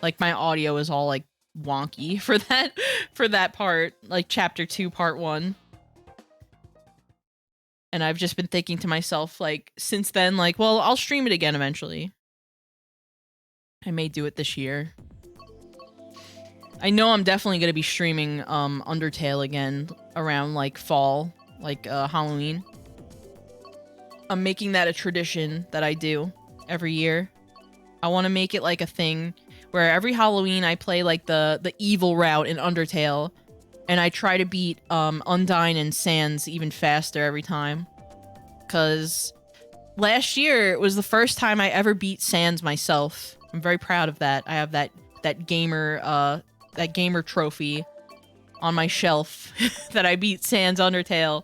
B: Like, my audio is all, like, wonky for that part. Like, Chapter 2, Part 1. And I've just been thinking to myself, like, since then, like, well, I'll stream it again eventually. I may do it this year. I know I'm definitely going to be streaming Undertale again around, like, fall, like, Halloween. I'm making that a tradition that I do every year. I want to make it, like, a thing where every Halloween I play, like, the evil route in Undertale, and I try to beat Undyne and Sans even faster every time. Because last year was the first time I ever beat Sans myself. I'm very proud of that. I have that gamer trophy on my shelf that I beat Sans Undertale.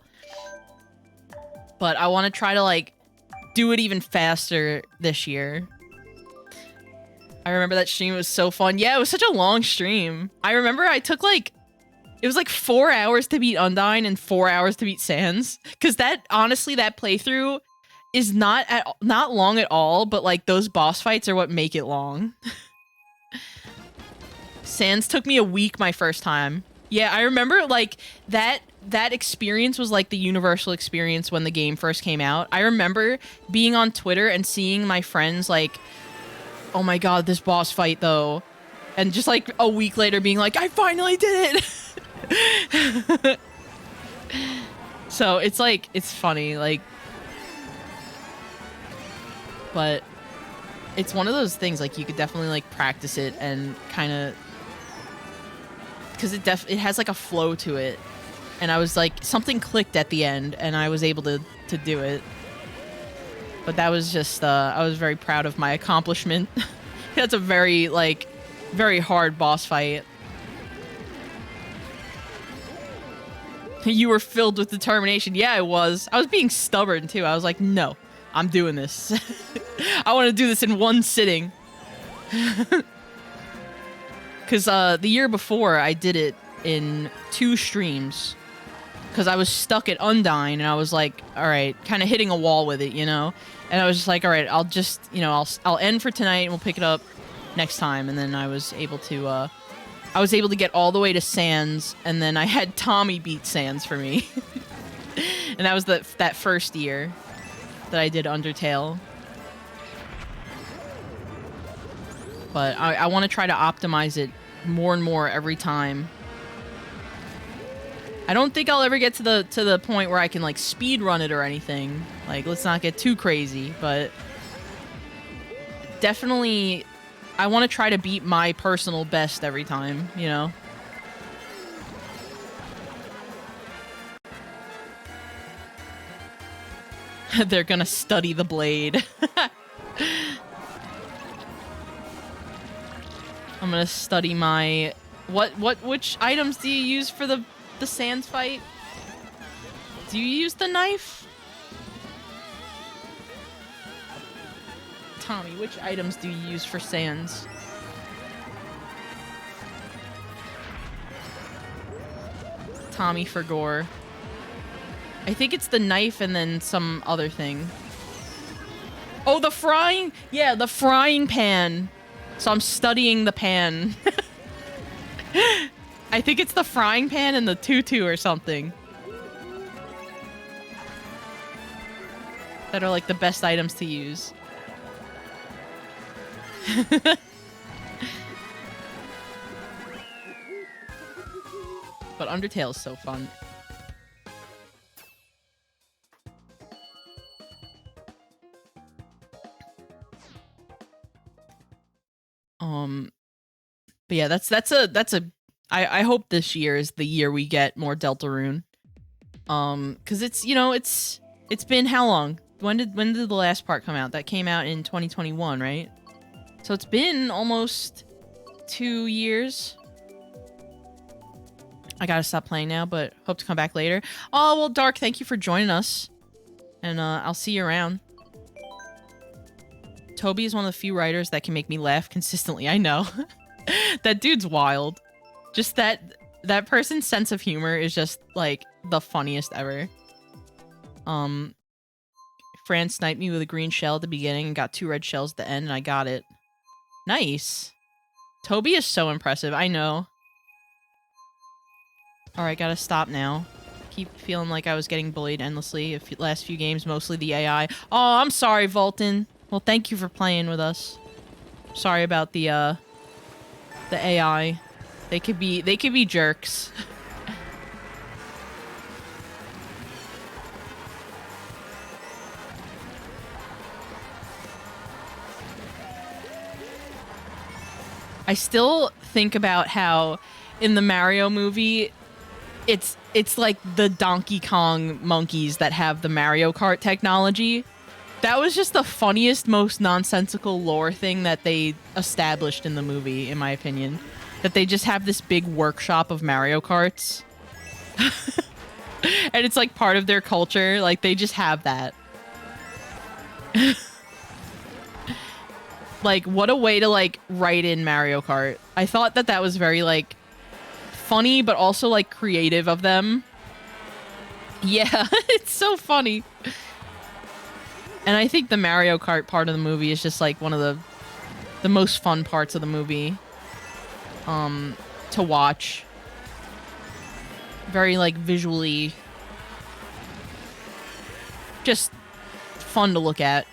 B: But I want to try to, like, do it even faster this year. I remember that stream was so fun. Yeah, it was such a long stream. I remember I took, like, it was like 4 hours to beat Undyne and 4 hours to beat Sans. Because that, honestly, that playthrough is not long at all, but, like, those boss fights are what make it long. Sans took me a week my first time. Yeah, I remember, like, that experience was, like, the universal experience when the game first came out. I remember being on Twitter and seeing my friends, like, oh my god, this boss fight, though. And just, like, a week later being like, I finally did it! So it's like, it's funny, like, but it's one of those things, like, you could definitely, like, practice it and kind of because it has like a flow to it, and I was like, something clicked at the end, and I was able to do it. But that was just I was very proud of my accomplishment. That's a very very hard boss fight. You were filled with determination. Yeah, I was. I was being stubborn too. I was like, no, I'm doing this. I want to do this in one sitting. Because the year before, I did it in 2 streams. Because I was stuck at Undyne, and I was like, all right, kind of hitting a wall with it, you know? And I was just like, all right, I'll just, you know, I'll end for tonight, and we'll pick it up next time. And then I was able to get all the way to Sans, and then I had Tommy beat Sans for me. And that was that first year that I did Undertale. But I want to try to optimize it more and more every time. I don't think I'll ever get to the point where I can like speed run it or anything. Like, let's not get too crazy, but definitely I want to try to beat my personal best every time, you know? They're gonna study the blade. I'm gonna study my... Which items do you use for the Sans fight? Do you use the knife? Tommy, which items do you use for Sans? Tommy for gore. I think it's the knife and then some other thing. Oh, the frying... Yeah, the frying pan. So I'm studying the pan. I think it's the frying pan and the tutu or something that are like the best items to use. But Undertale is so fun. But yeah, I hope this year is the year we get more Deltarune. Cause it's, you know, it's been how long? When did the last part come out? That came out in 2021, right? So it's been almost 2 years. I gotta stop playing now, but hope to come back later. Oh, well, Dark, thank you for joining us. And I'll see you around. Toby is one of the few writers that can make me laugh consistently. I know. That dude's wild. Just that person's sense of humor is just, like, the funniest ever. Fran sniped me with a green shell at the beginning and got 2 red shells at the end, and I got it. Nice. Toby is so impressive. I know. Alright, gotta stop now. Keep feeling like I was getting bullied endlessly. Last few games, mostly the AI. Oh, I'm sorry, Volton. Well, thank you for playing with us. Sorry about the AI. They could be jerks. I still think about how in the Mario movie it's like the Donkey Kong monkeys that have the Mario Kart technology. That was just the funniest, most nonsensical lore thing that they established in the movie, in my opinion. That they just have this big workshop of Mario Karts. And it's like part of their culture. Like, they just have that. Like, what a way to, like, write in Mario Kart. I thought that was very, like, funny, but also, like, creative of them. Yeah, it's so funny. And I think the Mario Kart part of the movie is just, like, one of the most fun parts of the movie. To watch. Very, like, visually just fun to look at.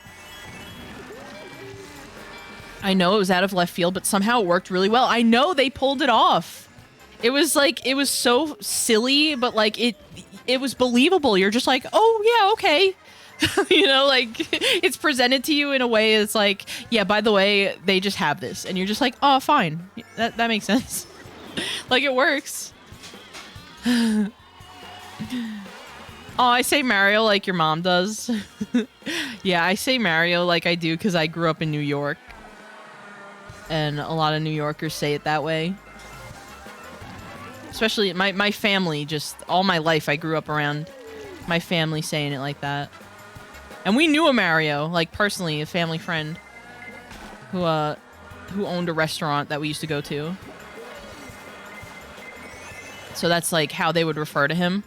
B: I know it was out of left field, but somehow it worked really well. I know they pulled it off. It was like, it was so silly, but like it was believable. You're just like, oh yeah, okay. You know, like, it's presented to you in a way that's like, yeah, by the way, they just have this. And you're just like, oh, fine. That makes sense. Like, it works. Oh, I say Mario like your mom does. Yeah, I say Mario like I do because I grew up in New York. And a lot of New Yorkers say it that way. Especially my family, just all my life I grew up around my family saying it like that. And we knew a Mario, like personally, a family friend who owned a restaurant that we used to go to. So that's like how they would refer to him.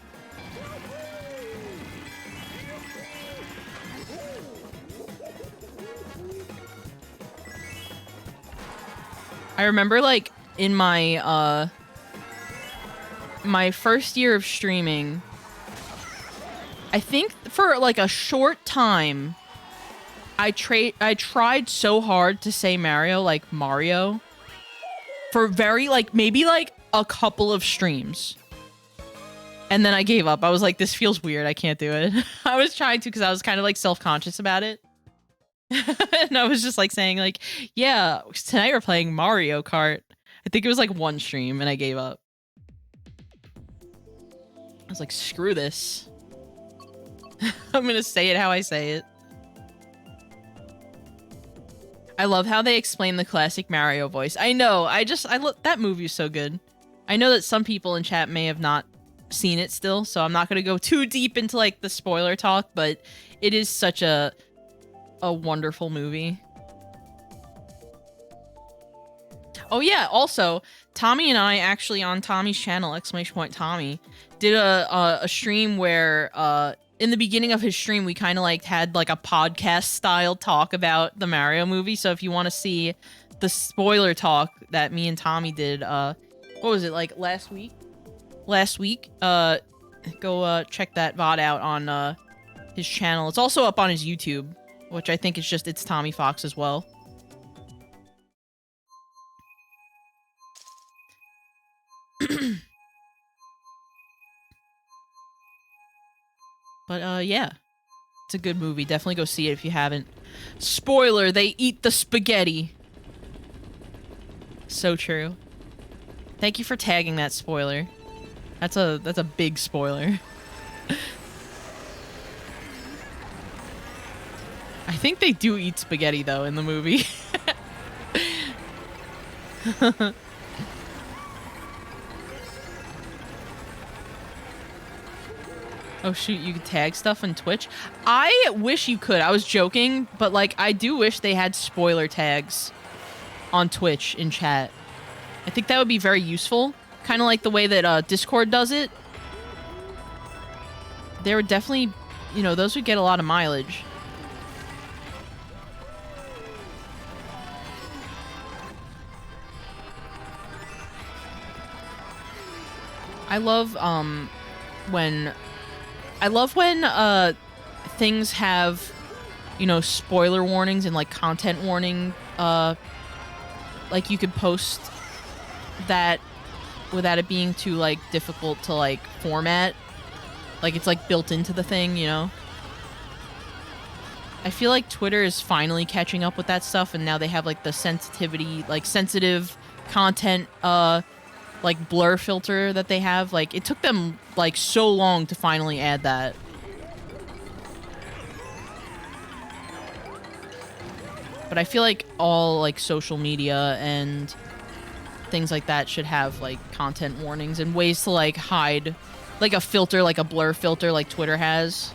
B: I remember like in my my first year of streaming, I think for like a short time, I tried so hard to say Mario like Mario for very like maybe like a couple of streams. And then I gave up. I was like, this feels weird. I can't do it. I was trying to because I was kind of like self-conscious about it. And I was just like saying like, yeah, tonight we're playing Mario Kart. I think it was like one stream and I gave up. I was like, screw this. I'm gonna say it how I say it. I love how they explain the classic Mario voice. I know, I look, that movie is so good. I know that some people in chat may have not seen it still, so I'm not gonna go too deep into like the spoiler talk, but it is such a wonderful movie. Oh yeah, also, Tommy and I actually on Tommy's channel, !Tommy, did a stream where in the beginning of his stream we kind of like had like a podcast style talk about the Mario movie. So if you want to see the spoiler talk that me and Tommy did, what was it, like last week? Go check that VOD out on his channel. It's also up on his YouTube, which I think is just it's Tommy Fox as well. But yeah, it's a good movie. Definitely go see it if you haven't. Spoiler, they eat the spaghetti. So true. Thank you for tagging that spoiler. That's a big spoiler. I think they do eat spaghetti though in the movie. Oh shoot, you could tag stuff on Twitch? I wish you could. I was joking, but like I do wish they had spoiler tags on Twitch in chat. I think that would be very useful. Kind of like the way that Discord does it. There would definitely, you know, those would get a lot of mileage. I love when things have, you know, spoiler warnings and like content warning, like you could post that without it being too like difficult to like format. Like it's like built into the thing, you know? I feel like Twitter is finally catching up with that stuff, and now they have like the sensitivity, like sensitive content like blur filter that they have. Like it took them like so long to finally add that. But I feel like all like social media and things like that should have like content warnings and ways to like hide, like a filter, like a blur filter like Twitter has.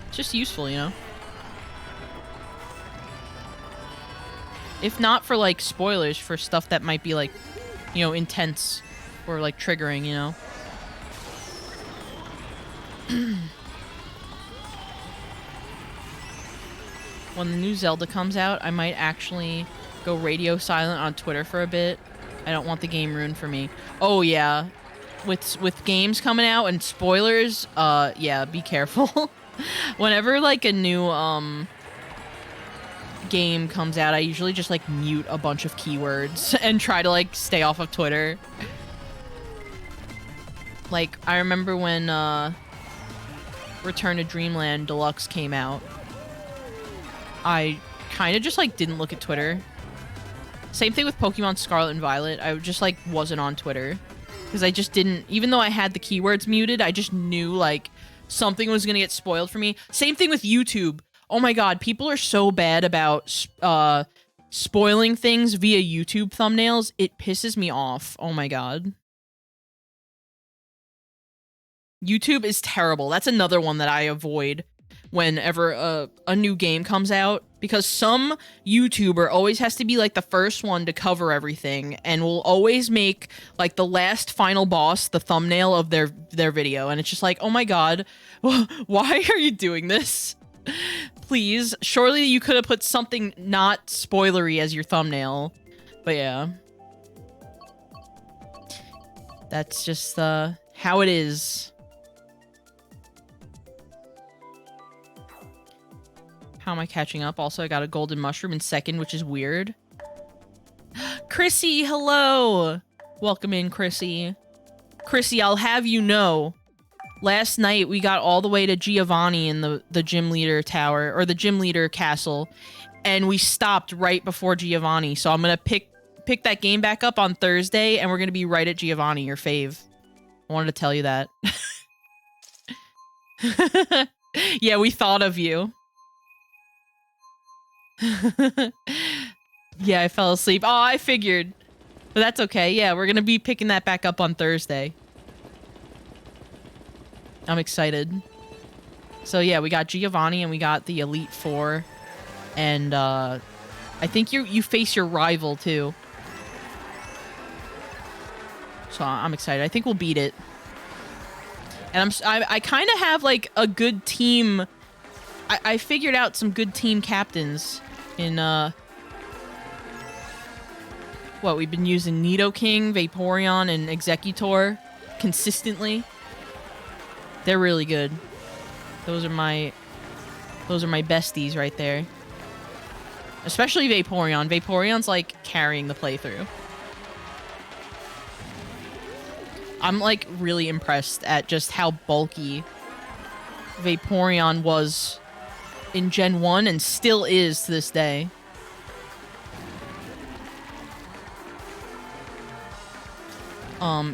B: It's just useful, you know? If not for like spoilers, for stuff that might be like, you know, intense or like triggering, you know? When the new Zelda comes out, I might actually go radio silent on Twitter for a bit. I don't want the game ruined for me. Oh yeah, with games coming out and spoilers, yeah, be careful. Whenever like a new game comes out, I usually just like mute a bunch of keywords and try to like stay off of Twitter. Like I remember when Return to Dreamland Deluxe came out, I kind of just like didn't look at Twitter Same thing with Pokemon Scarlet and Violet. I just, like, wasn't on Twitter. Because I just didn't... Even though I had the keywords muted, I just knew, like, something was gonna get spoiled for me. Same thing with YouTube. Oh my god, people are so bad about, spoiling things via YouTube thumbnails. It pisses me off. Oh my god. YouTube is terrible. That's another one that I avoid whenever a new game comes out, because some YouTuber always has to be like the first one to cover everything and will always make like the last final boss the thumbnail of their video, and it's just like, oh my god, why are you doing this? Please, surely you could have put something not spoilery as your thumbnail. But yeah, that's just how it is. How am I catching up? Also, I got a golden mushroom in second, which is weird. Chrissy, hello! Welcome in, Chrissy. Chrissy, I'll have you know, last night we got all the way to Giovanni in the gym leader tower, or the gym leader castle, and we stopped right before Giovanni, so I'm gonna pick that game back up on Thursday, and we're gonna be right at Giovanni, your fave. I wanted to tell you that. Yeah, we thought of you. Yeah, I fell asleep. Oh, I figured. But that's okay. Yeah, we're gonna be picking that back up on Thursday. I'm excited. So yeah, we got Giovanni and we got the Elite Four. And I think you face your rival too. So I'm excited. I think we'll beat it. And I kind of have like a good team. I figured out some good team captains in what we've been using: Nidoking, Vaporeon, and Executor consistently. They're really good. Those are my besties right there. Especially Vaporeon. Vaporeon's like carrying the playthrough. I'm like really impressed at just how bulky Vaporeon was in Gen 1 and still is to this day.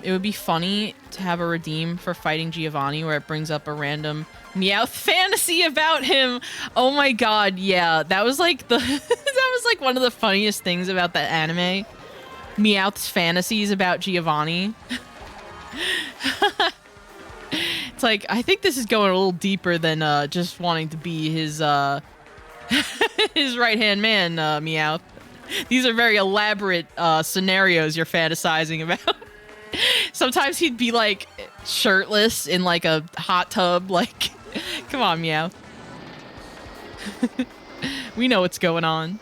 B: It would be funny to have a redeem for fighting Giovanni where it brings up a random Meowth fantasy about him. Oh my god, yeah. That was like the that was like one of the funniest things about that anime. Meowth's fantasies about Giovanni. It's like, I think this is going a little deeper than just wanting to be his his right-hand man, Meowth. These are very elaborate scenarios you're fantasizing about. Sometimes he'd be like shirtless in like a hot tub, like, come on, Meowth. We know what's going on.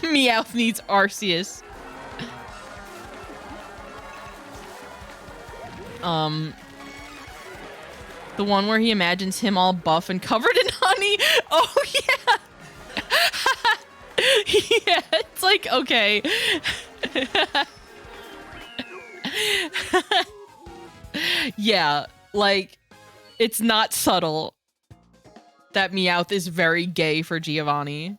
B: Meowth needs Arceus. The one where he imagines him all buff and covered in honey. Oh yeah. Yeah, it's like, okay. Yeah, like, it's not subtle that Meowth is very gay for Giovanni.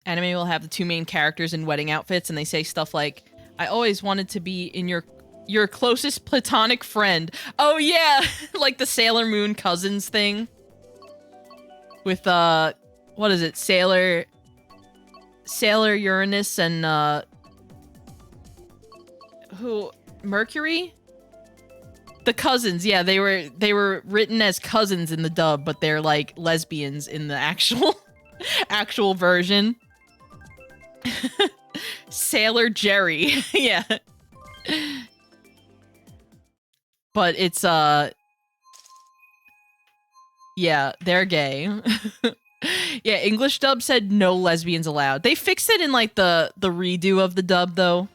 B: Anime will have the two main characters in wedding outfits, and they say stuff like, I always wanted to be in your closest platonic friend. Oh yeah, like the Sailor Moon cousins thing. With, what is it? Sailor Uranus and, Mercury? The cousins, yeah, they were written as cousins in the dub, but they're like lesbians in the actual version. Sailor Jerry, yeah. But it's, yeah, they're gay. Yeah, English dub said no lesbians allowed. They fixed it in, like, the redo of the dub, though.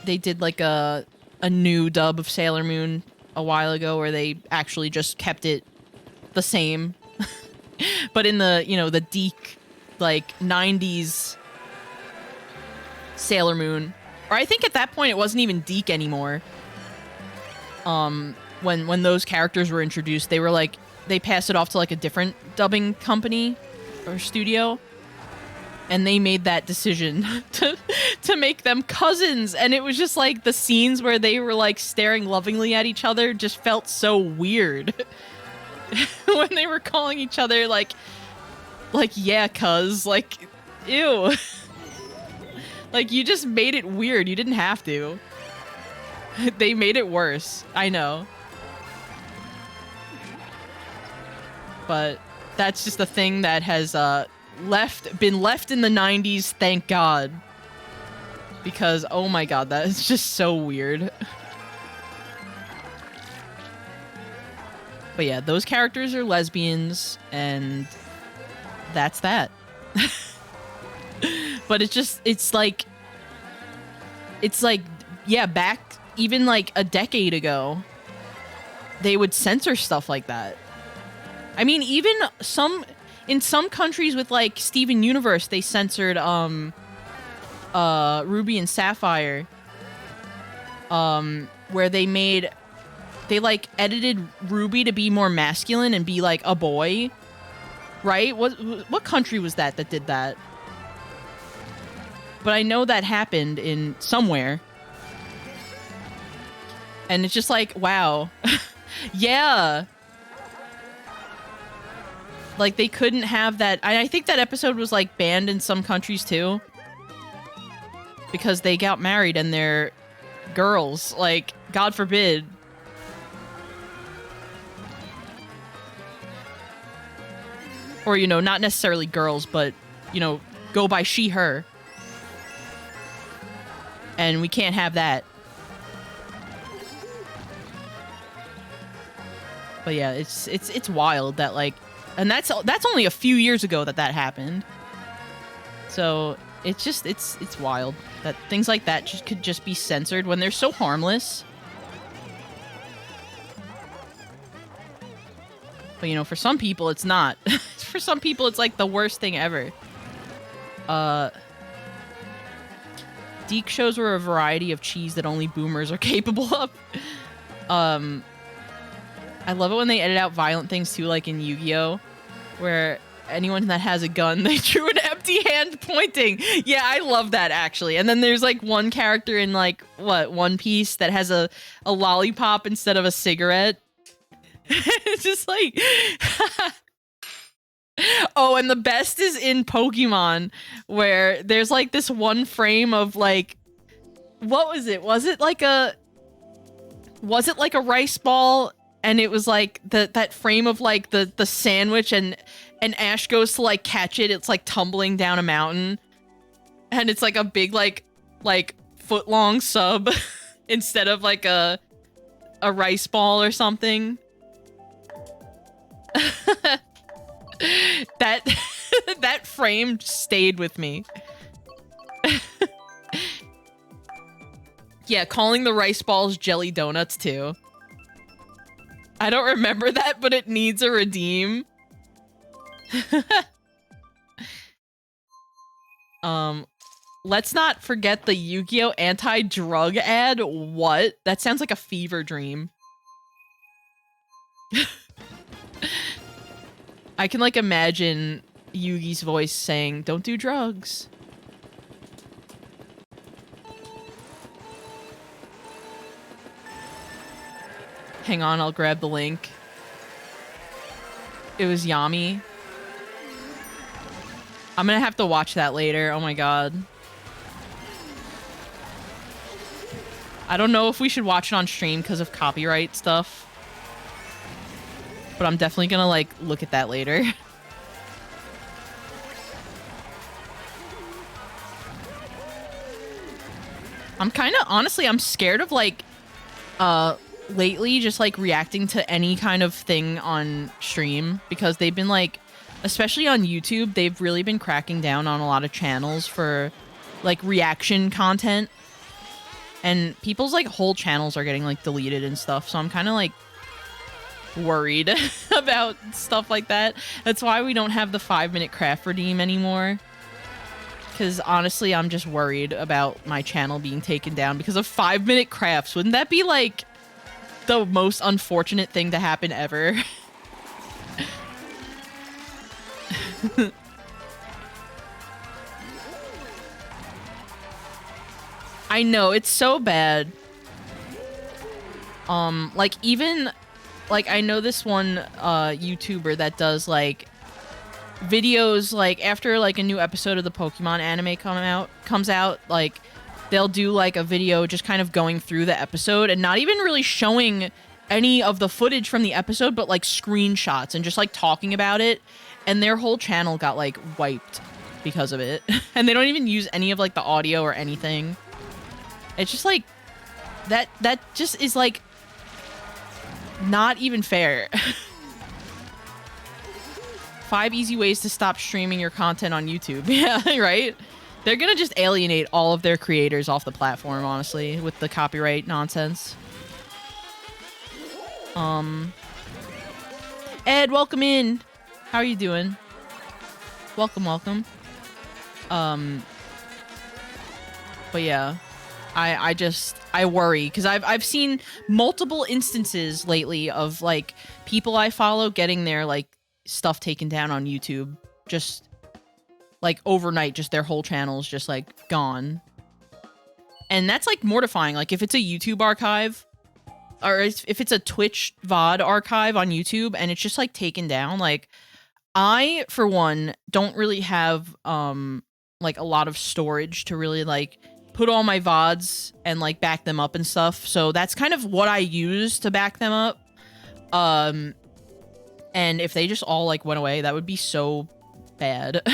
B: They did, like, a new dub of Sailor Moon a while ago where they actually just kept it the same. But in the, you know, the Deke, like, 90s Sailor Moon. Or I think at that point it wasn't even Deke anymore. when those characters were introduced, they were like, they passed it off to like a different dubbing company or studio, and they made that decision to make them cousins. And it was just like the scenes where they were like staring lovingly at each other just felt so weird. When they were calling each other like yeah, cuz, like, ew. Like, you just made it weird. You didn't have to. They made it worse. I know. But that's just a thing that has been left in the 90s, thank God. Because, oh my god, that is just so weird. But yeah, those characters are lesbians, and that's that. But it's like, yeah, back even like a decade ago, they would censor stuff like that. I mean, even in some countries with like Steven Universe, they censored Ruby and Sapphire, where they like edited Ruby to be more masculine and be like a boy, right? What country was that did that? But I know that happened in somewhere. And it's just like, wow. Yeah. Like, they couldn't have that. I think that episode was like banned in some countries too, because they got married and they're girls. Like, God forbid. Or, you know, not necessarily girls, but, you know, go by she, her. And we can't have that. But yeah, it's wild that, like, and that's only a few years ago that happened. So it's wild that things like that could just be censored when they're so harmless. But, you know, for some people it's not. For some people it's like the worst thing ever. Deke shows were a variety of cheese that only boomers are capable of. I love it when they edit out violent things too, like in Yu-Gi-Oh, where anyone that has a gun, they drew an empty hand pointing. Yeah, I love that, actually. And then there's like one character in like, what, One Piece that has a lollipop instead of a cigarette. It's just like... Oh, and the best is in Pokemon, where there's like this one frame of like, what was it? Was it like a rice ball? And it was like that frame of like the sandwich, and Ash goes to like catch it. It's like tumbling down a mountain, and it's like a big like foot long sub instead of like a rice ball or something. That frame stayed with me. Yeah, calling the rice balls jelly donuts too. I don't remember that, but it needs a redeem. Let's not forget the Yu-Gi-Oh! Anti-drug ad. What? That sounds like a fever dream. I can, like, imagine Yugi's voice saying, "Don't do drugs." Hang on, I'll grab the link. It was Yami. I'm gonna have to watch that later. Oh my god. I don't know if we should watch it on stream because of copyright stuff. But I'm definitely gonna, like, look at that later. I'm kind of, honestly, I'm scared of, like, lately just, like, reacting to any kind of thing on stream, because they've been, like, especially on YouTube, they've really been cracking down on a lot of channels for, like, reaction content. And people's, like, whole channels are getting, like, deleted and stuff, so I'm kind of, like, worried about stuff like that. That's why we don't have the 5-minute craft redeem anymore. Because honestly, I'm just worried about my channel being taken down because of 5-minute crafts. Wouldn't that be like the most unfortunate thing to happen ever. I know, it's so bad. Like, even, like, I know this one, YouTuber that does, like, videos, like, after, like, a new episode of the Pokemon anime comes out, like, they'll do, like, a video just kind of going through the episode and not even really showing any of the footage from the episode, but, like, screenshots and just, like, talking about it, and their whole channel got, like, wiped because of it. And they don't even use any of, like, the audio or anything. It's just, like, that just is, like, not even fair. 5 easy ways to stop streaming your content on YouTube. Yeah, right? They're gonna just alienate all of their creators off the platform, honestly, with the copyright nonsense. Ed, welcome in. How are you doing? Welcome, welcome. But yeah, I worry because I've seen multiple instances lately of like people I follow getting their like stuff taken down on YouTube, just like overnight, just their whole channel's just like gone. And that's like mortifying. Like if it's a YouTube archive or if it's a Twitch VOD archive on YouTube and it's just like taken down, like I, for one, don't really have like a lot of storage to really like put all my VODs and like back them up and stuff. So that's kind of what I use to back them up. And if they just all like went away, that would be so bad.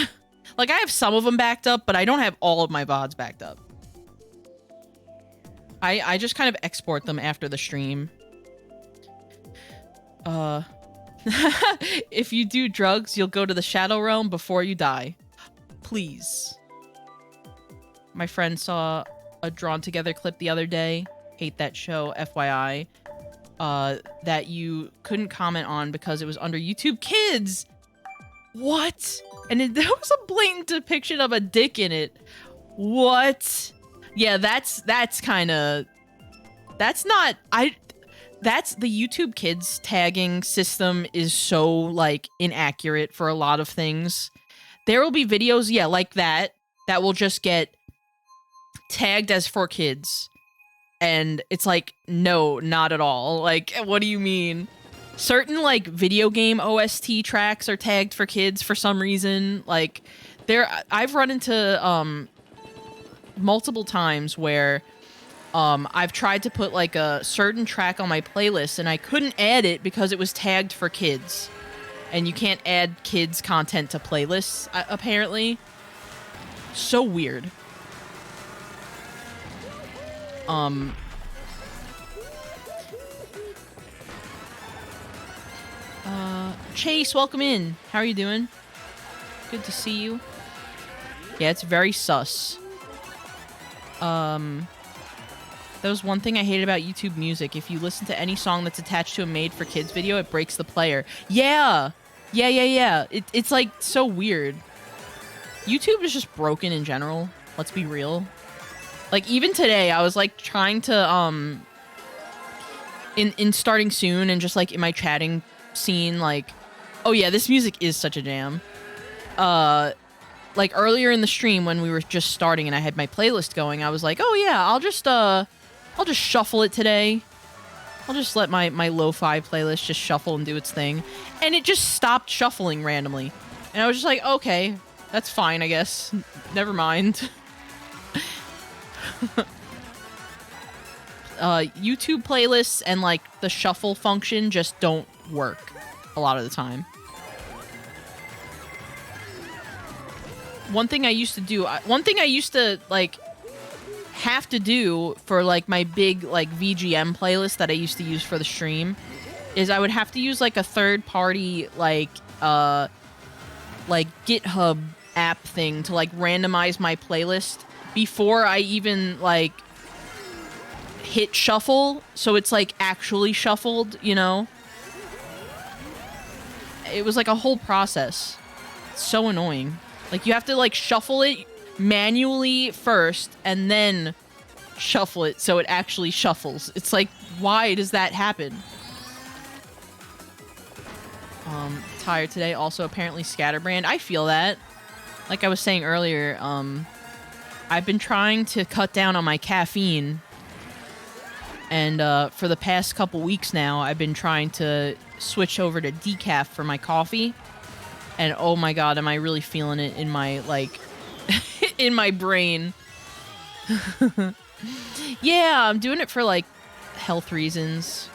B: Like I have some of them backed up, but I don't have all of my VODs backed up. I just kind of export them after the stream. If you do drugs, you'll go to the Shadow Realm before you die. Please. My friend saw a Drawn Together clip the other day. Hate that show, FYI. That you couldn't comment on because it was under YouTube Kids. What? And there was a blatant depiction of a dick in it. What? Yeah, that's kind of... That's not... That's the YouTube Kids tagging system is so, like, inaccurate for a lot of things. There will be videos, yeah, like that will just get tagged as for kids. And it's like, no, not at all. Like, what do you mean? Certain, like, video game OST tracks are tagged for kids for some reason. Like, I've run into, multiple times where, I've tried to put, like, a certain track on my playlist, and I couldn't add it because it was tagged for kids. And you can't add kids' content to playlists, apparently. So weird. Chase, welcome in. How are you doing? Good to see you. Yeah, it's very sus. That was one thing I hated about YouTube Music. If you listen to any song that's attached to a made for kids video, it breaks the player. Yeah! Yeah. It's like so weird. YouTube is just broken in general. Let's be real. Like even today, I was like trying to in starting soon and just like in my chatting scene, like, oh yeah, this music is such a jam. Like earlier in the stream when we were just starting and I had my playlist going, I was like, oh yeah, I'll just shuffle it today. I'll just let my lo-fi playlist just shuffle and do its thing. And it just stopped shuffling randomly. And I was just like, okay, that's fine, I guess. Never mind. YouTube playlists and like the shuffle function just don't work a lot of the time. One thing I used to like have to do for like my big like VGM playlist that I used to use for the stream is I would have to use like a third party like GitHub app thing to like randomize my playlist before I even like hit shuffle, so it's like actually shuffled, you know? It was like a whole process. It's so annoying. Like you have to like shuffle it manually first and then shuffle it so it actually shuffles. It's like Why does that happen? Tired today. Also, apparently scatterbrand. I feel that. Like I was saying earlier, I've been trying to cut down on my caffeine. And for the past couple weeks now, I've been trying to switch over to decaf for my coffee. And oh my god, am I really feeling it in my, like, in my brain. Yeah, I'm doing it for, like, health reasons.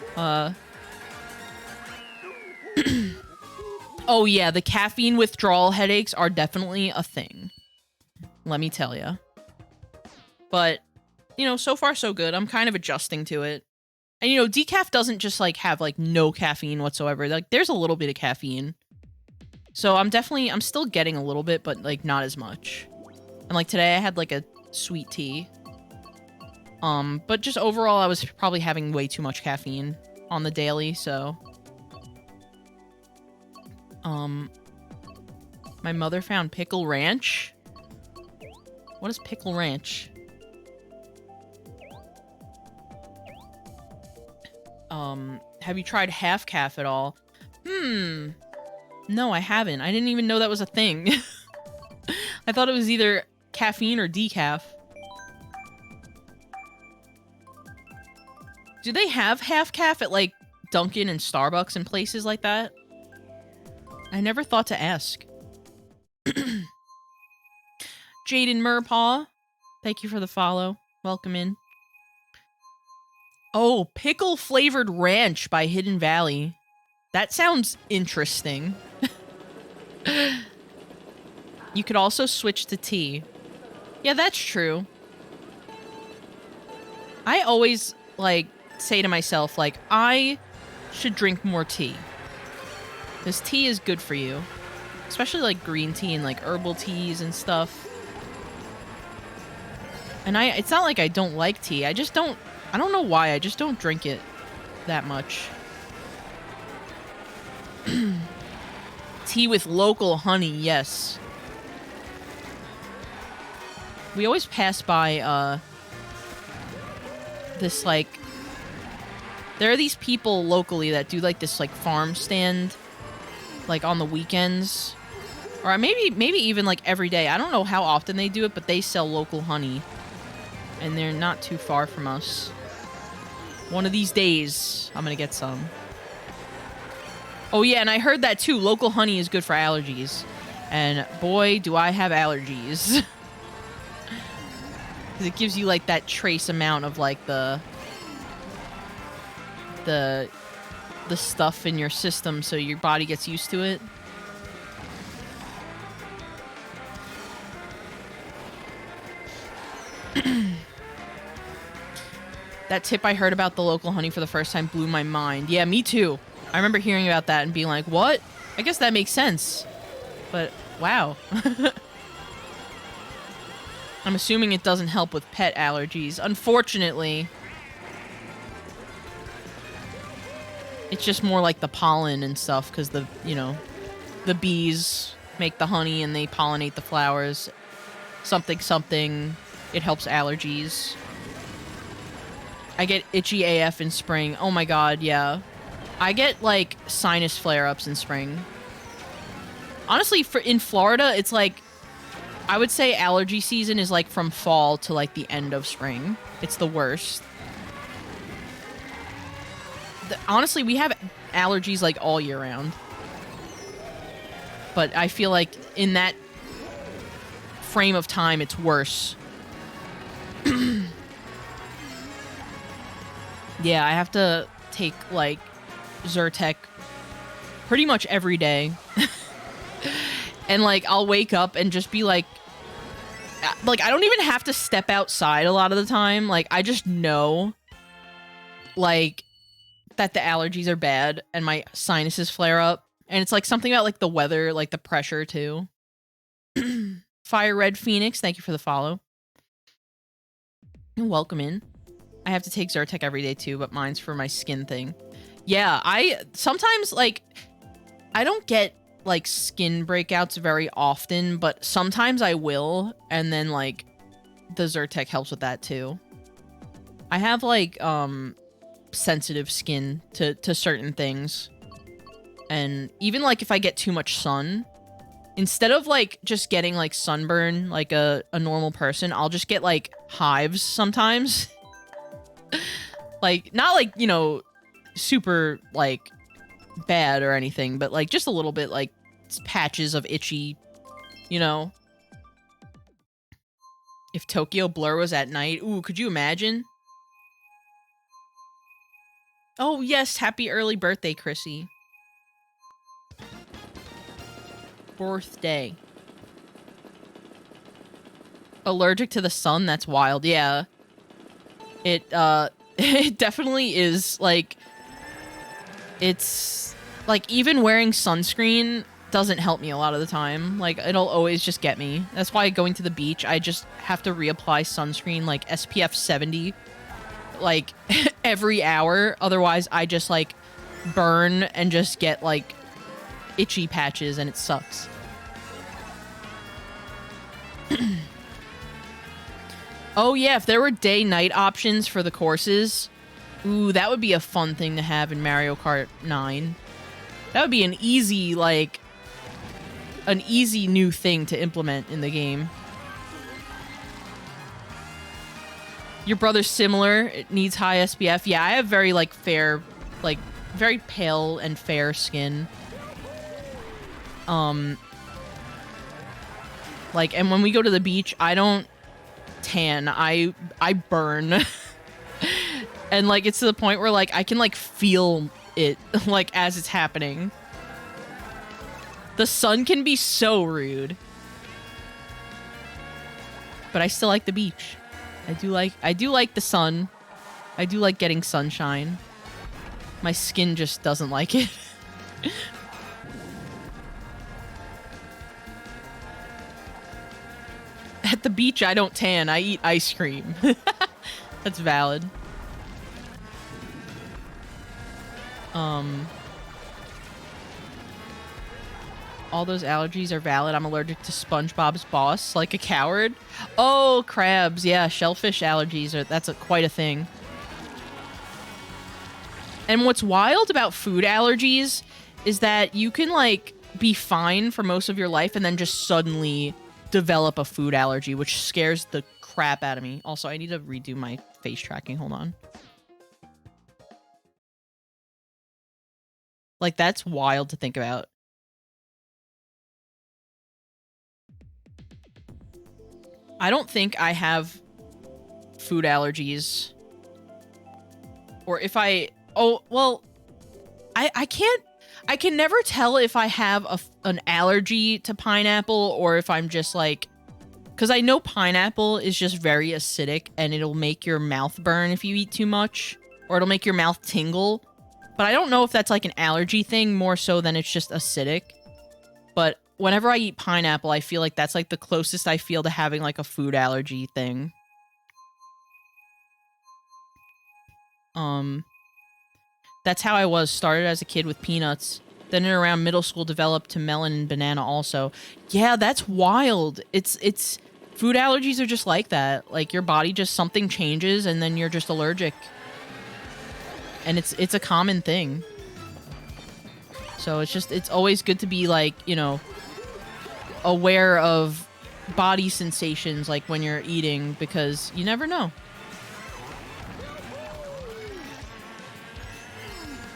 B: Oh yeah, the caffeine withdrawal headaches are definitely a thing. Let me tell you. But, you know, so far so good. I'm kind of adjusting to it. And, you know, decaf doesn't just, like, have, like, no caffeine whatsoever. Like, there's a little bit of caffeine. So I'm still getting a little bit, but, like, not as much. And, like, today I had, like, a sweet tea. But just overall, I was probably having way too much caffeine on the daily, so... My mother found Pickle Ranch? What is Pickle Ranch? Have you tried half calf at all? No, I haven't. I didn't even know that was a thing. I thought it was either caffeine or decaf. Do they have half calf at, like, Dunkin' and Starbucks and places like that? I never thought to ask. Jaden Murpaw, thank you for the follow. Welcome in. Oh, pickle flavored ranch by Hidden Valley. That sounds interesting. You could also switch to tea. Yeah, that's true. I always, like, say to myself, like, I should drink more tea. Because tea is good for you. Especially, like, green tea and, like, herbal teas and stuff. And it's not like I don't like tea. I don't know why. I just don't drink it that much. Tea with local honey, yes. We always pass by, this, like... There are these people locally that do, like, this, like, farm stand... like, on the weekends. Or maybe even, like, every day. I don't know how often they do it, but they sell local honey. And they're not too far from us. One of these days, I'm gonna get some. Oh, yeah, and I heard that, too. Local honey is good for allergies. And, boy, do I have allergies. Because it gives you, like, that trace amount of, like, the stuff in your system so your body gets used to it. That tip I heard about the local honey for the first time blew my mind. Yeah, me too. I remember hearing about that and being like, what? I guess that makes sense. But, wow. I'm assuming it doesn't help with pet allergies. Unfortunately. It's just more like the pollen and stuff, because the bees make the honey and they pollinate the flowers. Something. It helps allergies. I get itchy AF in spring. Oh my god, yeah. I get, like, sinus flare-ups in spring. Honestly, in Florida, it's like... I would say allergy season is, like, from fall to, like, the end of spring. It's the worst. Honestly, we have allergies, like, all year round. But I feel like in that frame of time, it's worse. Yeah, I have to take, like, Zyrtec pretty much every day. And, like, I'll wake up and just be like, I don't even have to step outside a lot of the time. Like, I just know, like, that the allergies are bad and my sinuses flare up. And it's, like, something about, like, the weather, like, the pressure, too. Fire Red Phoenix, thank you for the follow. Welcome in. I have to take Zyrtec every day, too, but mine's for my skin thing. Yeah, sometimes, like, I don't get, like, skin breakouts very often, but sometimes I will, and then, like, the Zyrtec helps with that, too. I have, like, sensitive skin to certain things. And even like if I get too much sun, instead of like just getting like sunburn like a normal person, I'll just get like hives sometimes. Like not like, you know, super like bad or anything, but like just a little bit like patches of itchy, you know. If Tokyo Blur was at night, ooh, could you imagine? Oh yes, happy early birthday, Chrissy. Birthday. Allergic to the sun? That's wild. Yeah. It it definitely is like, it's like even wearing sunscreen doesn't help me a lot of the time. Like it'll always just get me. That's why going to the beach, I just have to reapply sunscreen like SPF 70 like every hour. Otherwise I just like burn and just get like itchy patches and it sucks. Oh yeah, if there were day-night options for the courses, ooh, that would be a fun thing to have in Mario Kart 9. That would be an easy, like, an easy new thing to implement in the game. Your brother's similar, it needs high SPF. Yeah, I have very, like, fair, like, very pale and fair skin. Like, and when we go to the beach, I don't tan, I burn. And like it's to the point where like I can like feel it like as it's happening. The sun can be so rude, but I still like the beach. I do like the sun. I do like getting sunshine. My skin just doesn't like it. At the beach, I don't tan. I eat ice cream. That's valid. All those allergies are valid. I'm allergic to SpongeBob's boss, like a coward. Oh, crabs. Yeah, shellfish allergies are quite a thing. And what's wild about food allergies is that you can like be fine for most of your life and then just suddenly develop a food allergy, which scares the crap out of me. Also, I need to redo my face tracking. Hold on. Like, that's wild to think about. I don't think I have food allergies. Or if I... Oh, well, I can't... I can never tell if I have an allergy to pineapple or if I'm just like... Because I know pineapple is just very acidic and it'll make your mouth burn if you eat too much. Or it'll make your mouth tingle. But I don't know if that's like an allergy thing more so than it's just acidic. But whenever I eat pineapple, I feel like that's like the closest I feel to having like a food allergy thing. That's how I was. Started as a kid with peanuts. Then around middle school developed to melon and banana also. Yeah, that's wild. It's food allergies are just like that. Like your body just something changes and then you're just allergic. And it's a common thing. So it's always good to be like, you know, aware of body sensations like when you're eating because you never know.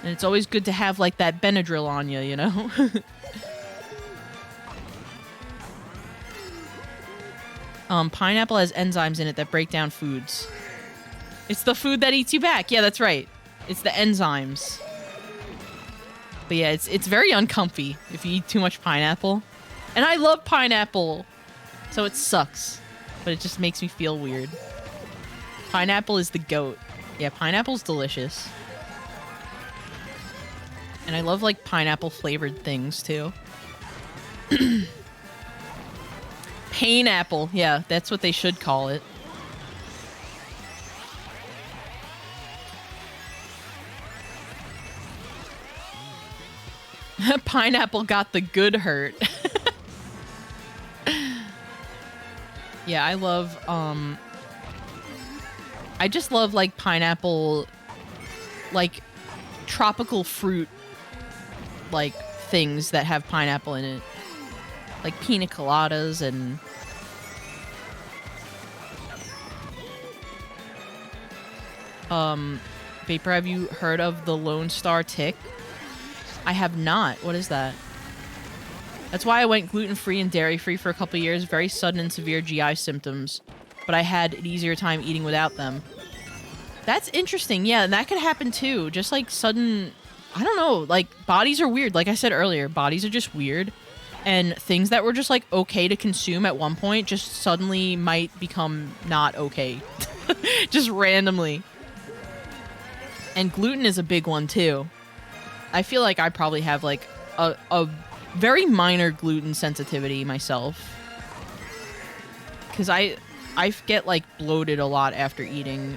B: And it's always good to have, like, that Benadryl on you know? Pineapple has enzymes in it that break down foods. It's the food that eats you back. Yeah, that's right. It's the enzymes. But yeah, it's very uncomfy if you eat too much pineapple. And I love pineapple, so it sucks. But it just makes me feel weird. Pineapple is the GOAT. Yeah, pineapple's delicious. And I love, like, pineapple-flavored things, too. Pain-apple. Yeah, that's what they should call it. Pineapple got the good hurt. Yeah, I love, I just love, like, pineapple like tropical fruit like things that have pineapple in it. Like pina coladas and Vapor, have you heard of the Lone Star tick? I have not. What is that? That's why I went gluten-free and dairy-free for a couple years. Very sudden and severe GI symptoms, but I had an easier time eating without them. That's interesting. Yeah, and that could happen too. Just like sudden, I don't know, like bodies are weird. Like I said earlier, bodies are just weird. And things that were just like okay to consume at one point just suddenly might become not okay. Just randomly. And gluten is a big one too. I feel like I probably have like a very minor gluten sensitivity myself. Because I get like bloated a lot after eating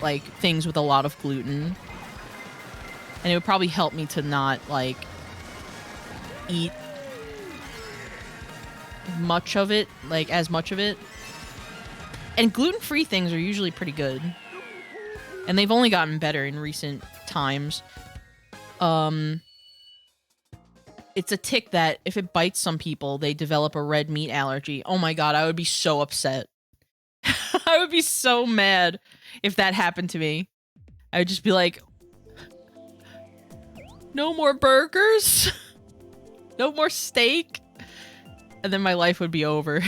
B: like things with a lot of gluten. And it would probably help me to not like eat much of it, like as much of it. And gluten-free things are usually pretty good. And they've only gotten better in recent times. It's a tick that if it bites some people, they develop a red meat allergy. Oh my god, I would be so upset. I would be so mad if that happened to me. I would just be like, no more burgers? No more steak? And then my life would be over.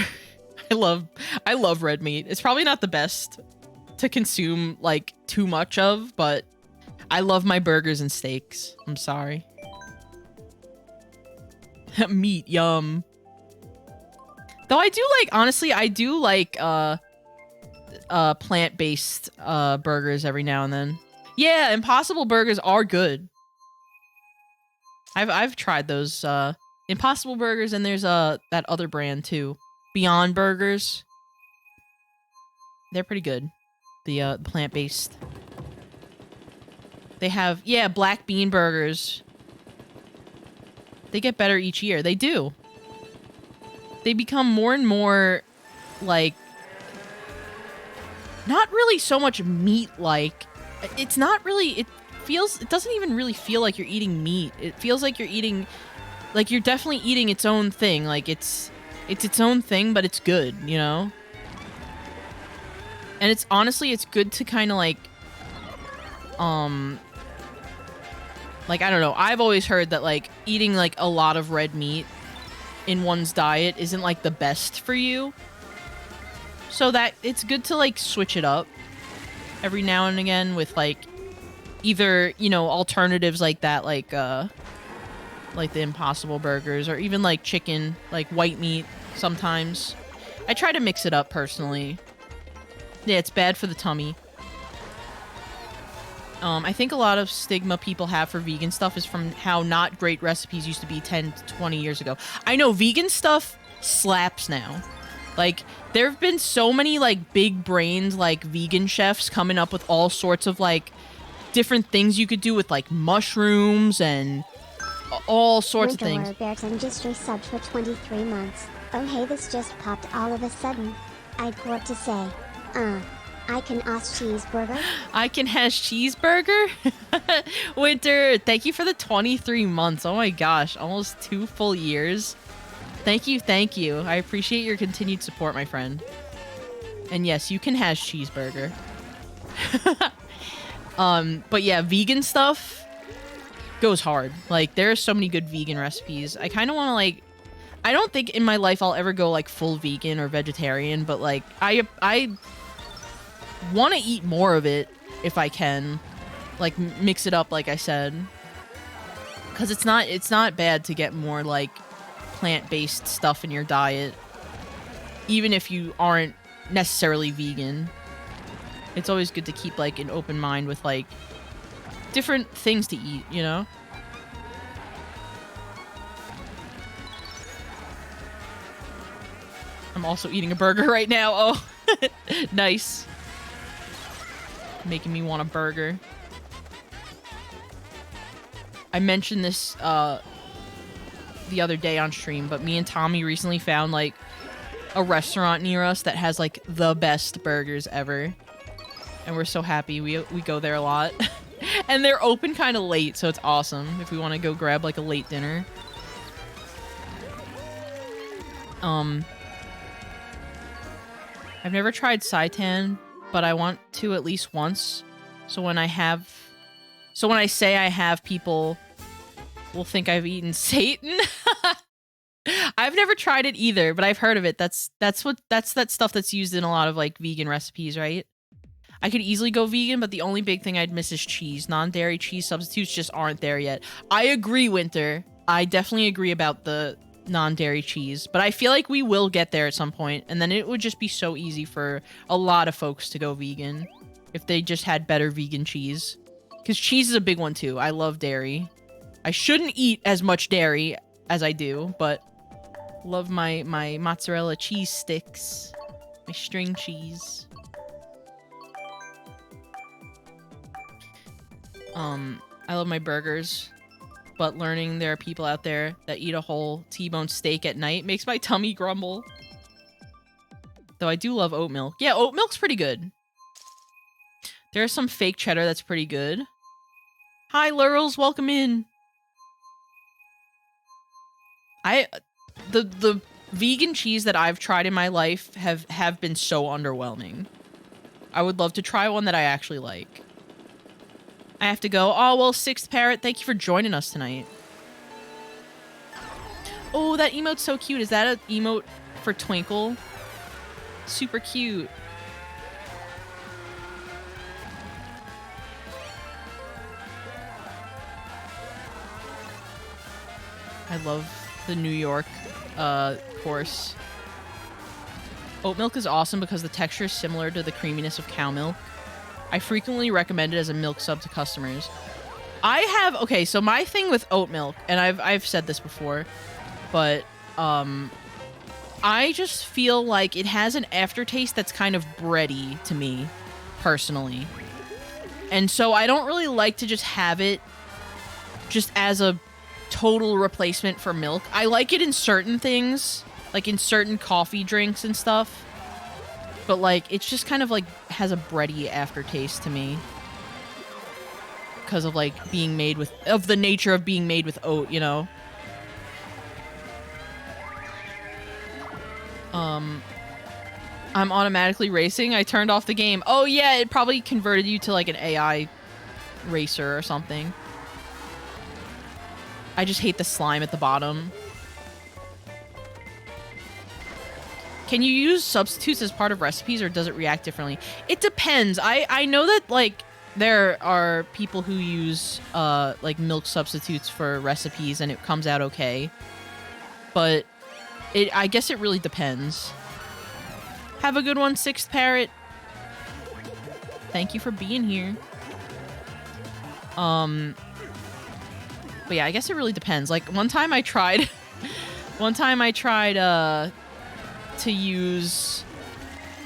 B: I love red meat. It's probably not the best to consume like too much of, but I love my burgers and steaks. I'm sorry. Meat, yum. Though I do like, honestly, I do like plant-based burgers every now and then. Yeah, Impossible Burgers are good. I've tried those Impossible Burgers, and there's that other brand too, Beyond Burgers. They're pretty good. The plant-based. They have, yeah, black bean burgers. They get better each year. They do. They become more and more like not really so much meat-like. It's not really, it doesn't even really feel like you're eating meat. It feels like you're eating, like you're definitely eating its own thing. Like it's its own thing, but it's good, you know? And it's honestly, it's good to kind of like, I don't know. I've always heard that like eating like a lot of red meat in one's diet isn't like the best for you. So that it's good to like switch it up every now and again with like either, you know, alternatives like that, like the Impossible Burgers, or even like chicken, like white meat sometimes. I try to mix it up personally. Yeah, it's bad for the tummy. I think a lot of stigma people have for vegan stuff is from how not great recipes used to be 10 to 20 years ago. I know vegan stuff slaps now. Like, there have been so many, like, big brains, like, vegan chefs coming up with all sorts of, like, different things you could do with, like, mushrooms and all sorts of things.
A: Bearton just resubbed for 23 months. Oh hey, this just popped all of a sudden. I'd got to say, I can ask cheeseburger. I can hash cheeseburger? Winter, thank you for the 23 months. Oh my gosh, almost 2 full years. Thank you, thank you. I appreciate your continued support, my friend. And yes, you can hash cheeseburger. But yeah, vegan stuff goes hard. Like, there are so many good vegan recipes. I kind of want to, like, I don't think in my life I'll ever go, like, full vegan or vegetarian, but, like, I want to eat more of it if I can. Like, mix it up, like I said. Because it's not bad to get more, like, plant-based stuff in your diet. Even if you aren't necessarily vegan. It's always good to keep, like, an open mind with, like, different things to eat, you know? I'm also eating a burger right now. Oh, nice. Making me want a burger. I mentioned this the other day on stream, but me and Tommy recently found, like, a restaurant near us that has, like, the best burgers ever. And we're so happy. We go there a lot. And they're open kind of late, so it's awesome if we want to go grab like a late dinner. I've never tried seitan, but I want to at least once. So when I say I have, people will think I've eaten Satan. I've never tried it either, but I've heard of it. That's that stuff that's used in a lot of like vegan recipes, right? I could easily go vegan, but the only big thing I'd miss is cheese. Non-dairy cheese substitutes just aren't there yet. I agree, Winter. I definitely agree about the non-dairy cheese, but I feel like we will get there at some point, and then it would just be so easy for a lot of folks to go vegan if they just had better vegan cheese. Because cheese is a big one too. I love dairy. I shouldn't eat as much dairy as I do, but love my mozzarella cheese sticks, my string cheese. I love my burgers, but learning there are people out there that eat a whole T-bone steak at night makes my tummy grumble. Though I do love oat milk. Yeah, oat milk's pretty good. There's some fake cheddar that's pretty good. Hi, Lurls, welcome in. The vegan cheese that I've tried in my life have been so underwhelming. I would love to try one that I actually like. I have to go. Oh, well, Sixth Parrot, thank you for joining us tonight. Oh, that emote's so cute. Is that an emote for Twinkle? Super cute. I love the New York course. Oat milk is awesome because the texture is similar to the creaminess of cow milk. I frequently recommend it as a milk sub to customers. Okay, so my thing with oat milk, and I've said this before, but I just feel like it has an aftertaste that's kind of bready to me, personally. And so I don't really like to just have it just as a total replacement for milk. I like it in certain things, like in certain coffee drinks and stuff. But, like, it's just kind of, like, has a bready aftertaste to me. Because of, like, being made with... Of the nature of being made with oat, you know? I'm automatically racing. I turned off the game. Oh, yeah, it probably converted you to, like, an AI racer or something. I just hate the slime at the bottom. Can you use substitutes as part of recipes, or does it react differently? It depends. I know that, like, there are people who use, like, milk substitutes for recipes, and it comes out okay. But I guess it really depends. Have a good one, Sixth Parrot. Thank you for being here. But yeah, I guess it really depends. Like, one time I tried to use,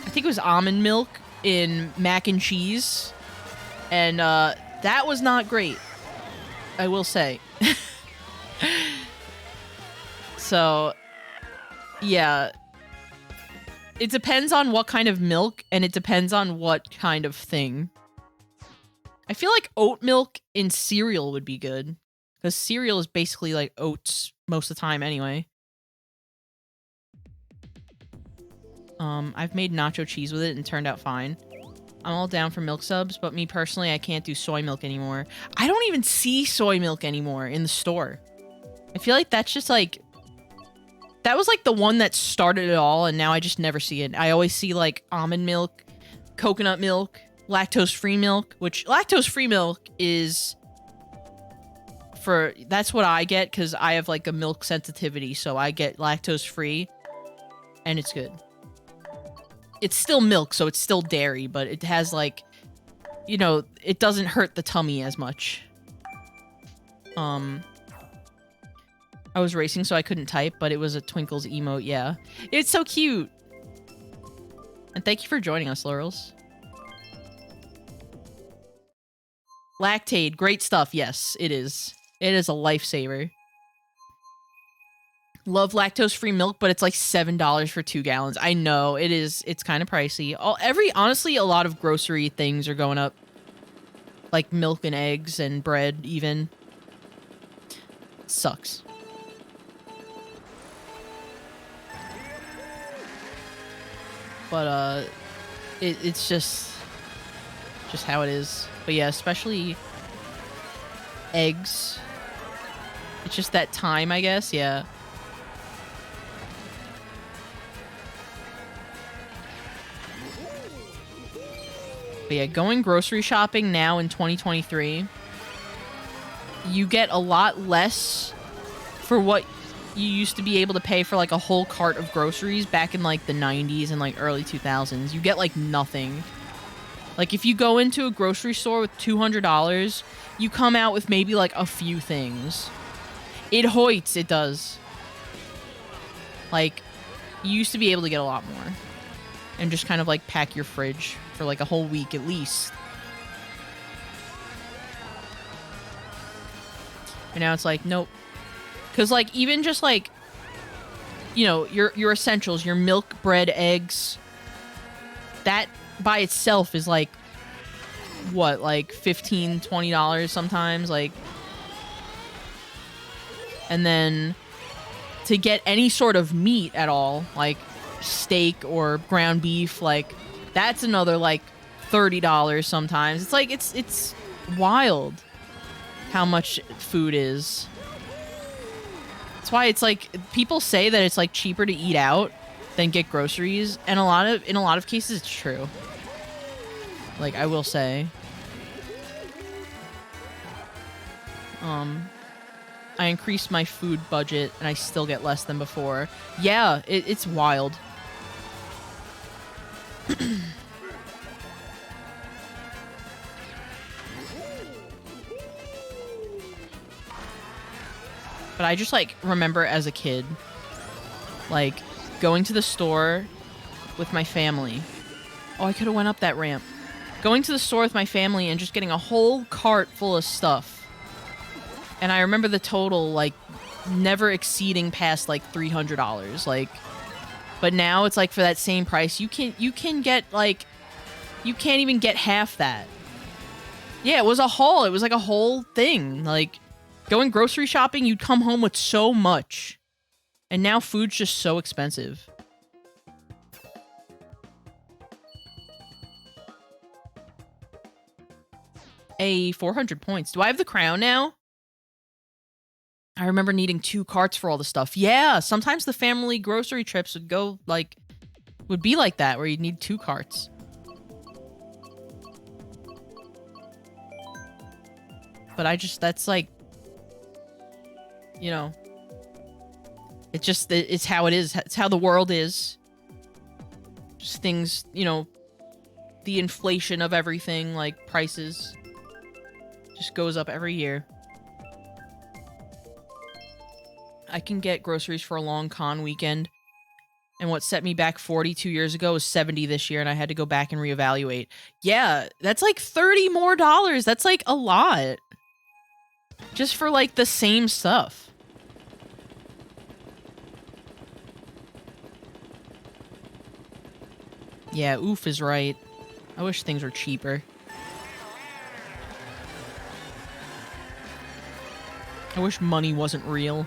A: I think it was almond milk in mac and cheese, and that was not great, I will say. So yeah, it depends on what kind of milk, and it depends on what kind of thing. I feel like oat milk in cereal would be good, because cereal is basically like oats most of the time anyway. I've made nacho cheese with it and turned out fine. I'm all down for milk subs, but me personally, I can't do soy milk anymore. I don't even see soy milk anymore in the store. I feel like that's just like... That was like the one that started it all, and now I just never see it. I always see like almond milk, coconut milk, lactose-free milk, which lactose-free milk is... That's what I get, because I have like a milk sensitivity, so I get lactose-free, and it's good. It's still milk, so it's still dairy, but it has, like, you know, it doesn't hurt the tummy as much. I was racing, so I couldn't type, but it was a Twinkles emote, yeah. It's so cute! And thank you for joining us, Laurels. Lactaid, great stuff, yes, it is. It is a lifesaver. Love lactose-free milk, but it's like $7 for 2 gallons. I know, it is. It's kind of pricey. Honestly, a lot of grocery things are going up. like milk and eggs and bread even. Sucks. But it's just how it is. But yeah, especially eggs. It's just that time, I guess. Yeah. But yeah, going grocery shopping now in 2023, you get a lot less for what you used to be able to pay for like a whole cart of groceries back in like the 90s and like early 2000s. You get like nothing. Like if you go into a grocery store with $200, you come out with maybe like a few things. It hoits, it does. Like you used to be able to get a lot more and just kind of like pack your fridge for like a whole week at least. And now it's like, nope. Because, like, even just, like, you know, your essentials, your milk, bread, eggs, that by itself is, like, what, like, $15, $20 sometimes? Like, and then to get any sort of meat at all, like steak or ground beef, like, that's another, like, $30 sometimes. It's, like, it's wild how much food is. That's why it's like people say that it's like cheaper to eat out than get groceries, and in a lot of cases it's true. Like I will say, I increased my food budget and I still get less than before. Yeah, it's wild. But I just, like, remember as a kid, like, going to the store with my family. Oh, I could have went up that ramp. Going to the store with my family and just getting a whole cart full of stuff. And I remember the total, like, never exceeding past, like, $300. Like, but now it's, like, for that same price, you can get, like, you can't even get half that. Yeah, it was like a whole thing. Like, going grocery shopping, you'd come home with so much. And now food's just so expensive. A 400 points. Do I have the crown now? I remember needing 2 carts for all the stuff. Yeah, sometimes the family grocery trips would be like that, where you'd need 2 carts. But that's like, you know, it's how it is. It's how the world is. Just things, you know, the inflation of everything, like prices, just goes up every year. I can get groceries for a long con weekend, and what set me back 42 years ago was 70 this year, and I had to go back and reevaluate. Yeah, that's like $30 more. That's like a lot. Just for like the same stuff. Yeah, oof is right. I wish things were cheaper. I wish money wasn't real.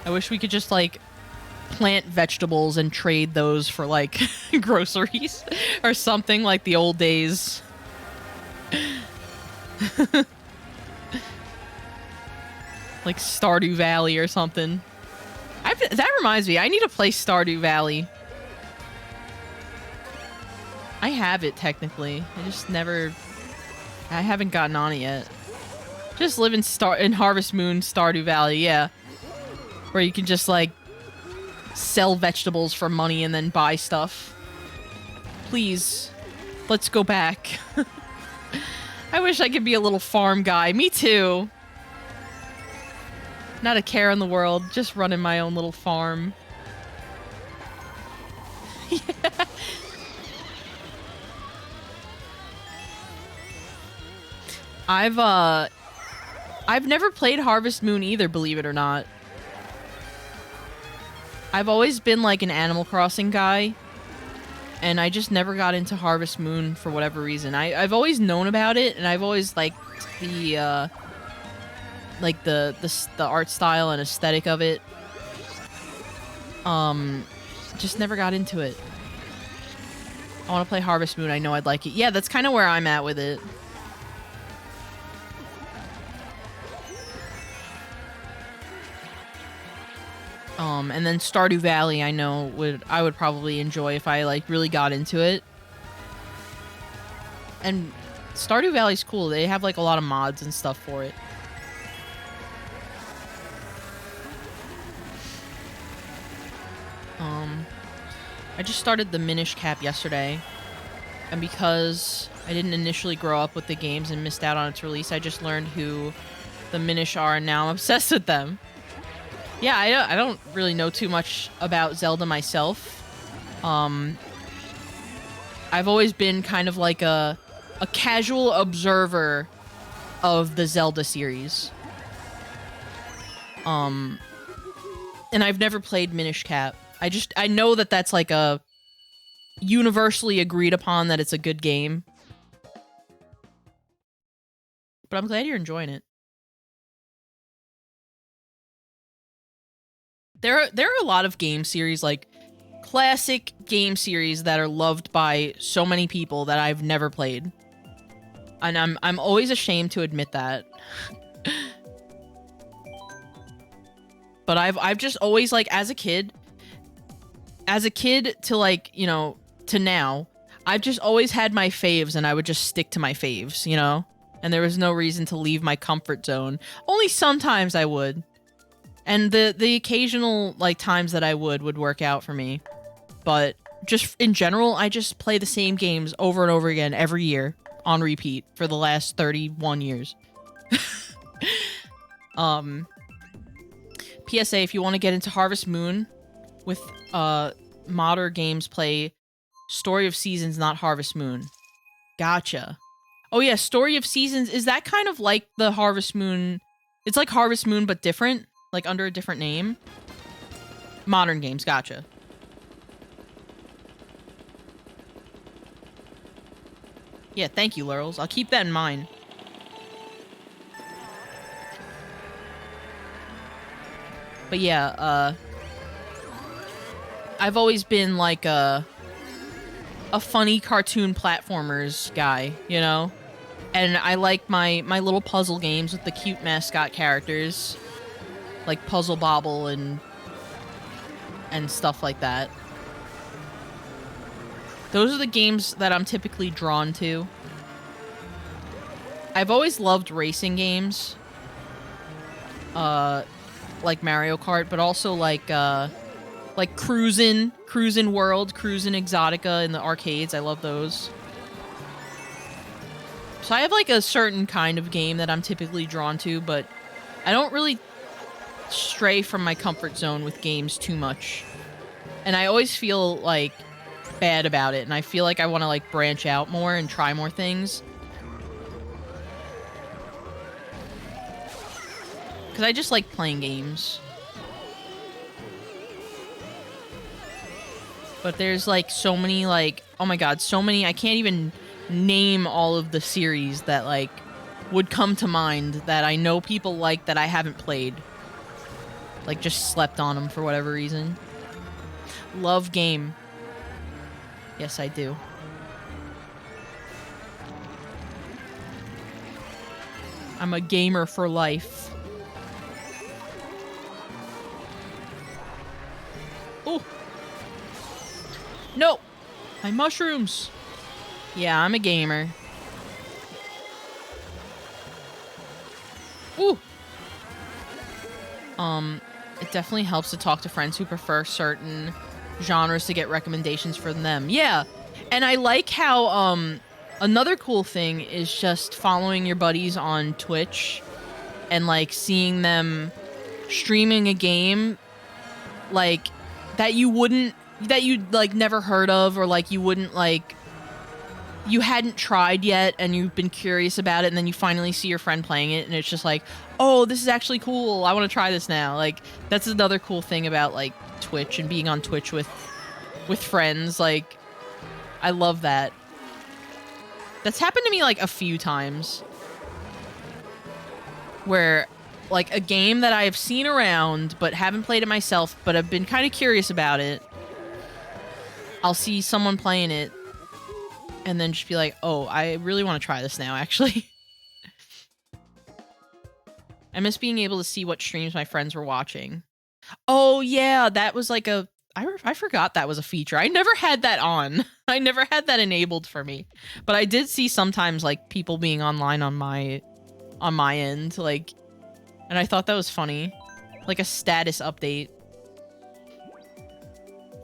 A: I wish we could just, like, plant vegetables and trade those for, like, groceries or something like the old days. Like Stardew Valley or something. That reminds me, I need to play Stardew Valley. I have it, technically. I haven't gotten on it yet. Just live in Harvest Moon Stardew Valley, yeah. Where you can just, like, sell vegetables for money and then buy stuff. Please, let's go back. I wish I could be a little farm guy. Me too. Not a care in the world, just running my own little farm. Yeah. I've never played Harvest Moon either, believe it or not. I've always been like an Animal Crossing guy. and I just never got into Harvest Moon for whatever reason. I've always known about it, and I've always liked the art style and aesthetic of it. Just never got into it. I want to play Harvest Moon. I know I'd like it. Yeah, that's kind of where I'm at with it. And then Stardew Valley, I know I would probably enjoy if I like really got into it. And Stardew Valley's cool. They have like a lot of mods and stuff for it. I just started the Minish Cap yesterday, and because I didn't initially grow up with the games and missed out on its release, I just learned who the Minish are, and now I'm obsessed with them. Yeah, I don't really know too much about Zelda myself. I've always been kind of like a casual observer of the Zelda series. And I've never played Minish Cap. I know that that's like a universally agreed upon that it's a good game. But I'm glad you're enjoying it. There are a lot of game series, like classic game series that are loved by so many people that I've never played. And I'm always ashamed to admit that. But I've just always, like, as a kid to, like, you know, to now, I've just always had my faves, and I would just stick to my faves, you know? And there was no reason to leave my comfort zone. Only sometimes I would. And the occasional, like, times that I would work out for me. But just in general, I just play the same games over and over again every year on repeat for the last 31 years. PSA, if you want to get into Harvest Moon with modder games, play Story of Seasons, not Harvest Moon. Gotcha. Oh yeah, Story of Seasons, is that kind of like the Harvest Moon? It's like Harvest Moon but different, like under a different name? Modern games, gotcha. Yeah, thank you, Lurls. I'll keep that in mind. But yeah, I've always been like a funny cartoon platformers guy, you know? And I like my little puzzle games with the cute mascot characters, like Puzzle Bobble and stuff like that. Those are the games that I'm typically drawn to. I've always loved racing games, like Mario Kart, but also like Cruisin' World, Cruisin' Exotica in the arcades. I love those. So I have like a certain kind of game that I'm typically drawn to, but I don't really stray from my comfort zone with games too much. And I always feel like bad about it, and I feel like I want to like branch out more and try more things. Because I just like playing games. But there's like so many, like, oh my god, so many, I can't even name all of the series that like would come to mind that I know people like that I haven't played. Like just slept on them for whatever reason. Love game. Yes, I do. I'm a gamer for life. Oh. No! My mushrooms! Yeah, I'm a gamer. Ooh! It definitely helps to talk to friends who prefer certain genres to get recommendations from them. Yeah, and I like how, another cool thing is just following your buddies on Twitch and, like, seeing them streaming a game, like, that you'd, like, never heard of, or, like, you wouldn't, like, you hadn't tried yet, and you've been curious about it, and then you finally see your friend playing it, and it's just like, oh, this is actually cool, I want to try this now. Like, that's another cool thing about, like, Twitch and being on Twitch with friends. Like, I love that. That's happened to me like a few times. Where like a game that I have seen around but haven't played it myself, but I've been kind of curious about it. I'll see someone playing it and then just be like, oh, I really want to try this now, actually. I miss being able to see what streams my friends were watching. Oh, yeah, that was like a... I forgot that was a feature. I never had that on. I never had that enabled for me. But I did see sometimes, like, people being online on my end, like... And I thought that was funny. Like a status update.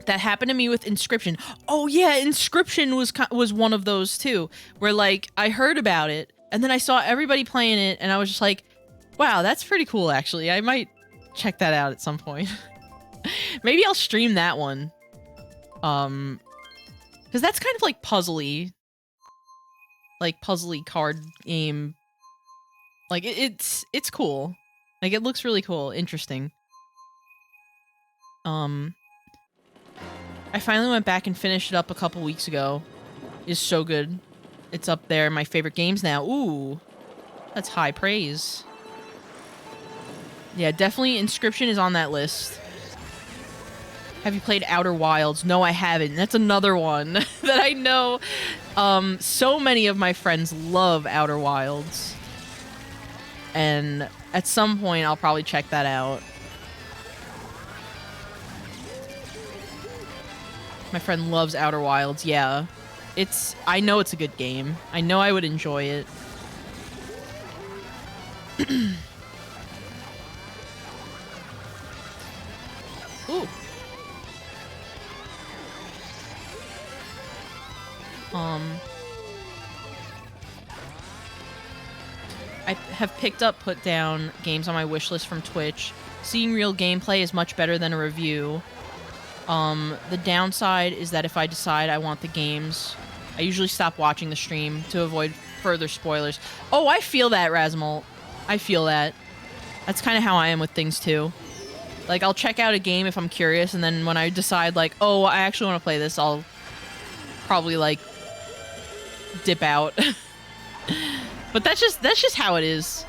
A: That happened to me with Inscription. Oh, yeah, Inscription was one of those, too. Where, like, I heard about it, and then I saw everybody playing it, and I was just like, wow, that's pretty cool, actually. I might check that out at some point. Maybe I'll stream that one. Because that's kind of like puzzly. Like, puzzly card game. Like, it's cool. Like, it looks really cool. Interesting. I finally went back and finished it up a couple weeks ago. It's so good. It's up there in my favorite games now. Ooh. That's high praise. Yeah, definitely Inscription is on that list. Have you played Outer Wilds? No, I haven't. That's another one that I know so many of my friends love Outer Wilds. And at some point, I'll probably check that out. My friend loves Outer Wilds. Yeah. I know it's a good game. I know I would enjoy it. Ooh. I have picked up, put down games on my wish list from Twitch. Seeing real gameplay is much better than a review. The downside is that if I decide I want the games, I usually stop watching the stream to avoid further spoilers. Oh, I feel that, Razmal. I feel that. That's kind of how I am with things, too. Like, I'll check out a game if I'm curious, and then when I decide, like, oh, I actually want to play this, I'll probably, like, dip out. But that's just how it is.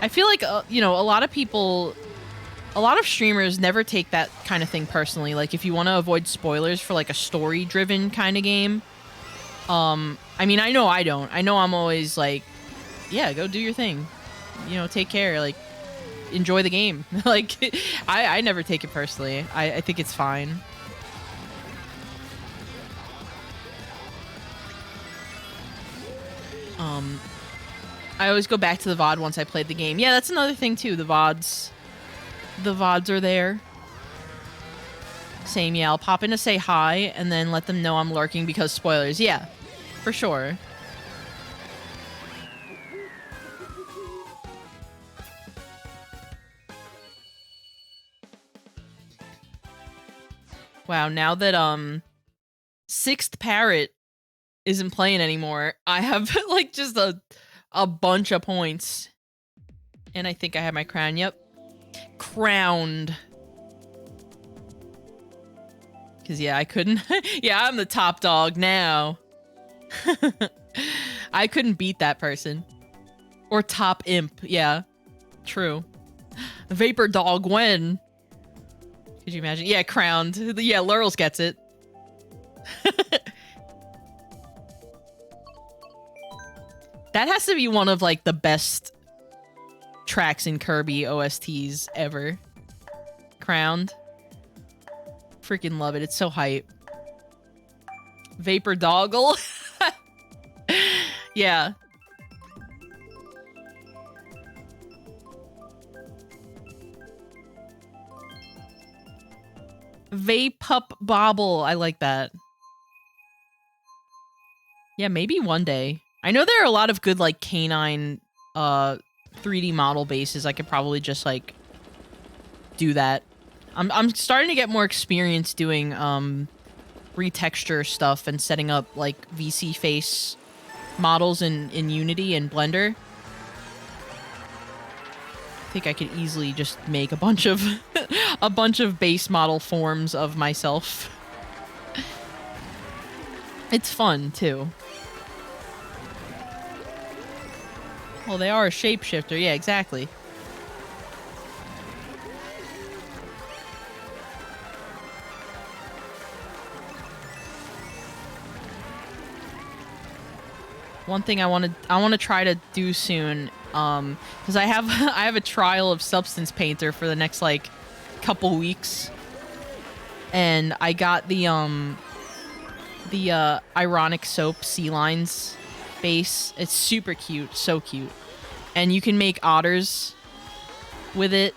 A: I feel like, you know, a lot of streamers never take that kind of thing personally. Like, if you want to avoid spoilers for, like, a story-driven kind of game, I mean, I know I don't. I know I'm always like, yeah, go do your thing. You know, take care. Like, enjoy the game. Like, I never take it personally. I think it's fine. I always go back to the VOD once I played the game. Yeah, that's another thing, too. The VODs. The VODs are there. Same, yeah. I'll pop in to say hi, and then let them know I'm lurking because spoilers. Yeah, for sure. Wow, now that, Sixth Parrot isn't playing anymore, I have, like, just a bunch of points. And I think I have my crown. Yep. Crowned. Because, yeah, I couldn't... yeah, I'm the top dog now. I couldn't beat that person. Or top imp. Yeah. True. Vapor dog when? Could you imagine? Yeah, crowned. Yeah, Lurls gets it. That has to be one of, like, the best tracks in Kirby OSTs ever. Crowned. Freaking love it. It's so hype. Vapor Doggle. Yeah. Vaporbobble. I like that. Yeah, maybe one day. I know there are a lot of good, like, canine 3D model bases. I could probably just, like, do that. I'm starting to get more experience doing retexture stuff and setting up, like, VC face models in Unity and Blender. I think I could easily just make a bunch of base model forms of myself. It's fun, too. Well, they are a shapeshifter. Yeah, exactly. One thing I want to try to do soon, because I have I have a trial of Substance Painter for the next like couple weeks, and I got the Ironic Soap Sea Lines base. It's super cute, so cute, and you can make otters with it.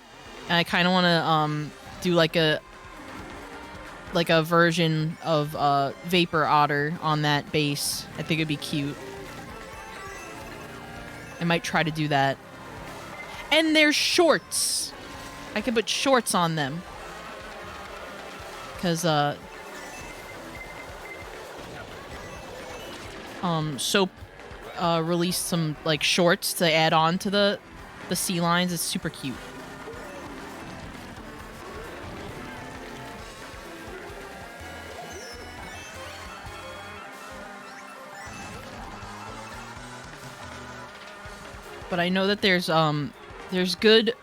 A: And I kind of want to do like a version of Vapor Otter on that base. I think it'd be cute. I might try to do that. And there's shorts. I could put shorts on them. Because, Soap, released some, like, shorts to add on to the sea lines. It's super cute. But I know that there's good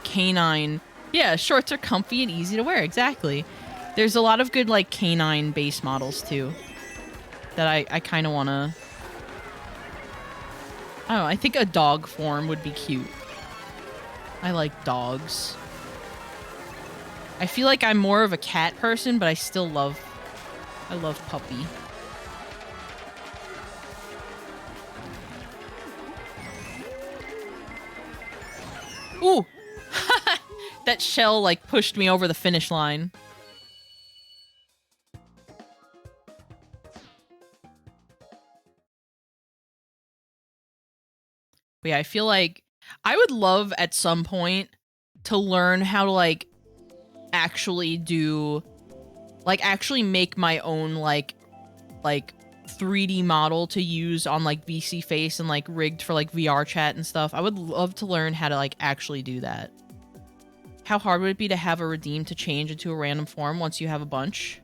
A: canine. Yeah, shorts are comfy and easy to wear. Exactly. There's a lot of good like canine base models too. That I kind of want to. I don't know. I think a dog form would be cute. I like dogs. I feel like I'm more of a cat person, but I love puppy. Ooh! That shell, like, pushed me over the finish line. But yeah, I feel like I would love at some point to learn how to, like, actually do... Like, actually make my own, like 3D model to use on like VC Face and like rigged for like VR chat and stuff. I would love to learn how to like actually do that. How hard would it be to have a redeem to change into a random form once you have a bunch?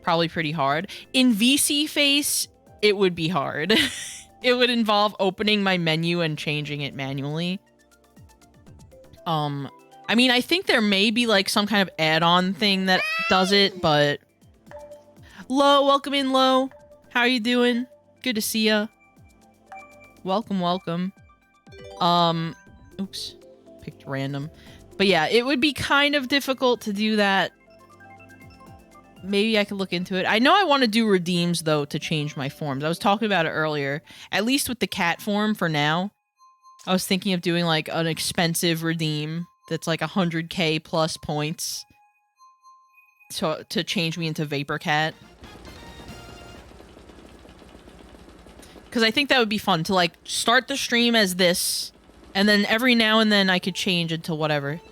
A: Probably pretty hard. In VC Face, it would be hard. It would involve opening my menu and changing it manually. I mean, I think there may be like some kind of add-on thing that does it, but Lo, welcome in, Lo. How you doing? Good to see ya. Welcome, welcome. Oops. Picked random. But yeah, it would be kind of difficult to do that. Maybe I could look into it. I know I want to do redeems, though, to change my forms. I was talking about it earlier. At least with the cat form for now. I was thinking of doing, like, an expensive redeem that's, like, 100k plus points to change me into Vapor Cat. Because I think that would be fun to, like, start the stream as this, and then every now and then I could change into whatever.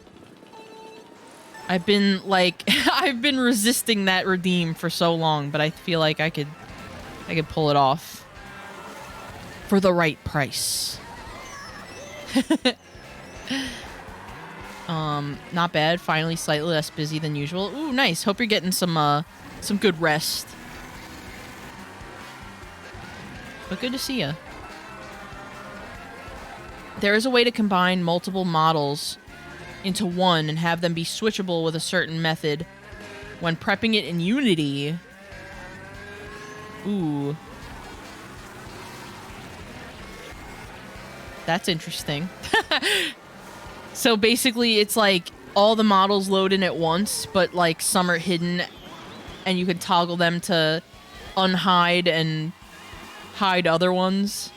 A: I've been, like, I've been resisting that redeem for so long, but I feel like I could pull it off. For the right price. Not bad. Finally slightly less busy than usual. Ooh, nice. Hope you're getting some good rest. But good to see ya. There is a way to combine multiple models into one and have them be switchable with a certain method when prepping it in Unity. Ooh. That's interesting. So basically it's like all the models load in at once, but like some are hidden and you can toggle them to unhide and hide other ones,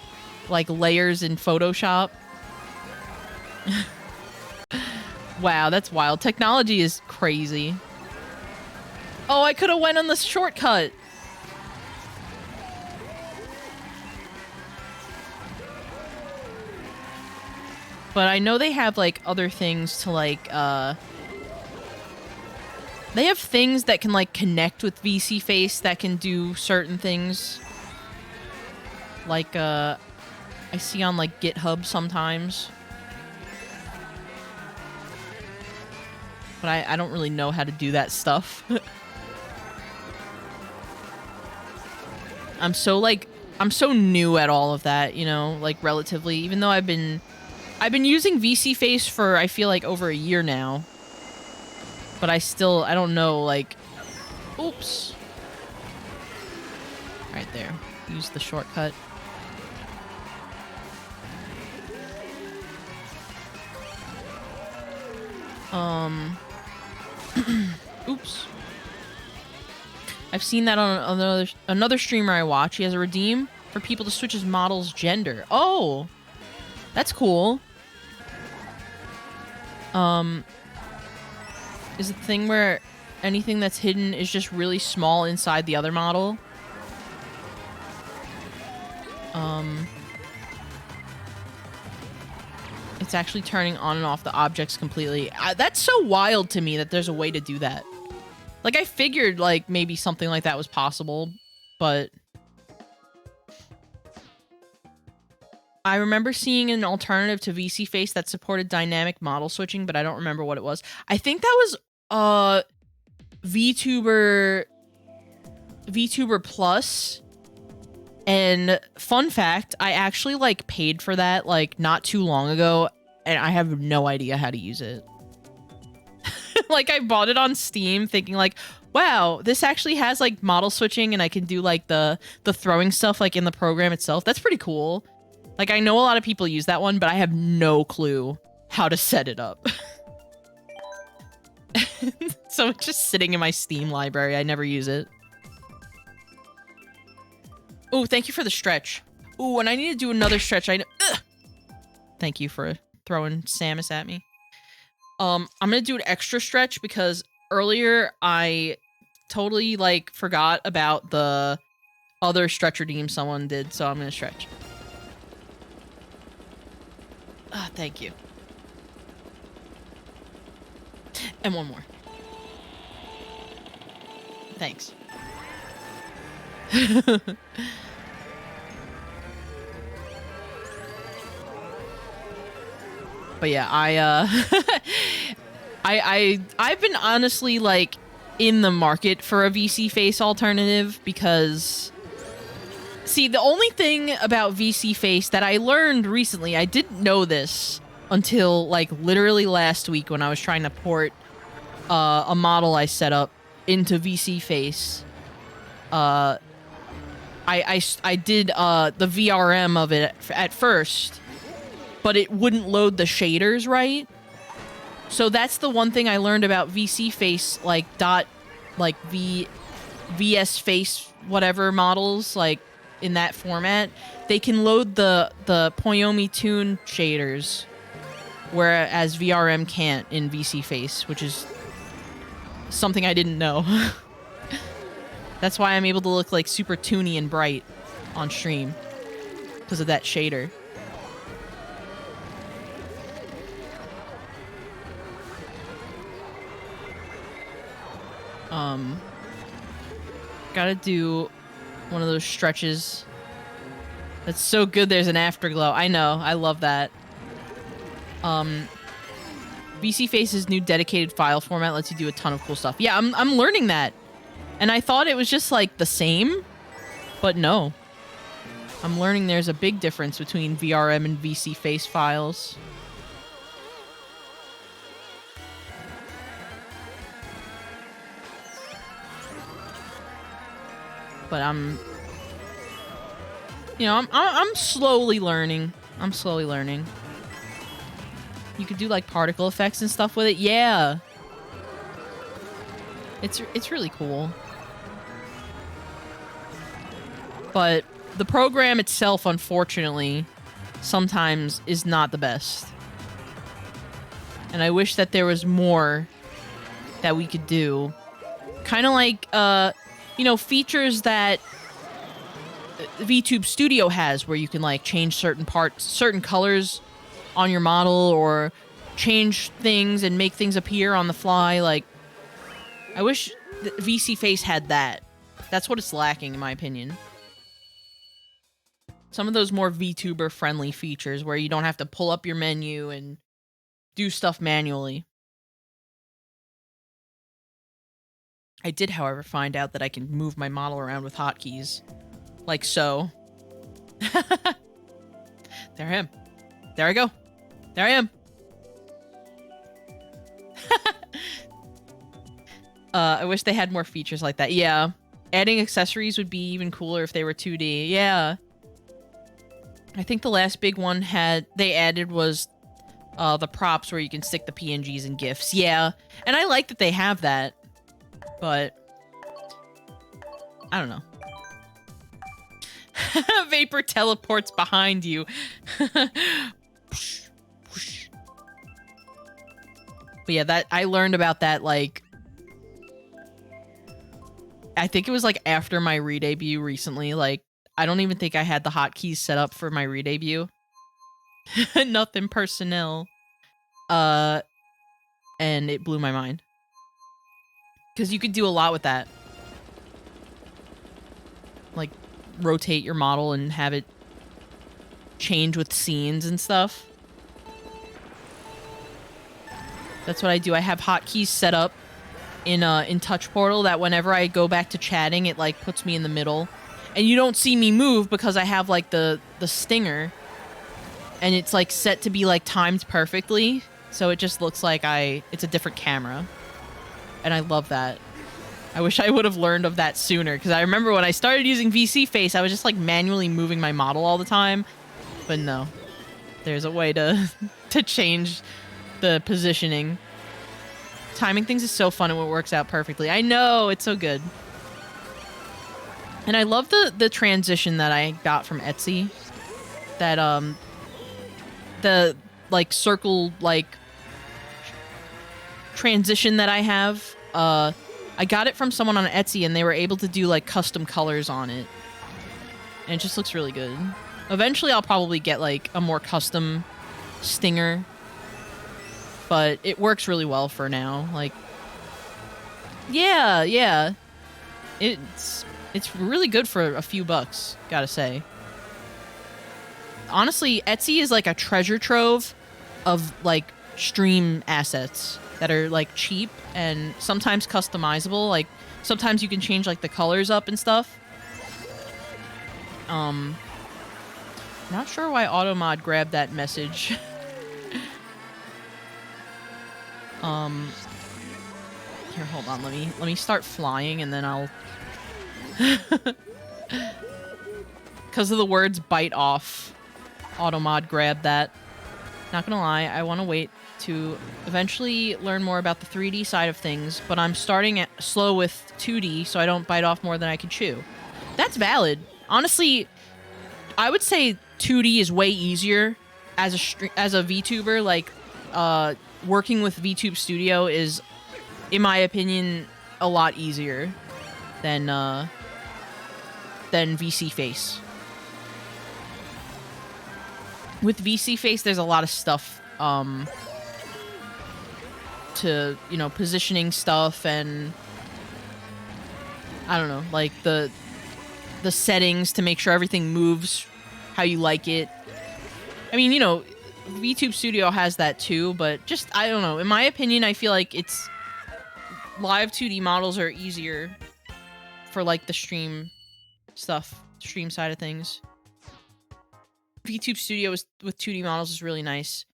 A: like layers in Photoshop. Wow, that's wild. Technology is crazy. Oh, I could have went on the shortcut. But I know they have like other things to like they have things that can like connect with VC Face that can do certain things. Like, I see on, like, GitHub sometimes. But I don't really know how to do that stuff. I'm so like, I'm so new at all of that, you know, like relatively, even though I've been using VC Face for, I feel like over a year now, but I don't know, like, oops. Right there. Use the shortcut. Oops. I've seen that on another streamer I watch. He has a redeem for people to switch his model's gender. Oh, that's cool. Is it the thing where anything that's hidden is just really small inside the other model? It's actually turning on and off the objects completely. That's so wild to me that there's a way to do that. Like, I figured, like, maybe something like that was possible, but... I remember seeing an alternative to VC Face that supported dynamic model switching, but I don't remember what it was. I think that was, VTuber Plus. And fun fact, I actually, like, paid for that, like, not too long ago, and I have no idea how to use it. Like, I bought it on Steam thinking, like, wow, this actually has, like, model switching, and I can do, like, the throwing stuff, like, in the program itself. That's pretty cool. Like, I know a lot of people use that one, but I have no clue how to set it up. So it's just sitting in my Steam library. I never use it. Oh, thank you for the stretch. Oh, and I need to do another stretch. Thank you for throwing Samus at me. I'm gonna do an extra stretch because earlier I totally, like, forgot about the other stretch redeem someone did, so I'm gonna stretch. Ah, thank you. And one more. Thanks. But yeah, I've been honestly, like, in the market for a VC Face alternative because, see, the only thing about VC Face that I learned recently, I didn't know this until, like, literally last week when I was trying to port a model I set up into VC Face. I did the VRM of it at first, but it wouldn't load the shaders right. So that's the one thing I learned about VC Face, like, VS Face whatever models, like, in that format. They can load the Poyomi Tune shaders, whereas VRM can't in VC Face, which is something I didn't know. That's why I'm able to look, like, super toony and bright on stream, because of that shader. Gotta do one of those stretches. That's so good there's an afterglow. I know, I love that. VC Face's new dedicated file format lets you do a ton of cool stuff. Yeah, I'm learning that. And I thought it was just, like, the same, but no. I'm learning there's a big difference between VRM and VC Face files. But I'm slowly learning. I'm slowly learning. You could do, like, particle effects and stuff with it. Yeah. It's really cool. But the program itself, unfortunately, sometimes is not the best. And I wish that there was more that we could do. Kind of like, features that VTube Studio has, where you can, like, change certain colors on your model, or change things and make things appear on the fly. Like, I wish VC Face had that. That's what it's lacking, in my opinion. Some of those more VTuber-friendly features where you don't have to pull up your menu and do stuff manually. I did, however, find out that I can move my model around with hotkeys. Like so. There I am. There I go. There I am. I wish they had more features like that. Yeah. Adding accessories would be even cooler if they were 2D. Yeah. I think the last big one they added was the props where you can stick the PNGs and GIFs. Yeah. And I like that they have that. But I don't know. Vapor teleports behind you. But yeah, that I learned about that like I think it was like after my re-debut recently. Like I don't even think I had the hotkeys set up for my re-debut. Nothing personnel. And it blew my mind. Because you could do a lot with that. Like rotate your model and have it change with scenes and stuff. That's what I do. I have hotkeys set up in Touch Portal that whenever I go back to chatting, it like puts me in the middle. And you don't see me move because I have like the stinger. And it's like set to be like timed perfectly. So it just looks like it's a different camera. And I love that. I wish I would have learned of that sooner, because I remember when I started using VC Face, I was just like manually moving my model all the time. But no, there's a way to change the positioning. Timing things is so fun and it works out perfectly. I know, it's so good. And I love the transition that I got from Etsy. That the like circle like transition that I have. I got it from someone on Etsy and they were able to do like custom colors on it. And it just looks really good. Eventually I'll probably get like a more custom stinger. But it works really well for now. Like, yeah. It's really good for a few bucks, gotta say. Honestly, Etsy is like a treasure trove of like stream assets that are like cheap and sometimes customizable. Like sometimes you can change like the colors up and stuff. Not sure why Automod grabbed that message. Here, hold on. Let me start flying and then I'll because of the words bite off. Automod grabbed that. Not gonna lie, I want to wait to eventually learn more about the 3D side of things, but I'm starting slow with 2D so I don't bite off more than I can chew. That's valid. Honestly, I would say 2D is way easier as a VTuber. Like, working with VTube Studio is, in my opinion, a lot easier than VC Face. With VC Face, there's a lot of stuff to, you know, positioning stuff and I don't know, like the settings to make sure everything moves how you like it. I mean, you know, VTube Studio has that too, but just, I don't know. In my opinion, I feel like it's live 2D models are easier for like the stream stuff, stream side of things. VTube Studio with 2D models is really nice.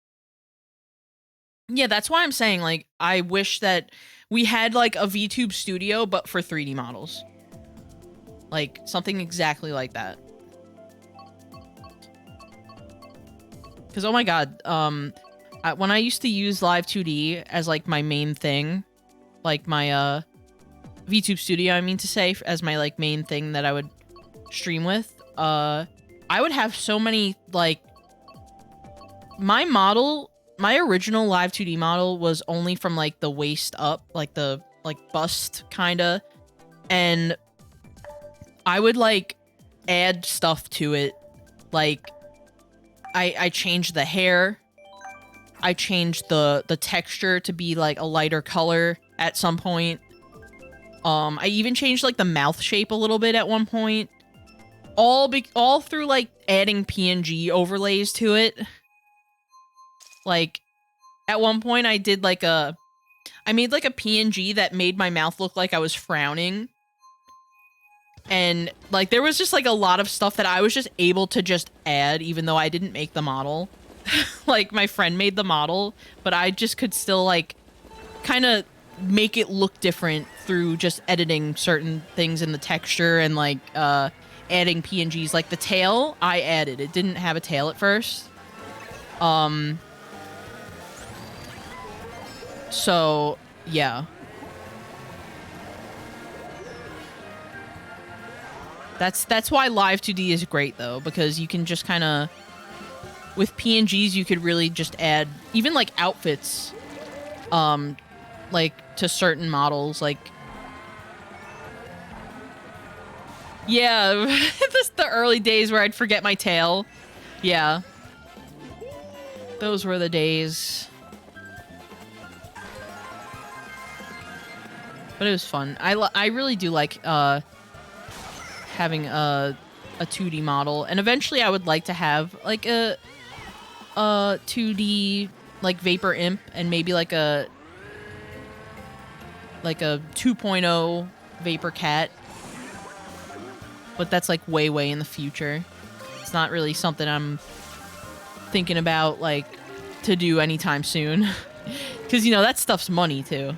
A: Yeah, that's why I'm saying, like, I wish that we had, like, a VTube Studio, but for 3D models. Like, something exactly like that. Because, oh my god, when I used to use Live 2D as, like, my main thing, like, my, VTube Studio, I mean to say, as my, like, main thing that I would stream with, I would have so many, like, my original Live 2D model was only from, like, the waist up, like, the, like, bust, kinda, and I would, like, add stuff to it, like, I changed the hair, I changed the texture to be, like, a lighter color at some point, I even changed, like, the mouth shape a little bit at one point, all through, like, adding PNG overlays to it. Like, at one point I did, like, I made, like, a PNG that made my mouth look like I was frowning. And like there was just like a lot of stuff that I was just able to just add even though I didn't make the model. Like my friend made the model, but I just could still like kind of make it look different through just editing certain things in the texture and like adding PNGs. Like the tail I added. It didn't have a tail at first. So yeah. That's why Live 2D is great though, because you can just kind of with PNGs you could really just add even like outfits like to certain models, like yeah. This the early days where I'd forget my tail. Yeah, those were the days. But it was fun. I really do like having a 2D model, and eventually I would like to have like a 2D like Vapor Imp, and maybe like a 2.0 Vapor Cat. But that's like way in the future. It's not really something I'm thinking about like to do anytime soon. Because you know that stuff's money too.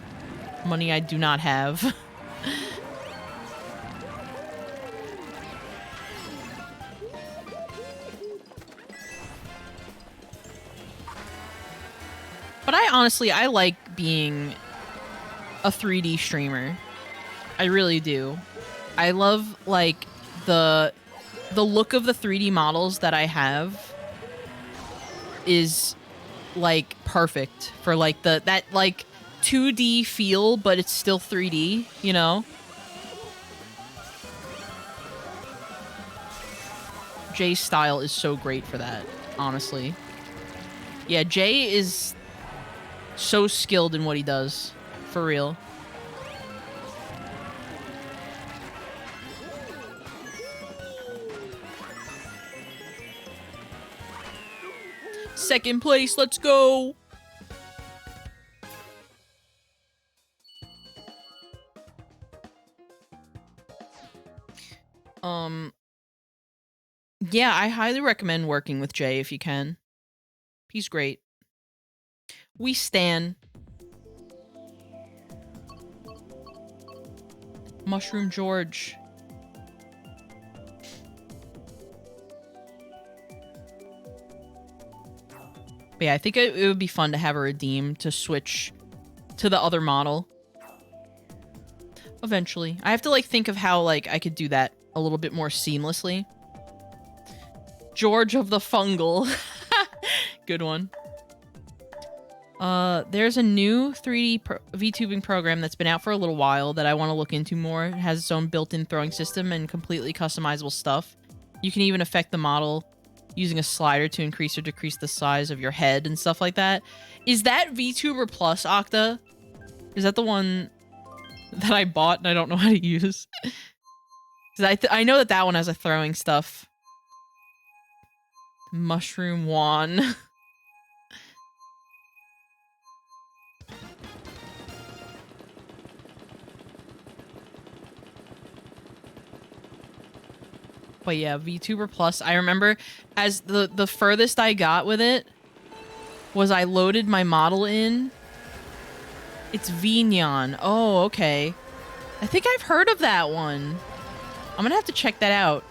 A: Money I do not have. But I like being a 3D streamer. I really do. I love like the look of the 3D models that I have is like perfect for like that like 2D feel, but it's still 3D, you know? Jay's style is so great for that, honestly. Yeah, Jay is so skilled in what he does. For real. Second place, let's go! Yeah, I highly recommend working with Jay if you can. He's great. We stan. Mushroom George. But yeah, I think it would be fun to have a redeem to switch to the other model. Eventually. I have to like think of how like I could do that a little bit more seamlessly. George of the Fungal. Good one. There's a new 3D VTubing program that's been out for a little while that I want to look into more. It has its own built-in throwing system and completely customizable stuff. You can even affect the model using a slider to increase or decrease the size of your head and stuff like that. Is that VTuber Plus, Octa? Is that the one that I bought and I don't know how to use? I know that one has a throwing stuff. Mushroom Juan. But yeah, VTuber Plus, I remember as the furthest I got with it was I loaded my model in. It's Vignon. Oh, okay. I think I've heard of that one. I'm gonna have to check that out.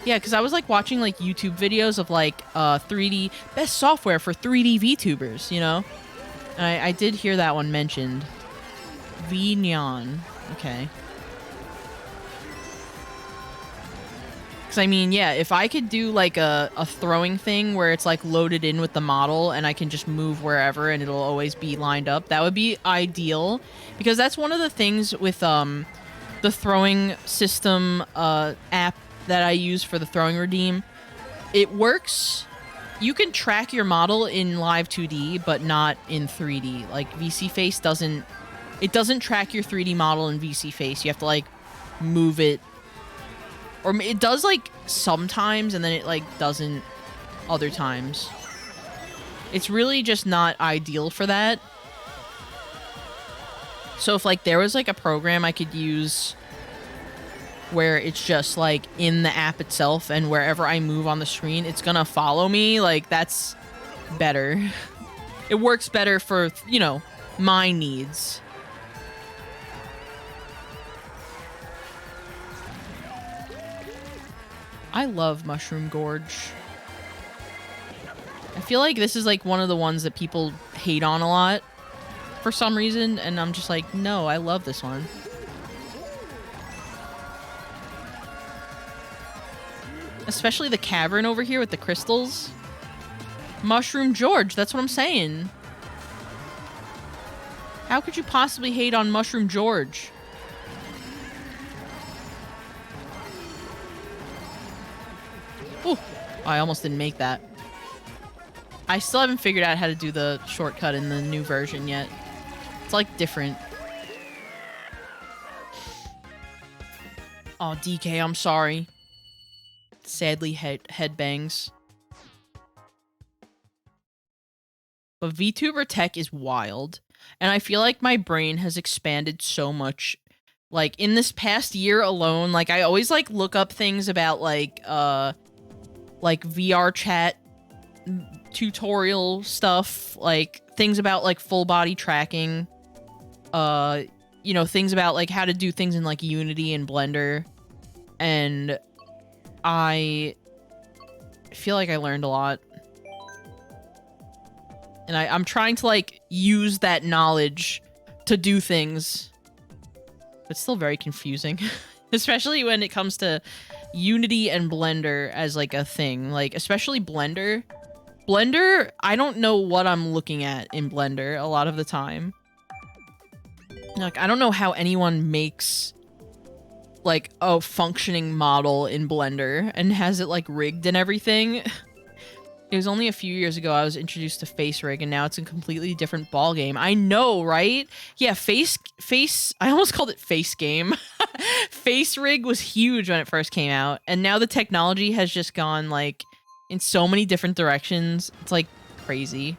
A: Yeah, because I was like watching like YouTube videos of like 3D best software for 3D VTubers, you know? And I did hear that one mentioned. Vignon. Okay. Because I mean, yeah, if I could do like a throwing thing where it's like loaded in with the model and I can just move wherever and it'll always be lined up, that would be ideal. Because that's one of the things with the throwing system app that I use for the throwing redeem. It works. You can track your model in Live 2D, but not in 3D. Like VC Face doesn't track your 3D model in VC Face. You have to like move it, or it does like sometimes, and then it like doesn't other times. It's really just not ideal for that. So if like there was like a program I could use where it's just like in the app itself, and wherever I move on the screen, it's gonna follow me. Like, that's better. It works better for, you know, my needs. I love Mushroom Gorge. I feel like this is like one of the ones that people hate on a lot for some reason, and I'm just like, no, I love this one. Especially the cavern over here with the crystals. Mushroom George, that's what I'm saying. How could you possibly hate on Mushroom George? Ooh, I almost didn't make that. I still haven't figured out how to do the shortcut in the new version yet. It's like different. Oh, DK, I'm sorry. Sadly, headbangs. But VTuber tech is wild. And I feel like my brain has expanded so much. Like, in this past year alone, like, I always, like, look up things about, like VR chat tutorial stuff. Like, things about, like, full body tracking. You know, things about, like, how to do things in, like, Unity and Blender. And I feel like I learned a lot. And I'm trying to, like, use that knowledge to do things. It's still very confusing. Especially when it comes to Unity and Blender as, like, a thing. Like, especially Blender. Blender, I don't know what I'm looking at in Blender a lot of the time. Like, I don't know how anyone makes, like, a functioning model in Blender and has it, like, rigged and everything. It was only a few years ago I was introduced to face rig, and now it's a completely different ball game. I know, right? Yeah, face. I almost called it face game. Face rig was huge when it first came out, and now the technology has just gone, like, in so many different directions. It's, like, crazy.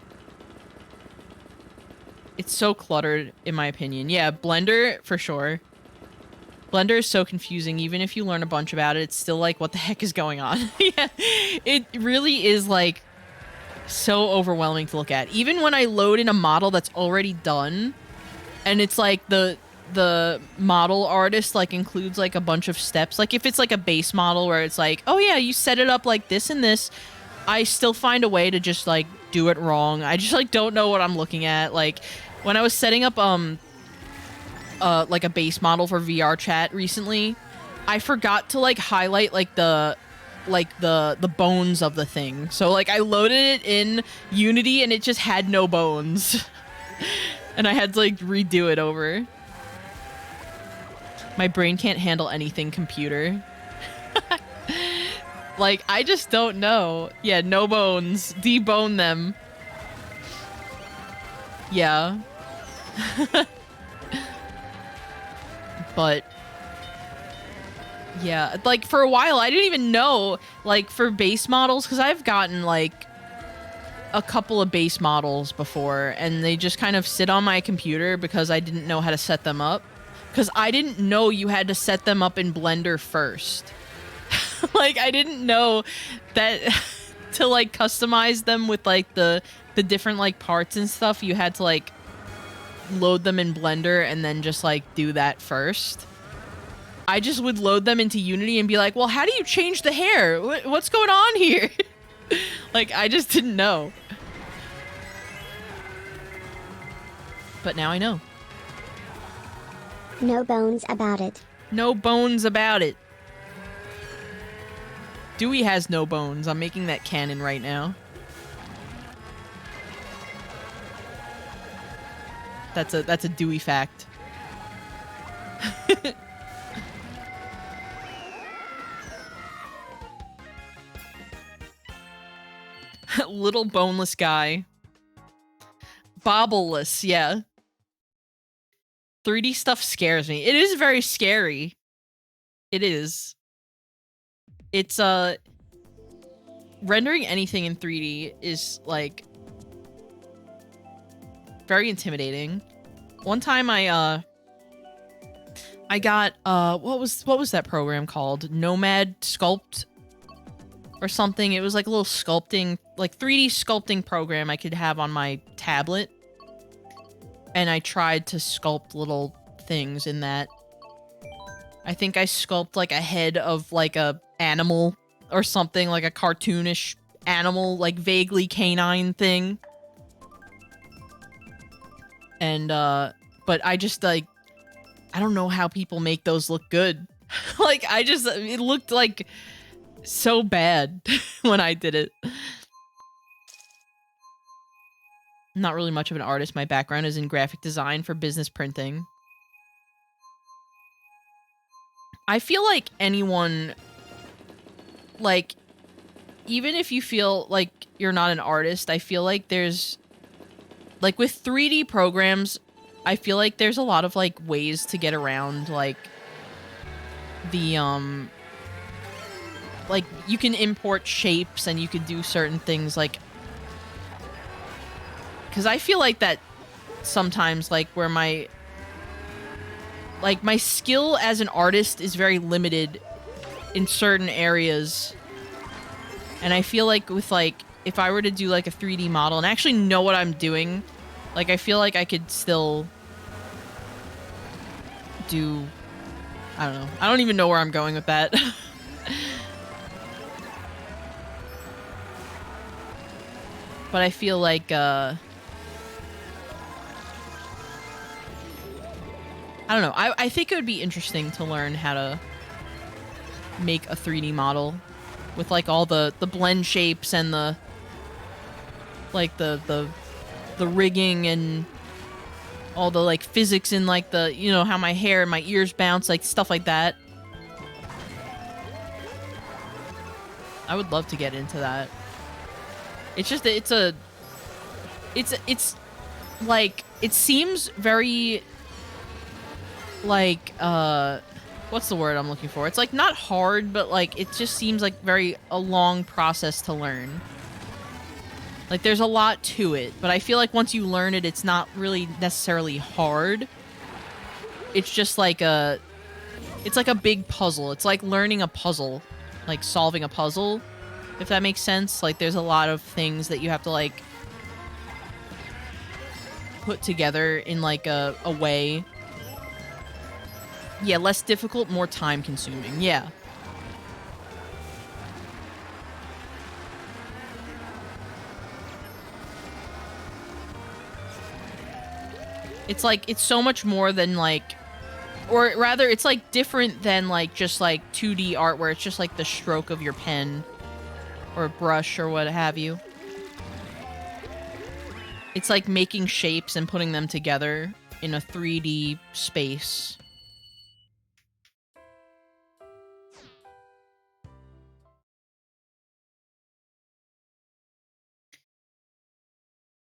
A: It's so cluttered, in my opinion. Yeah, Blender, for sure. Blender is so confusing. Even if you learn a bunch about it, it's still like, what the heck is going on? Yeah, it really is, like, so overwhelming to look at. Even when I load in a model that's already done, and it's like the model artist, like, includes, like, a bunch of steps. Like, if it's, like, a base model where it's like, oh, yeah, you set it up like this and this, I still find a way to just, like, do it wrong. I just, like, don't know what I'm looking at. Like, when I was setting up, like, a base model for VR chat recently, I forgot to, like, highlight, like, the bones of the thing. So, like, I loaded it in Unity and it just had no bones. And I had to, like, redo it over. My brain can't handle anything computer. Like, I just don't know. Yeah, no bones. Debone them. Yeah. But yeah, like, for a while I didn't even know, like, for base models, because I've gotten, like, a couple of base models before, and they just kind of sit on my computer because I didn't know how to set them up, because I didn't know you had to set them up in Blender first. Like, I didn't know that to, like, customize them with, like, the different, like, parts and stuff, you had to, like, load them in Blender and then just, like, do that first. I just would load them into Unity and be like, well, how do you change the hair? What's going on here? Like, I just didn't know. But now I know.
D: No bones about it.
A: No bones about it. Dewey has no bones. I'm making that canon right now. That's a Dewey fact. Little boneless guy. Bobbleless, yeah. 3D stuff scares me. It is very scary. It is. It's, rendering anything in 3D is, like, very intimidating. One time I I got what was that program called? Nomad Sculpt or something. It was like a little sculpting, like 3D sculpting program I could have on my tablet. And I tried to sculpt little things in that. I think I sculpted like a head of like a animal or something, like a cartoonish animal, like vaguely canine thing. And but I just like, I don't know how people make those look good. Like it looked like so bad when I did it. I'm not really much of an artist. My background is in graphic design for business printing. I feel like anyone, like, even if you feel like you're not an artist, I feel like there's, like, with 3D programs, I feel like there's a lot of, like, ways to get around, like, the, like, you can import shapes and you can do certain things, like, because I feel like that sometimes, like, where my skill as an artist is very limited in certain areas. And I feel like with, like, if I were to do, like, a 3D model and actually know what I'm doing, like, I feel like I could still do, I don't know. I don't even know where I'm going with that. But I feel like, I don't know. I think it would be interesting to learn how to make a 3D model with, like, all the blend shapes and the, like, the rigging and all the, like, physics and, like, the, you know, how my hair and my ears bounce, like, stuff like that. I would love to get into that. It's just, it's like, it seems very, like, what's the word I'm looking for? It's, like, not hard, but, like, it just seems like a long process to learn. Like, there's a lot to it, but I feel like once you learn it, it's not really necessarily hard. It's just like it's like a big puzzle. It's like learning a puzzle, like solving a puzzle, if that makes sense. Like, there's a lot of things that you have to, like, put together in, like, a way. Yeah, less difficult, more time consuming. Yeah. It's like, it's so much more than, like, or rather, it's, like, different than, like, just, like, 2D art where it's just, like, the stroke of your pen or brush or what have you. It's like making shapes and putting them together in a 3D space.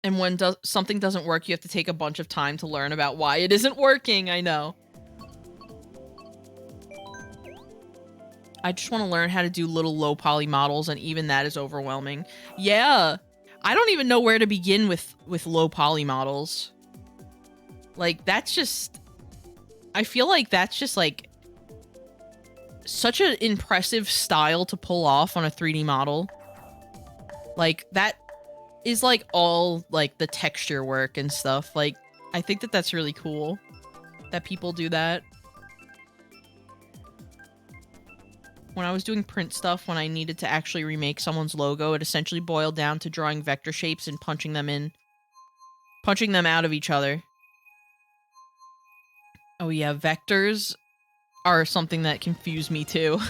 A: And when something doesn't work, you have to take a bunch of time to learn about why it isn't working. I know. I just want to learn how to do little low poly models, and even that is overwhelming. Yeah. I don't even know where to begin with low poly models. Like, that's just, I feel like that's just, like, such an impressive style to pull off on a 3D model. Like, that is, like, all, like, the texture work and stuff. Like, I think that that's really cool that people do that. When I was doing print stuff, when I needed to actually remake someone's logo, it essentially boiled down to drawing vector shapes and punching them out of each other. Oh yeah, vectors are something that confuse me too.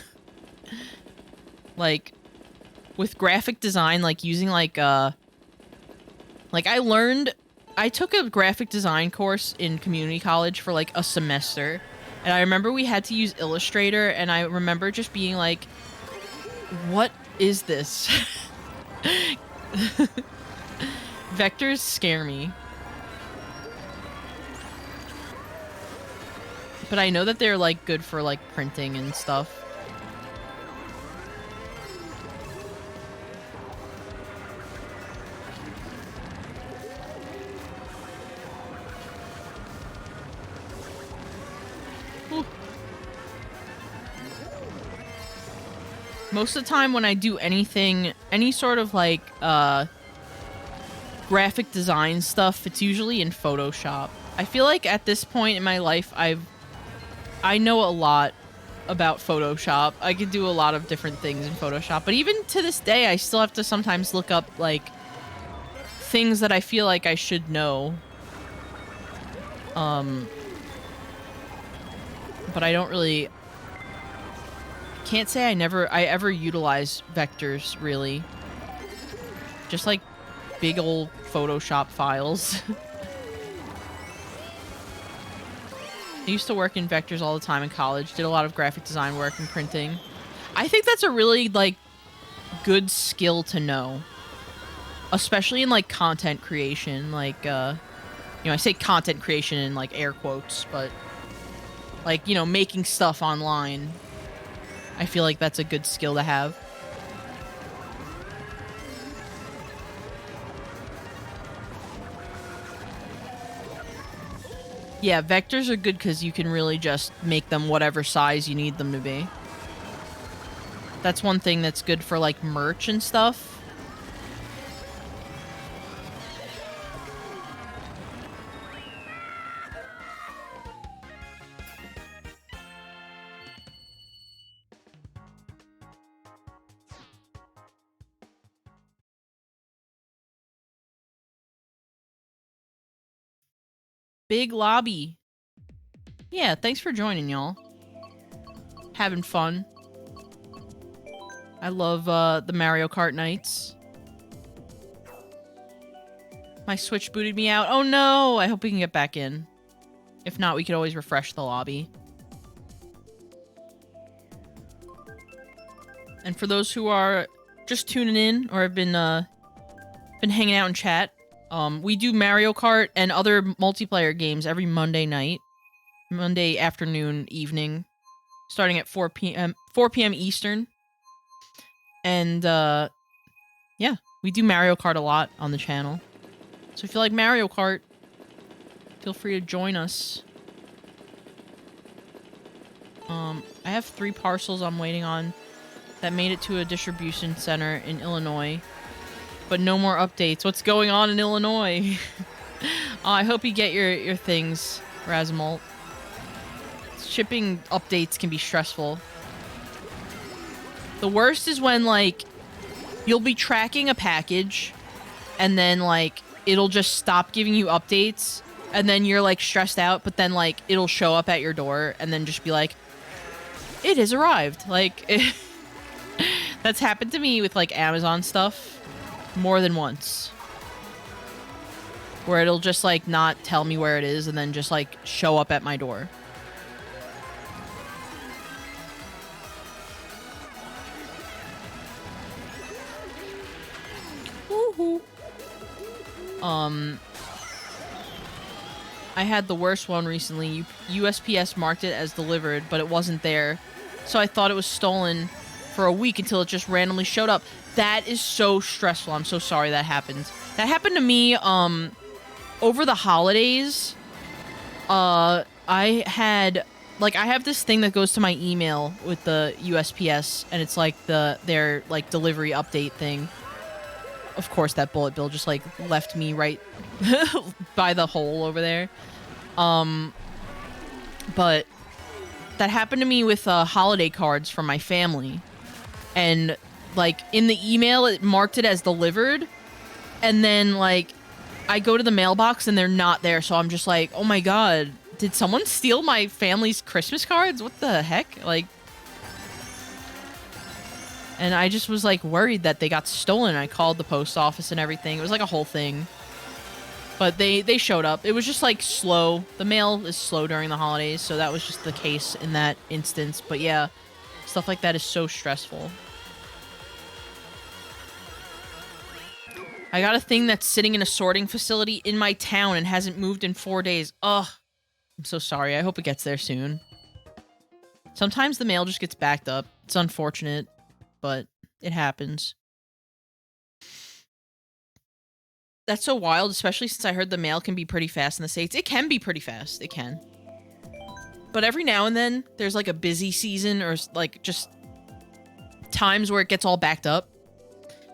A: Like, with graphic design, like, using, like, I took a graphic design course in community college for, like, a semester. And I remember we had to use Illustrator, and I remember just being like, what is this? Vectors scare me. But I know that they're, like, good for, like, printing and stuff. Ooh. Most of the time when I do anything, any sort of like graphic design stuff, it's usually in Photoshop. I feel like at this point in my life, I know a lot about Photoshop. I could do a lot of different things in Photoshop, but even to this day, I still have to sometimes look up like things that I feel like I should know. But I don't really, can't say I ever utilize vectors really. Just like big old Photoshop files. I used to work in vectors all the time in college, did a lot of graphic design work and printing. I think that's a really, like, good skill to know. Especially in, like, content creation. Like, you know, I say content creation in, like, air quotes, but, like, you know, making stuff online. I feel like that's a good skill to have. Yeah, vectors are good because you can really just make them whatever size you need them to be. That's one thing that's good for, like, merch and stuff. Big lobby. Yeah, thanks for joining, y'all. Having fun. I love the Mario Kart nights. My Switch booted me out. Oh no! I hope we can get back in. If not, we could always refresh the lobby. And for those who are just tuning in or have been hanging out in chat, we do Mario Kart and other multiplayer games every Monday night. Monday afternoon, evening. Starting at 4 p.m. Eastern. And, yeah. We do Mario Kart a lot on the channel. So if you like Mario Kart, feel free to join us. I have 3 parcels I'm waiting on that made it to a distribution center in Illinois. But no more updates. What's going on in Illinois? I hope you get your things, Razmalt. Shipping updates can be stressful. The worst is when, like, you'll be tracking a package, and then, like, it'll just stop giving you updates, and then you're, like, stressed out, but then, like, it'll show up at your door, and then just be like, it has arrived. Like, that's happened to me with, like, Amazon stuff more than once. Where it'll just, like, not tell me where it is, and then just, like, show up at my door. Woohoo. I had the worst one recently. USPS marked it as delivered, but it wasn't there. So I thought it was stolen for a week until it just randomly showed up. That is so stressful. I'm so sorry that happened. That happened to me, over the holidays. I have this thing that goes to my email with the USPS, and it's like their like delivery update thing. Of course, that bullet bill just like left me right by the hole over there. But that happened to me with holiday cards from my family, and like in the email it marked it as delivered, and then like I go to the mailbox and they're not there, so I'm just like, oh my god, did someone steal my family's Christmas cards? What the heck? Like, and I just was like worried that they got stolen. I called the post office and everything. It was like a whole thing. But they showed up. It was just like slow. The mail is slow during the holidays, so that was just the case in that instance. But yeah, stuff like that is so stressful. I got a thing that's sitting in a sorting facility in my town and hasn't moved in 4 days. Ugh. I'm so sorry. I hope it gets there soon. Sometimes the mail just gets backed up. It's unfortunate, but it happens. That's so wild, especially since I heard the mail can be pretty fast in the States. It can be pretty fast. It can. But every now and then, there's like a busy season or like just times where it gets all backed up,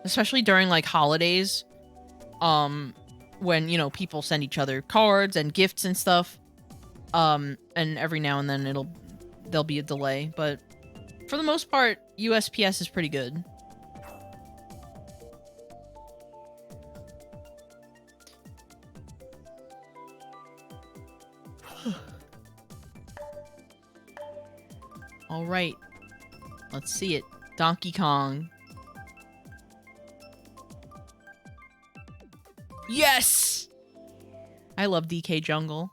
A: especially during like holidays, when, you know, people send each other cards and gifts and stuff, and every now and then there'll be a delay, but for the most part, USPS is pretty good. All right, let's see it. Donkey Kong. Yes! I love DK Jungle.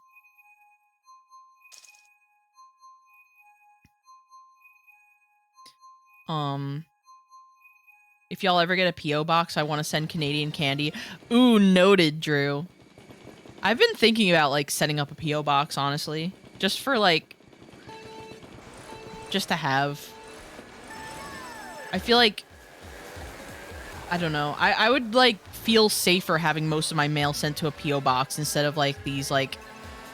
A: If y'all ever get a P.O. box, I want to send Canadian candy. Ooh, noted, Drew. I've been thinking about, like, setting up a P.O. box, honestly. Just for, like... just to have. I feel like... I don't know. I would, like, feel safer having most of my mail sent to a P.O. box instead of, like, these, like,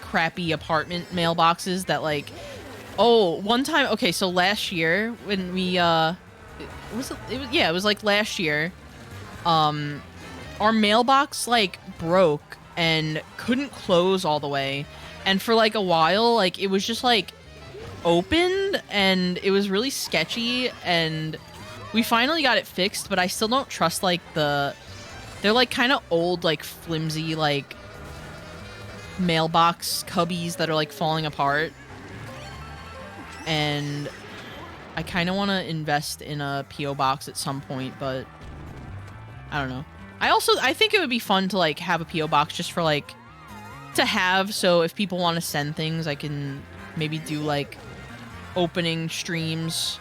A: crappy apartment mailboxes that, like... Oh, one time... Okay, so last year, when we, it was like last year. Our mailbox like broke and couldn't close all the way, and for like a while, like it was just like opened, and it was really sketchy. And we finally got it fixed, but I still don't trust like they're like kind of old, like flimsy, like mailbox cubbies that are like falling apart. And I kind of want to invest in a P.O. box at some point, but I don't know. I think it would be fun to like have a P.O. box just for like to have, so if people want to send things, I can maybe do like opening streams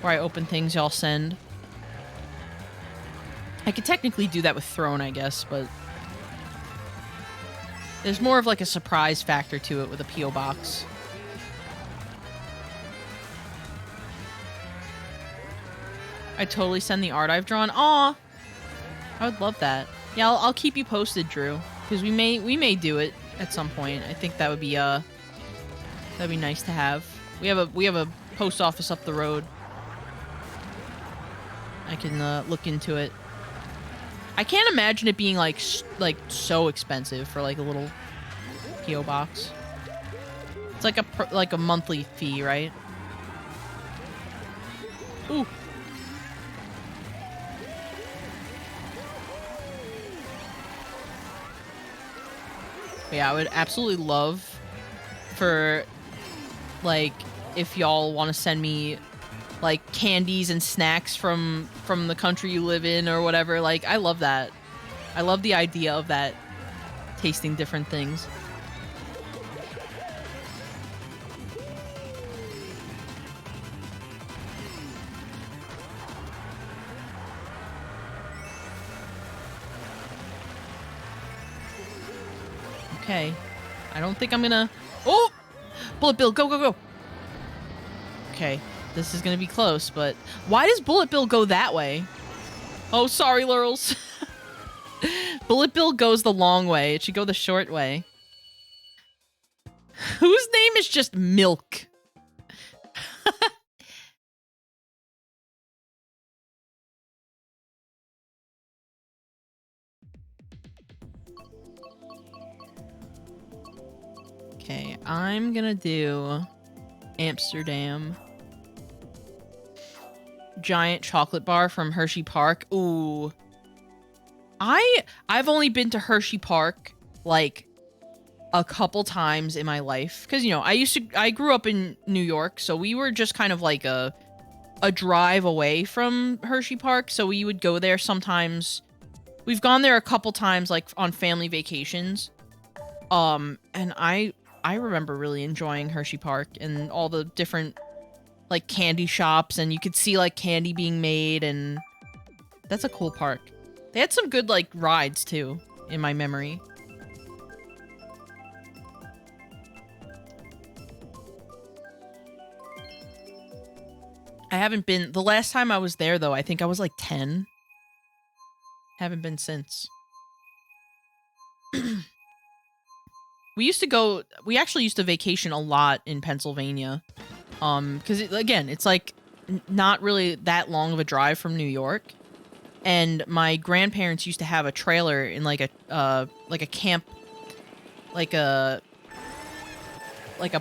A: where I open things y'all send. I could technically do that with Throne, I guess, but there's more of like a surprise factor to it with a P.O. box. I totally send the art I've drawn. Aw, I would love that. Yeah, I'll keep you posted, Drew, because we may do it at some point. I think that would be that'd be nice to have. We have a post office up the road. I can look into it. I can't imagine it being like so expensive for like a little P.O. box. It's like a monthly fee, right? Ooh. Yeah, I would absolutely love for, like, if y'all want to send me, like, candies and snacks from the country you live in or whatever. Like, I love that. I love the idea of that, tasting different things. Okay. I don't think I'm gonna... Oh! Bullet Bill, go, go, go! Okay. This is gonna be close, but... Why does Bullet Bill go that way? Oh, sorry, Lurls. Bullet Bill goes the long way. It should go the short way. Whose name is just Milk? Okay, I'm gonna do Amsterdam. Giant chocolate bar from Hershey Park. Ooh. I've only been to Hershey Park like a couple times in my life, because you know, I grew up in New York, so we were just kind of like a drive away from Hershey Park, so we would go there sometimes. We've gone there a couple times like on family vacations. And I remember really enjoying Hershey Park and all the different like candy shops, and you could see like candy being made, and that's a cool park. They had some good like rides too in my memory. I haven't been, the last time I was there though, I think I was like 10. Haven't been since. We actually used to vacation a lot in Pennsylvania. Because again, it's like not really that long of a drive from New York. And my grandparents used to have a trailer in like a camp, like a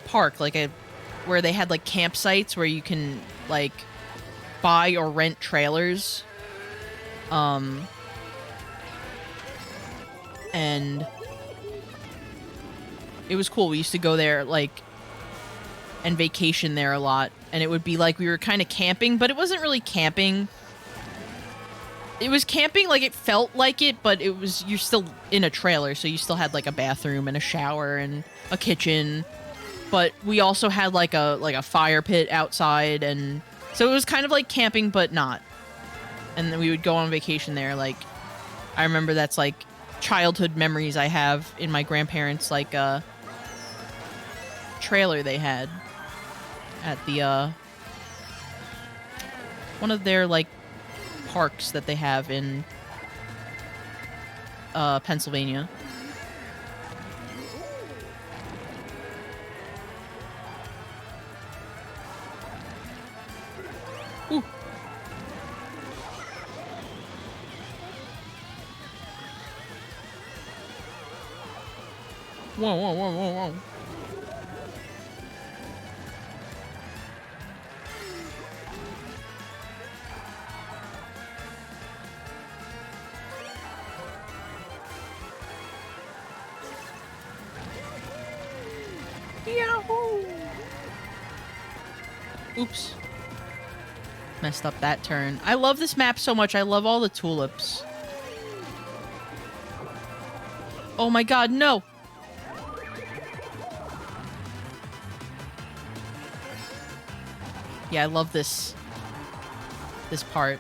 A: park, where they had like campsites where you can like buy or rent trailers. And it was cool. We used to go there like and vacation there a lot, and it would be like we were kind of camping, but it wasn't really camping. It was camping, like it felt like it, but you're still in a trailer, so you still had like a bathroom and a shower and a kitchen, but we also had like a fire pit outside, and so it was kind of like camping but not. And then we would go on vacation there. Like I remember that's like childhood memories I have in my grandparents' like trailer they had at the one of their like parks that they have in Pennsylvania. Ooh. Whoa, whoa, whoa, whoa, whoa. Yahoo! Oops. Messed up that turn. I love this map so much. I love all the tulips. Oh my god, no! Yeah, I love this part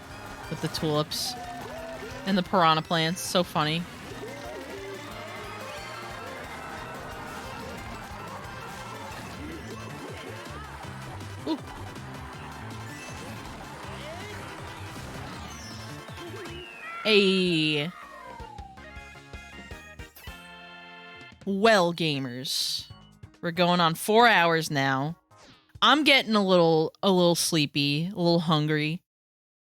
A: with the tulips and the piranha plants. So funny. Ooh. Hey. Well, gamers, we're going on 4 hours now. I'm getting a little sleepy, a little hungry.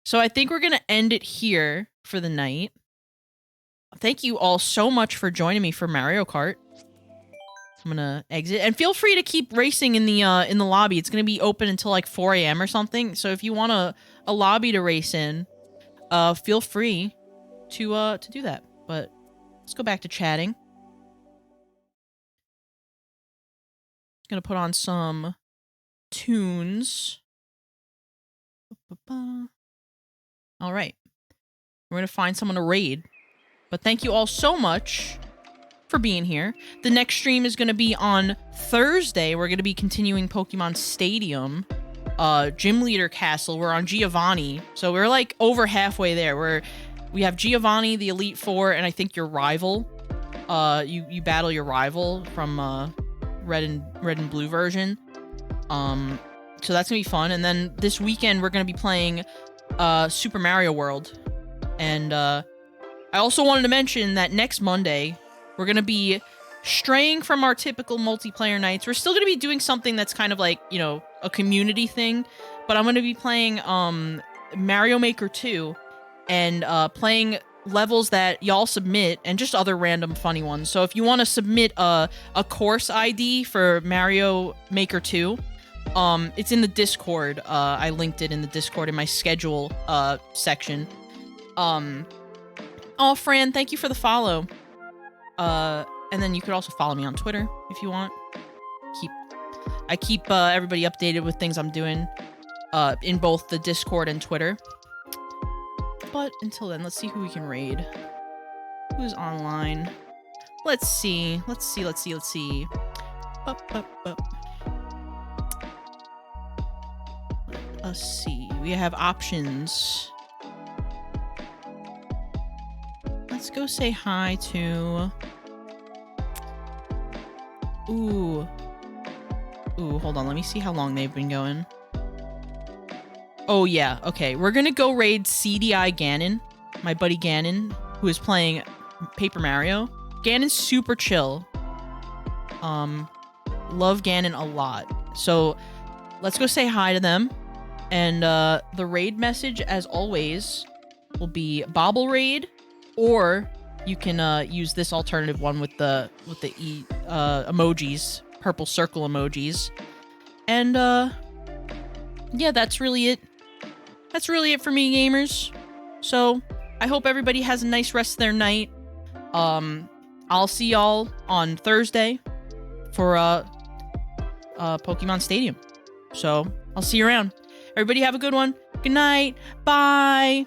A: So I think we're going to end it here for the night. Thank you all so much for joining me for Mario Kart. I'm going to exit, and feel free to keep racing in the lobby. It's going to be open until like 4 a.m. or something. So if you want a lobby to race in, feel free to do that. But let's go back to chatting. Going to put on some tunes. All right. We're going to find someone to raid. But thank you all so much for being here. The next stream is going to be on Thursday. We're going to be continuing Pokemon Stadium. Gym Leader Castle. We're on Giovanni. So we're like over halfway there. We have Giovanni, the Elite Four, and I think your rival. You battle your rival from red and blue version. So that's gonna be fun. And then this weekend we're gonna be playing Super Mario World. And I also wanted to mention that next Monday we're gonna be straying from our typical multiplayer nights. We're still gonna be doing something that's kind of like, you know, a community thing, but I'm gonna be playing Mario Maker 2 and playing levels that y'all submit and just other random funny ones. So if you want to submit a course ID for Mario Maker 2, it's in the Discord. I linked it in the Discord in my schedule section. Oh, Fran, thank you for the follow. And then you could also follow me on Twitter if you want. I keep everybody updated with things I'm doing in both the Discord and Twitter. But until then, let's see who we can raid. Who's online? Let's see. Let's see. We have options. Let's go say hi to... Ooh, hold on. Let me see how long they've been going. Oh, yeah. Okay, we're gonna go raid CDI Ganon, my buddy Ganon, who is playing Paper Mario. Ganon's super chill. Love Ganon a lot. So, let's go say hi to them. And the raid message, as always, will be Bobble Raid, or you can use this alternative one with the emojis, purple circle emojis. And yeah, that's really it. That's really it for me, gamers. So I hope everybody has a nice rest of their night. I'll see y'all on Thursday for Pokemon Stadium. So I'll see you around. Everybody have a good one. Good night. Bye.